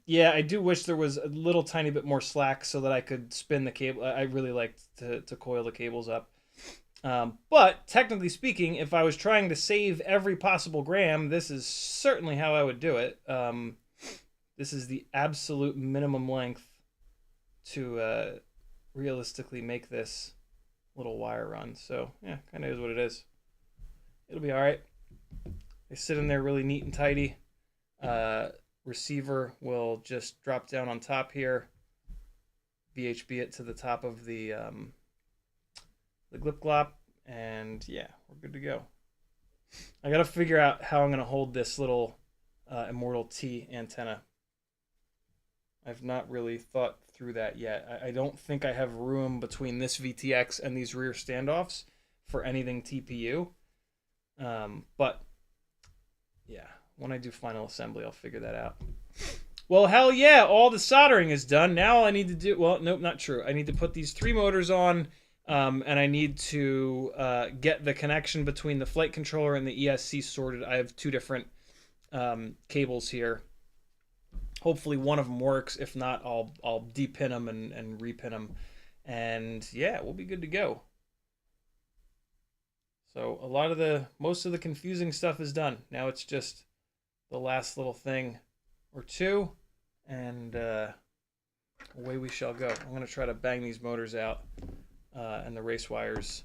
Yeah, I do wish there was a little tiny bit more slack so that I could spin the cable. I really liked to coil the cables up. But technically speaking, if I was trying to save every possible gram, this is certainly how I would do it. This is the absolute minimum length to realistically make this little wire run. So yeah, kind of is what it is. It'll be all right. They sit in there really neat and tidy. Receiver will just drop down on top here, VHB it to the top of the glip glop, and yeah, we're good to go. I gotta figure out how I'm gonna hold this little Immortal T antenna. I've not really thought through that yet. I don't think I have room between this VTX and these rear standoffs for anything TPU. But yeah, when I do final assembly, I'll figure that out. Well, hell yeah, all the soldering is done. Now all I need to do, well, nope, not true. I need to put these 3 motors on, and I need to get the connection between the flight controller and the ESC sorted. I have 2 different cables here. Hopefully one of them works. If not, I'll depin them and repin them. And yeah, we'll be good to go. So most of the confusing stuff is done. Now it's just the last little thing or 2, and away we shall go. I'm going to try to bang these motors out and the race wires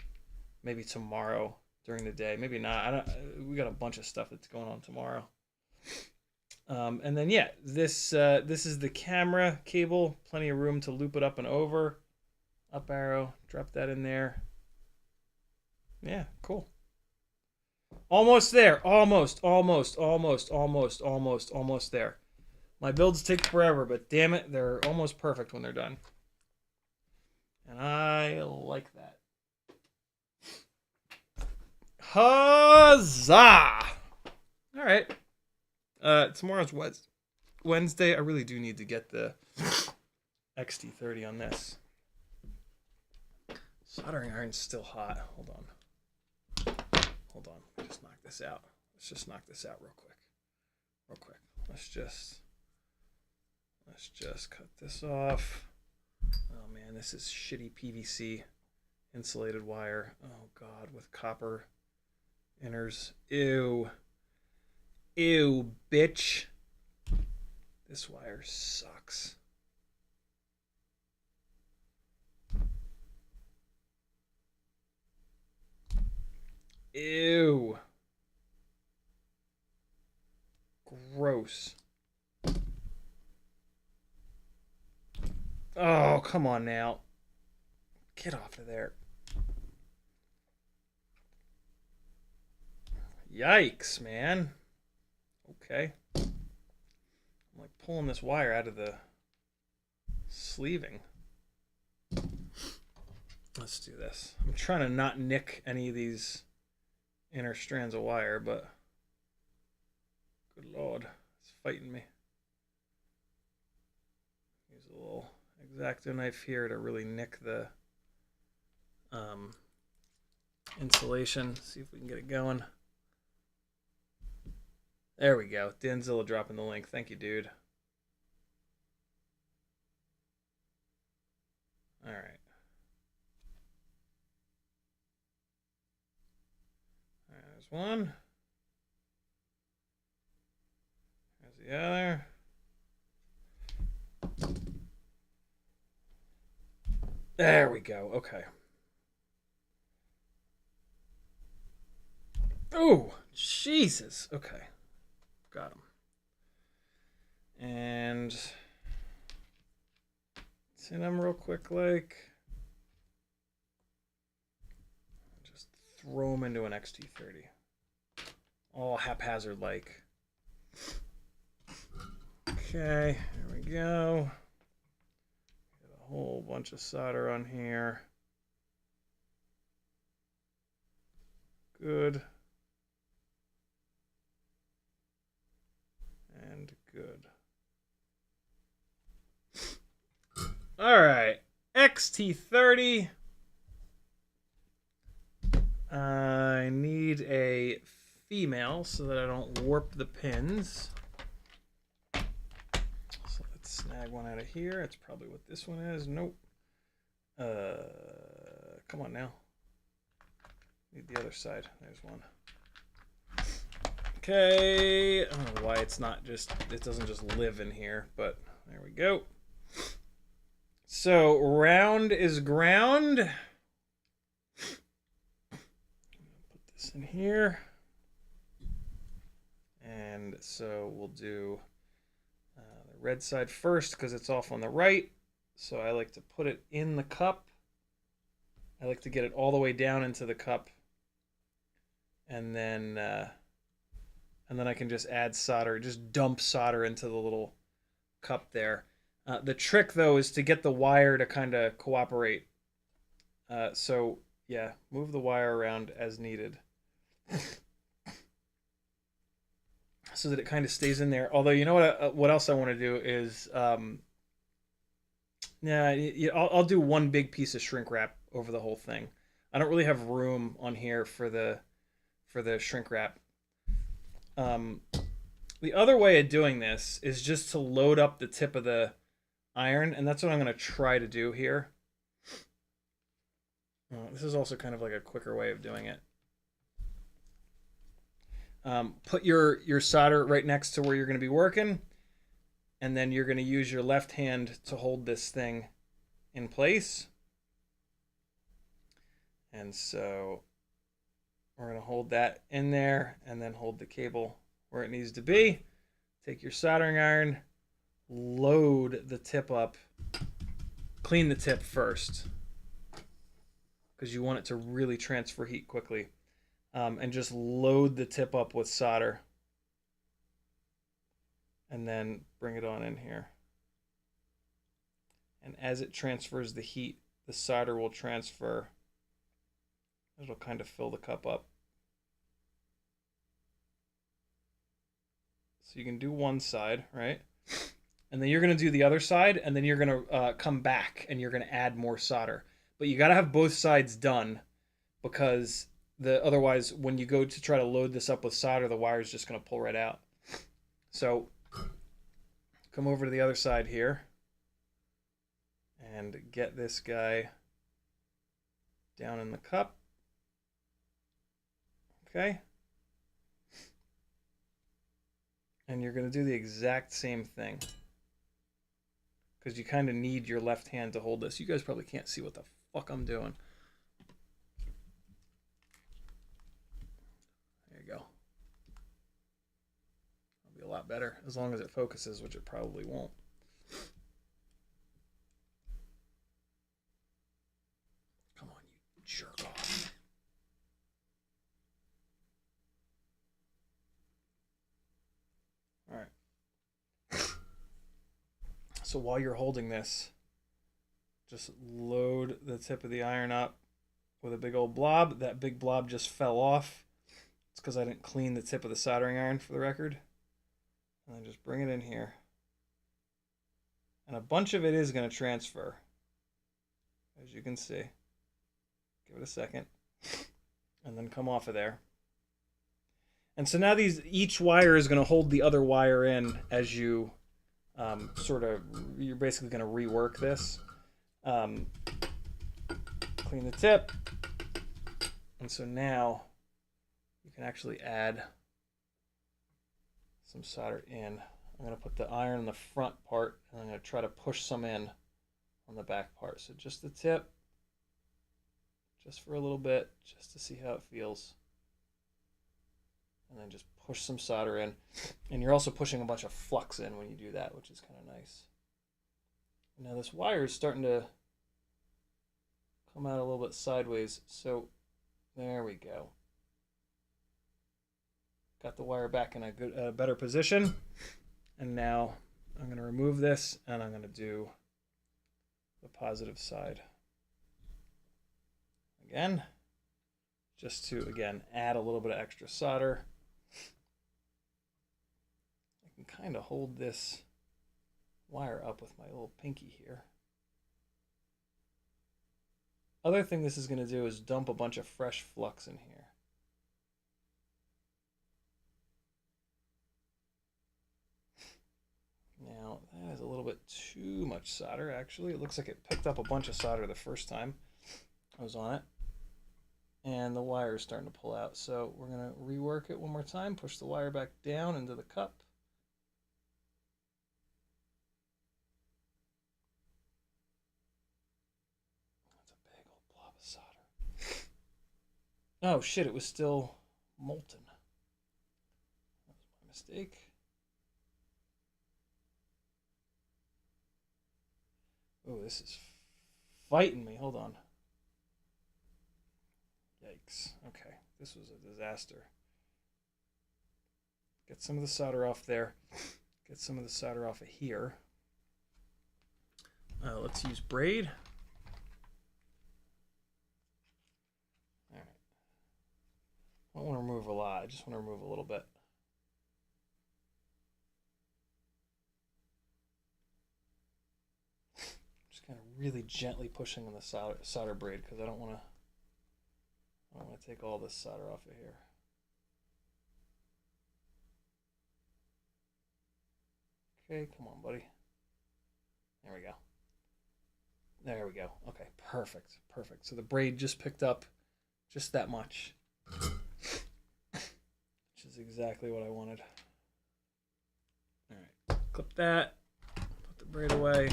maybe tomorrow during the day. Maybe not. We got a bunch of stuff that's going on tomorrow. And then yeah, this is the camera cable. Plenty of room to loop it up and over. Up arrow, drop that in there. Yeah, cool. Almost there. Almost there. My builds take forever, but damn it, they're almost perfect when they're done. And I like that. Huzzah! All right. Tomorrow's Wednesday. I really do need to get the XT30 on this. Soldering iron's still hot. Hold on. Let me just knock this out. Let's just knock this out real quick. Let's just cut this off. Oh man, this is shitty PVC insulated wire. Oh god, with copper inners. Ew, bitch. This wire sucks. Ew. Gross. Oh, come on now. Get off of there. Yikes, man. Okay. I'm like pulling this wire out of the sleeving. Let's do this. I'm trying to not nick any of these inner strands of wire, but good lord, it's fighting me. Use a little X-Acto knife here to really nick the insulation. See if we can get it going. There we go. Danzilla dropping the link. Thank you, dude. All right. There's one. There's the other. There we go. Okay. Oh, Jesus. Okay. Got him. And see them real quick, like. Just throw them into an XT30. All haphazard, like. Okay, here we go. Get a whole bunch of solder on here. Good. And good. All right, XT30. I need a female so that I don't warp the pins. So let's snag one out of here. That's probably what this one is. Nope. Come on now. Need the other side. There's one. Okay. I don't know why it doesn't just live in here, but there we go. So round is ground. Put this in here. And so we'll do the red side first because it's off on the right. So I like to put it in the cup. I like to get it all the way down into the cup. And then I can just add solder, just dump solder into the little cup there. The trick, though, is to get the wire to kind of cooperate. So, yeah, move the wire around as needed. So that it kind of stays in there. Although, you know what else I want to do is, I'll do one big piece of shrink wrap over the whole thing. I don't really have room on here for the shrink wrap. The other way of doing this is just to load up the tip of the iron, and that's what I'm going to try to do here. This is also kind of like a quicker way of doing it. Put your solder right next to where you're going to be working, and then you're going to use your left hand to hold this thing in place. And so we're going to hold that in there and then hold the cable where it needs to be. Take your soldering iron, load the tip up, clean the tip first because you want it to really transfer heat quickly, and just load the tip up with solder and then bring it on in here. And as it transfers the heat, the solder will transfer. It'll kind of fill the cup up. So you can do one side, right? And then you're going to do the other side, and then you're going to come back and you're going to add more solder. But you got to have both sides done because otherwise when you go to try to load this up with solder, the wire is just going to pull right out. So come over to the other side here and get this guy down in the cup. Okay. And you're going to do the exact same thing because you kind of need your left hand to hold this. You guys probably can't see what the fuck I'm doing. There you go. It'll be a lot better as long as it focuses, which it probably won't. Come on, you jerk off. All right. So while you're holding this, just load the tip of the iron up with a big old blob. That big blob just fell off. It's because I didn't clean the tip of the soldering iron, for the record. And then just bring it in here. And a bunch of it is going to transfer, as you can see. Give it a second. And then come off of there. And so now each wire is going to hold the other wire in as you you're basically going to rework this. Clean the tip. And so now you can actually add some solder in. I'm going to put the iron in the front part, and I'm going to try to push some in on the back part. So just the tip, just for a little bit, just to see how it feels. And then just push some solder in. And you're also pushing a bunch of flux in when you do that, which is kind of nice. Now this wire is starting to come out a little bit sideways. So there we go. Got the wire back in a better position. And now I'm going to remove this and I'm going to do the positive side. Again, just to, again, add a little bit of extra solder. I can kind of hold this wire up with my little pinky here. Other thing this is going to do is dump a bunch of fresh flux in here. Now, that is a little bit too much solder, actually. It looks like it picked up a bunch of solder the first time I was on it. And the wire is starting to pull out. So we're going to rework it one more time, push the wire back down into the cup. Oh shit, it was still molten. That was my mistake. Oh, this is fighting me. Hold on. Yikes. Okay, this was a disaster. Get some of the solder off there. Get some of the solder off of here. Let's use braid. All right. I don't want to remove a lot. I just want to remove a little bit. Just kind of really gently pushing on the solder braid because I don't want to take all this solder off of here. Okay, come on, buddy. There we go. There we go. Okay, perfect, perfect. So the braid just picked up just that much, which is exactly what I wanted. All right, clip that, put the braid away.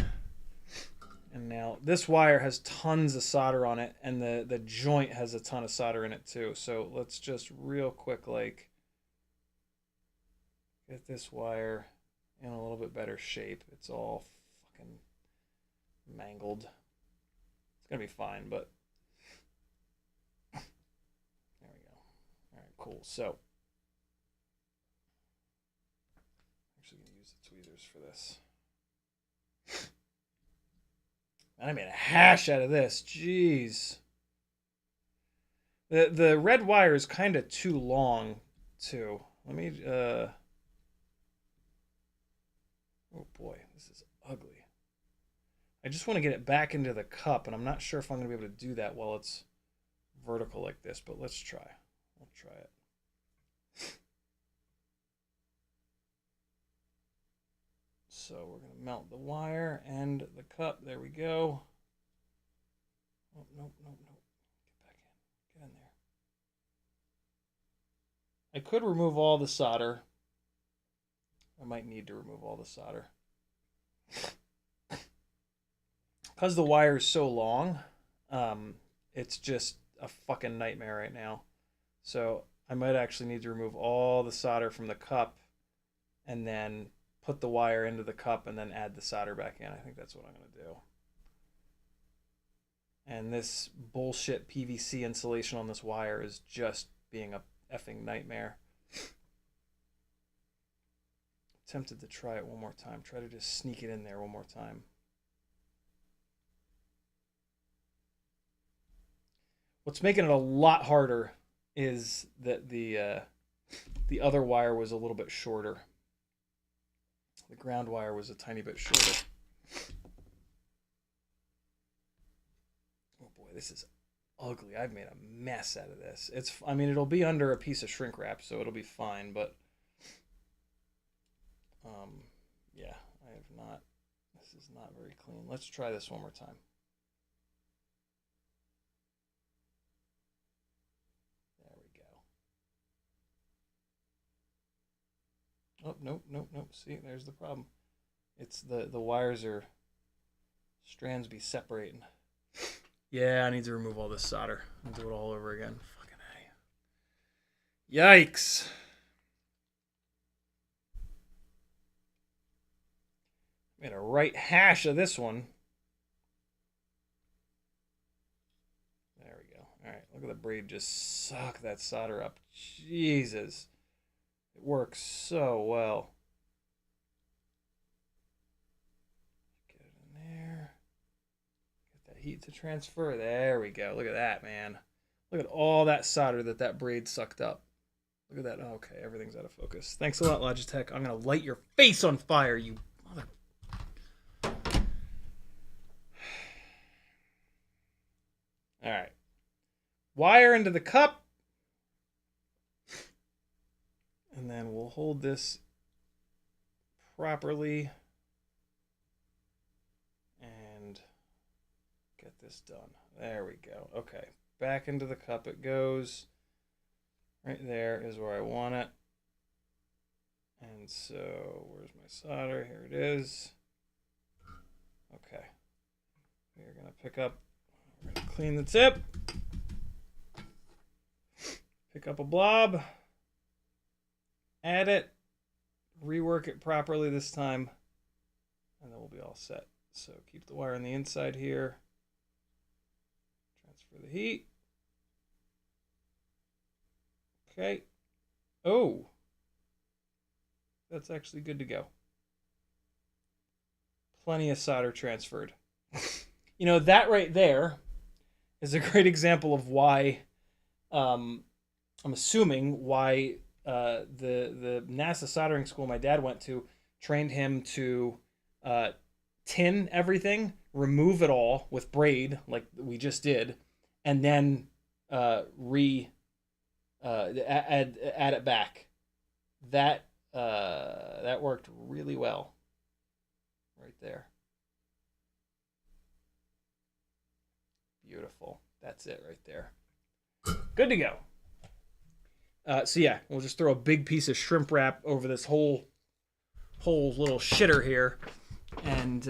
And now this wire has tons of solder on it, and the joint has a ton of solder in it too. So let's just real quick, like, get this wire in a little bit better shape. It's all fucking mangled. It's gonna be fine, but there we go. All right, cool. So I'm actually gonna use the tweezers for this. And I made a hash out of this. Jeez. The red wire is kind of too long too. Let me oh boy, this is ugly. I just want to get it back into the cup, and I'm not sure if I'm going to be able to do that while it's vertical like this, but let's try. We'll try it. So we're going to melt the wire and the cup. There we go. Oh, nope, nope, nope. Get back in. Get in there. I could remove all the solder. I might need to remove all the solder. Because the wire is so long, it's just a fucking nightmare right now. So I might actually need to remove all the solder from the cup and then put the wire into the cup and then add the solder back in. I think that's what I'm going to do. And this bullshit PVC insulation on this wire is just being a effing nightmare. Tempted to try it one more time. Try to just sneak it in there one more time. What's making it a lot harder is that the other wire was a little bit shorter. The ground wire was a tiny bit shorter. Oh boy, this is ugly. I've made a mess out of this. I mean, it'll be under a piece of shrink wrap, so it'll be fine, but yeah, I have not. This is not very clean. Let's try this one more time. There we go. Oh, nope, nope, nope. See, there's the problem. It's the wires are strands be separating. Yeah, I need to remove all this solder and do it all over again. Fucking A. Yikes. Made a right hash of this one. There we go. All right, look at the braid just suck that solder up. Jesus. It works so well. Get it in there. Get that heat to transfer. There we go. Look at that, man. Look at all that solder that braid sucked up. Look at that. Okay, everything's out of focus. Thanks a lot, Logitech. I'm going to light your face on fire, you mother... All right. Wire into the cup. And then we'll hold this properly and get this done. There we go. Okay. Back into the cup it goes. Right there is where I want it. And so, where's my solder? Here it is. Okay. We're going to pick up. We're going to clean the tip. Pick up a blob, add it, rework it properly this time, and then we'll be all set. So keep the wire on the inside here. Transfer the heat. Okay. Oh, that's actually good to go. Plenty of solder transferred. You know, that right there is a great example of why, I'm assuming why the NASA soldering school my dad went to trained him to tin everything, remove it all with braid like we just did, and then add it back. That worked really well right there. Beautiful. That's it right there. Good to go. So yeah, we'll just throw a big piece of shrimp wrap over this whole little shitter here, and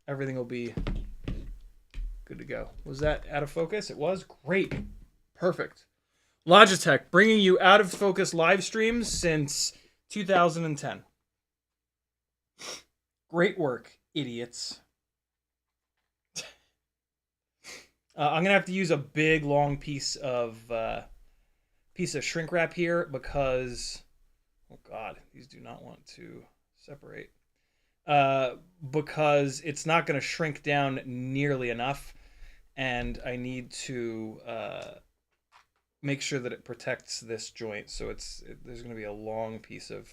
everything will be good to go. Was that out of focus? It was? Great. Perfect. Logitech, bringing you out of focus live streams since 2010. Great work, idiots. I'm gonna have to use a big long piece of shrink wrap here because, oh god, these do not want to separate. Because it's not gonna shrink down nearly enough, and I need to make sure that it protects this joint. So there's gonna be a long piece of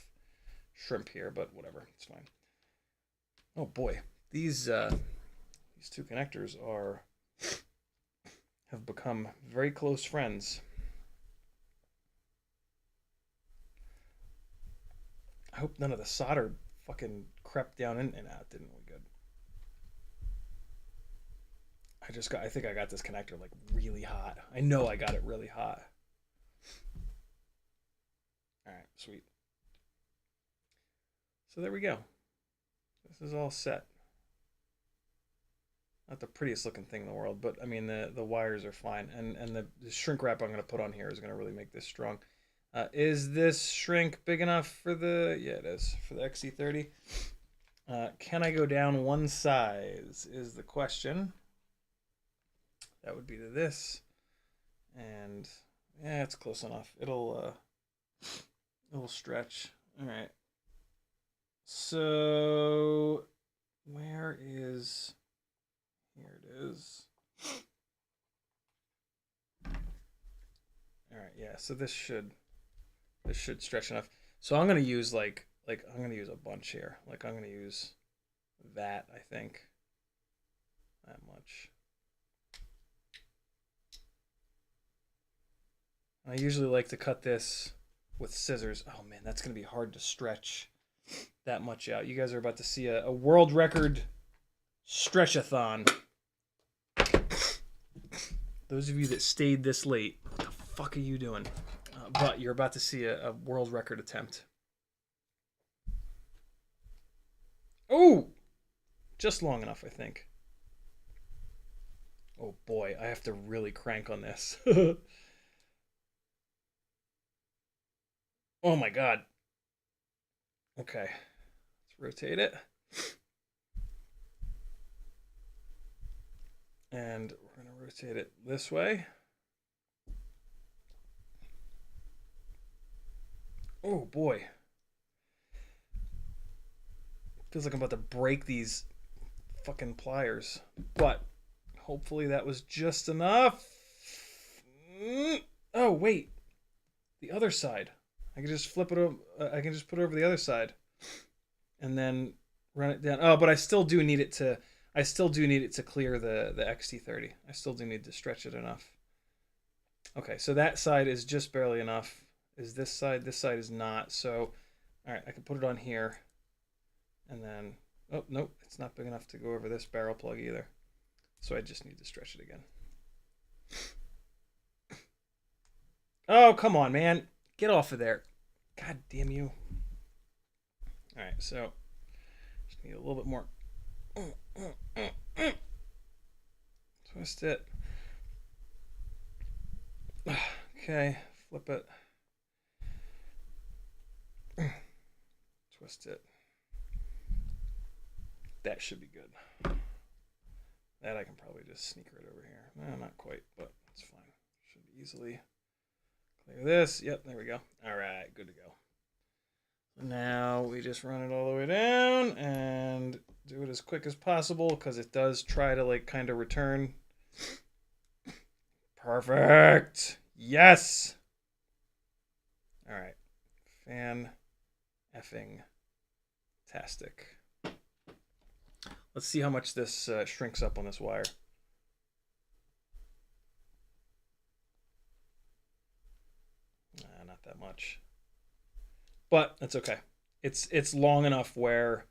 shrimp here, but whatever, it's fine. Oh boy, these two connectors have become very close friends. I hope none of the solder fucking crept down in and out. Didn't we? Good. I think I got this connector like really hot. I know I got it really hot. All right, sweet. So there we go. This is all set. Not the prettiest looking thing in the world, but I mean the wires are fine, and the shrink wrap I'm going to put on here is going to really make this strong. Is this shrink big enough for the? Yeah, it is for the XC30. Can I go down one size? Is the question. That would be to this, and yeah, it's close enough. It'll stretch. All right. So where is? Here it is. All right, yeah. So this should stretch enough. So I'm gonna use like I'm gonna use a bunch here. Like I'm gonna use that. I think that much. I usually like to cut this with scissors. Oh man, that's gonna be hard to stretch that much out. You guys are about to see a world record stretch-a-thon. Those of you that stayed this late, what the fuck are you doing? But you're about to see a world record attempt. Oh! Just long enough, I think. Oh boy, I have to really crank on this. Oh my god. Okay, let's rotate it. And we're going to rotate it this way. Oh boy. Feels like I'm about to break these fucking pliers. But hopefully that was just enough. Oh, wait. The other side. I can just flip it over. I can just put it over the other side. And then run it down. Oh, but I still do need it to clear the XT30. I still do need to stretch it enough. Okay, so that side is just barely enough. Is this side? This side is not. So, all right, I can put it on here. And then, oh, nope, it's not big enough to go over this barrel plug either. So I just need to stretch it again. Oh, come on, man. Get off of there. God damn you. All right, so just need a little bit more. Twist it. Okay, Flip it. Twist it. That should be good. That I can probably just sneak right over here. No, not quite, but it's fine. Should easily clear this. Yep, there we go. All right, good to go. Now we just run it all the way down and do it as quick as possible because it does try to like kind of return. Perfect. Yes. All right. Fan-effing-tastic. Let's see how much this shrinks up on this wire. Not that much. But that's okay. It's long enough where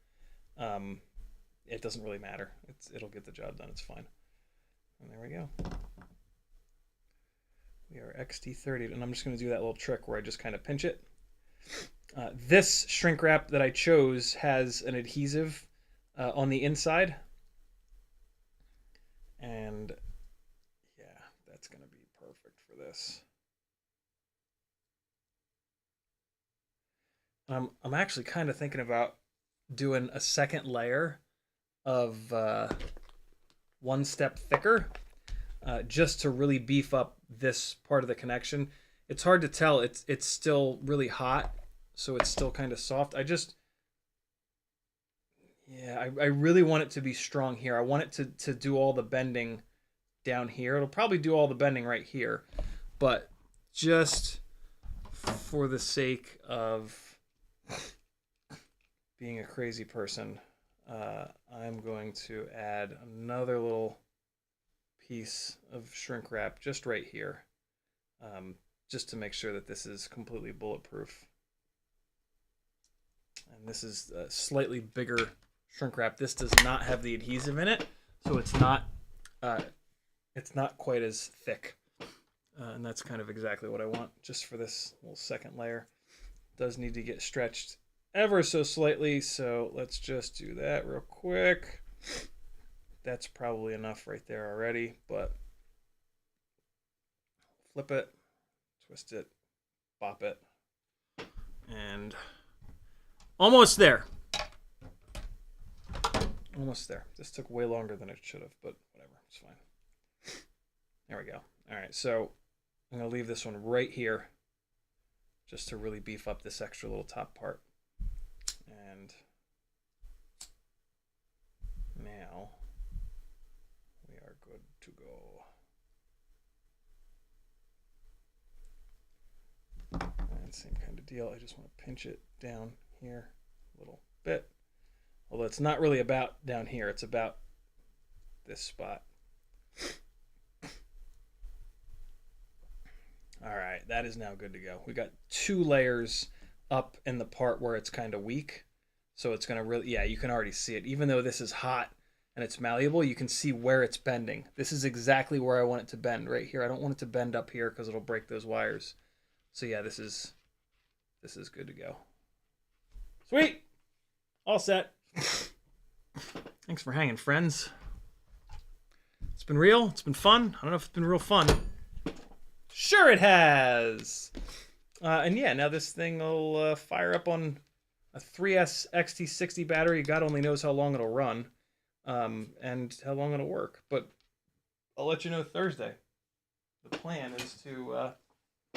it doesn't really matter. It'll get the job done. It's fine. And there we go. We are XT30, and I'm just going to do that little trick where I just kind of pinch it. This shrink wrap that I chose has an adhesive on the inside. And yeah, that's going to be perfect for this. I'm actually kind of thinking about doing a second layer of 1 step thicker just to really beef up this part of the connection. It's hard to tell. It's still really hot, so it's still kind of soft. I really want it to be strong here. I want it to do all the bending down here. It'll probably do all the bending right here, but just for the sake of being a crazy person, I'm going to add another little piece of shrink wrap just right here, just to make sure that this is completely bulletproof. And this is a slightly bigger shrink wrap. This does not have the adhesive in it, so it's not quite as thick. And that's kind of exactly what I want just for this little second layer. It does need to get stretched ever so slightly, so let's just do that real quick. That's probably enough right there already, but flip it, twist it, bop it, and almost there. Almost there. This took way longer than it should have, but whatever, it's fine. There we go. All right, so I'm going to leave this one right here just to really beef up this extra little top part. And now we are good to go. And same kind of deal. I just want to pinch it down here a little bit. Although it's not really about down here. It's about this spot. All right, that is now good to go. We got 2 layers up in the part where it's kind of weak. So it's going to really, yeah, you can already see it. Even though this is hot and it's malleable, you can see where it's bending. This is exactly where I want it to bend, right here. I don't want it to bend up here because it'll break those wires. So yeah, this is good to go. Sweet. All set. Thanks for hanging, friends. It's been real. It's been fun. I don't know if it's been real fun. Sure it has. And yeah, now this thing will fire up on a 3S XT60 battery. God only knows how long it'll run and how long it'll work. But I'll let you know Thursday. The plan is to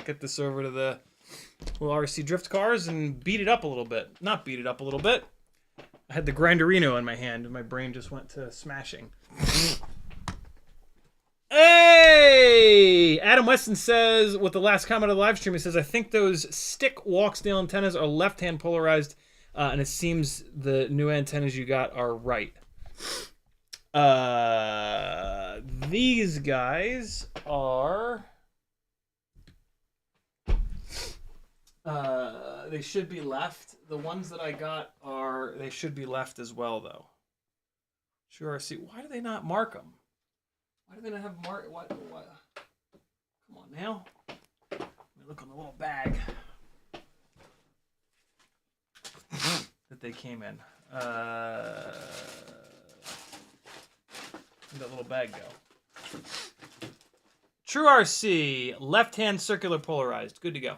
get this over to the little RC drift cars and beat it up a little bit. Not beat it up a little bit. I had the Grinderino in my hand and my brain just went to smashing. Hey! Adam Weston says, with the last comment of the live stream, he says, I think those stick Walksnail antennas are left-hand polarized, and it seems the new antennas you got are right. These guys are... they should be left. The ones that I got they should be left as well, though. Sure, see, why do they not mark them? Why do they not have mark? What? Come on now. Let me look on the little bag that they came in. Where'd that little bag go? True RC, left-hand circular polarized. Good to go.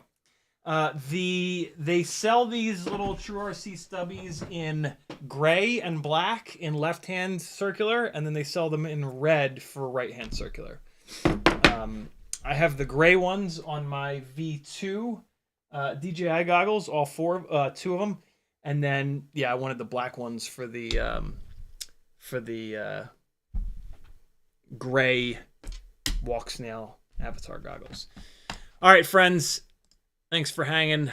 They sell these little True RC stubbies in gray and black in left-hand circular, and then they sell them in red for right-hand circular. I have the gray ones on my V2 DJI goggles, all two of them, and then I wanted the black ones for the gray Walksnail avatar goggles. All right, friends, thanks for hanging.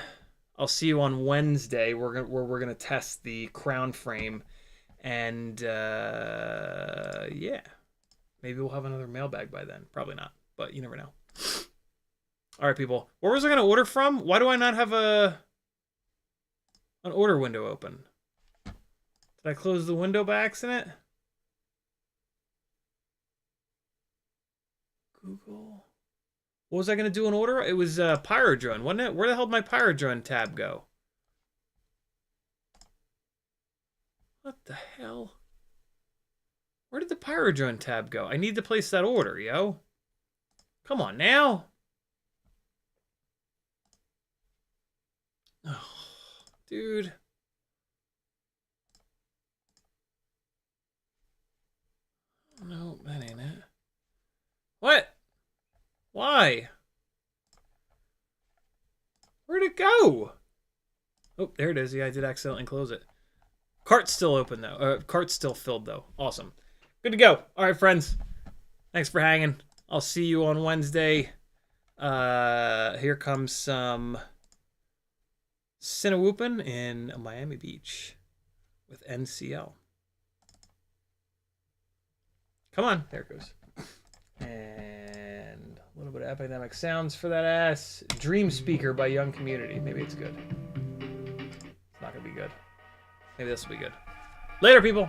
I'll see you on Wednesday. We're gonna test the crown frame, and yeah, maybe we'll have another mailbag by then. Probably not, but you never know. All right, people. Where was I gonna order from? Why do I not have an order window open? Did I close the window by accident? Google. What was I going to do an order? It was Pyrodrone, wasn't it? Where the hell did my Pyrodrone tab go? What the hell? Where did the Pyrodrone tab go? I need to place that order, yo. Come on now. Oh, dude. No, that ain't it. What? Why? Where'd it go? Oh, there it is. Yeah, I did accidentally close it. Cart's still open, though. Cart's still filled, though. Awesome. Good to go. All right, friends. Thanks for hanging. I'll see you on Wednesday. Here comes some Cinewoopin in Miami Beach with NCL. Come on. There it goes. And a little bit of Epidemic Sounds for that ass. Dream Speaker by Young Community. Maybe it's good. It's not going to be good. Maybe this will be good. Later, people.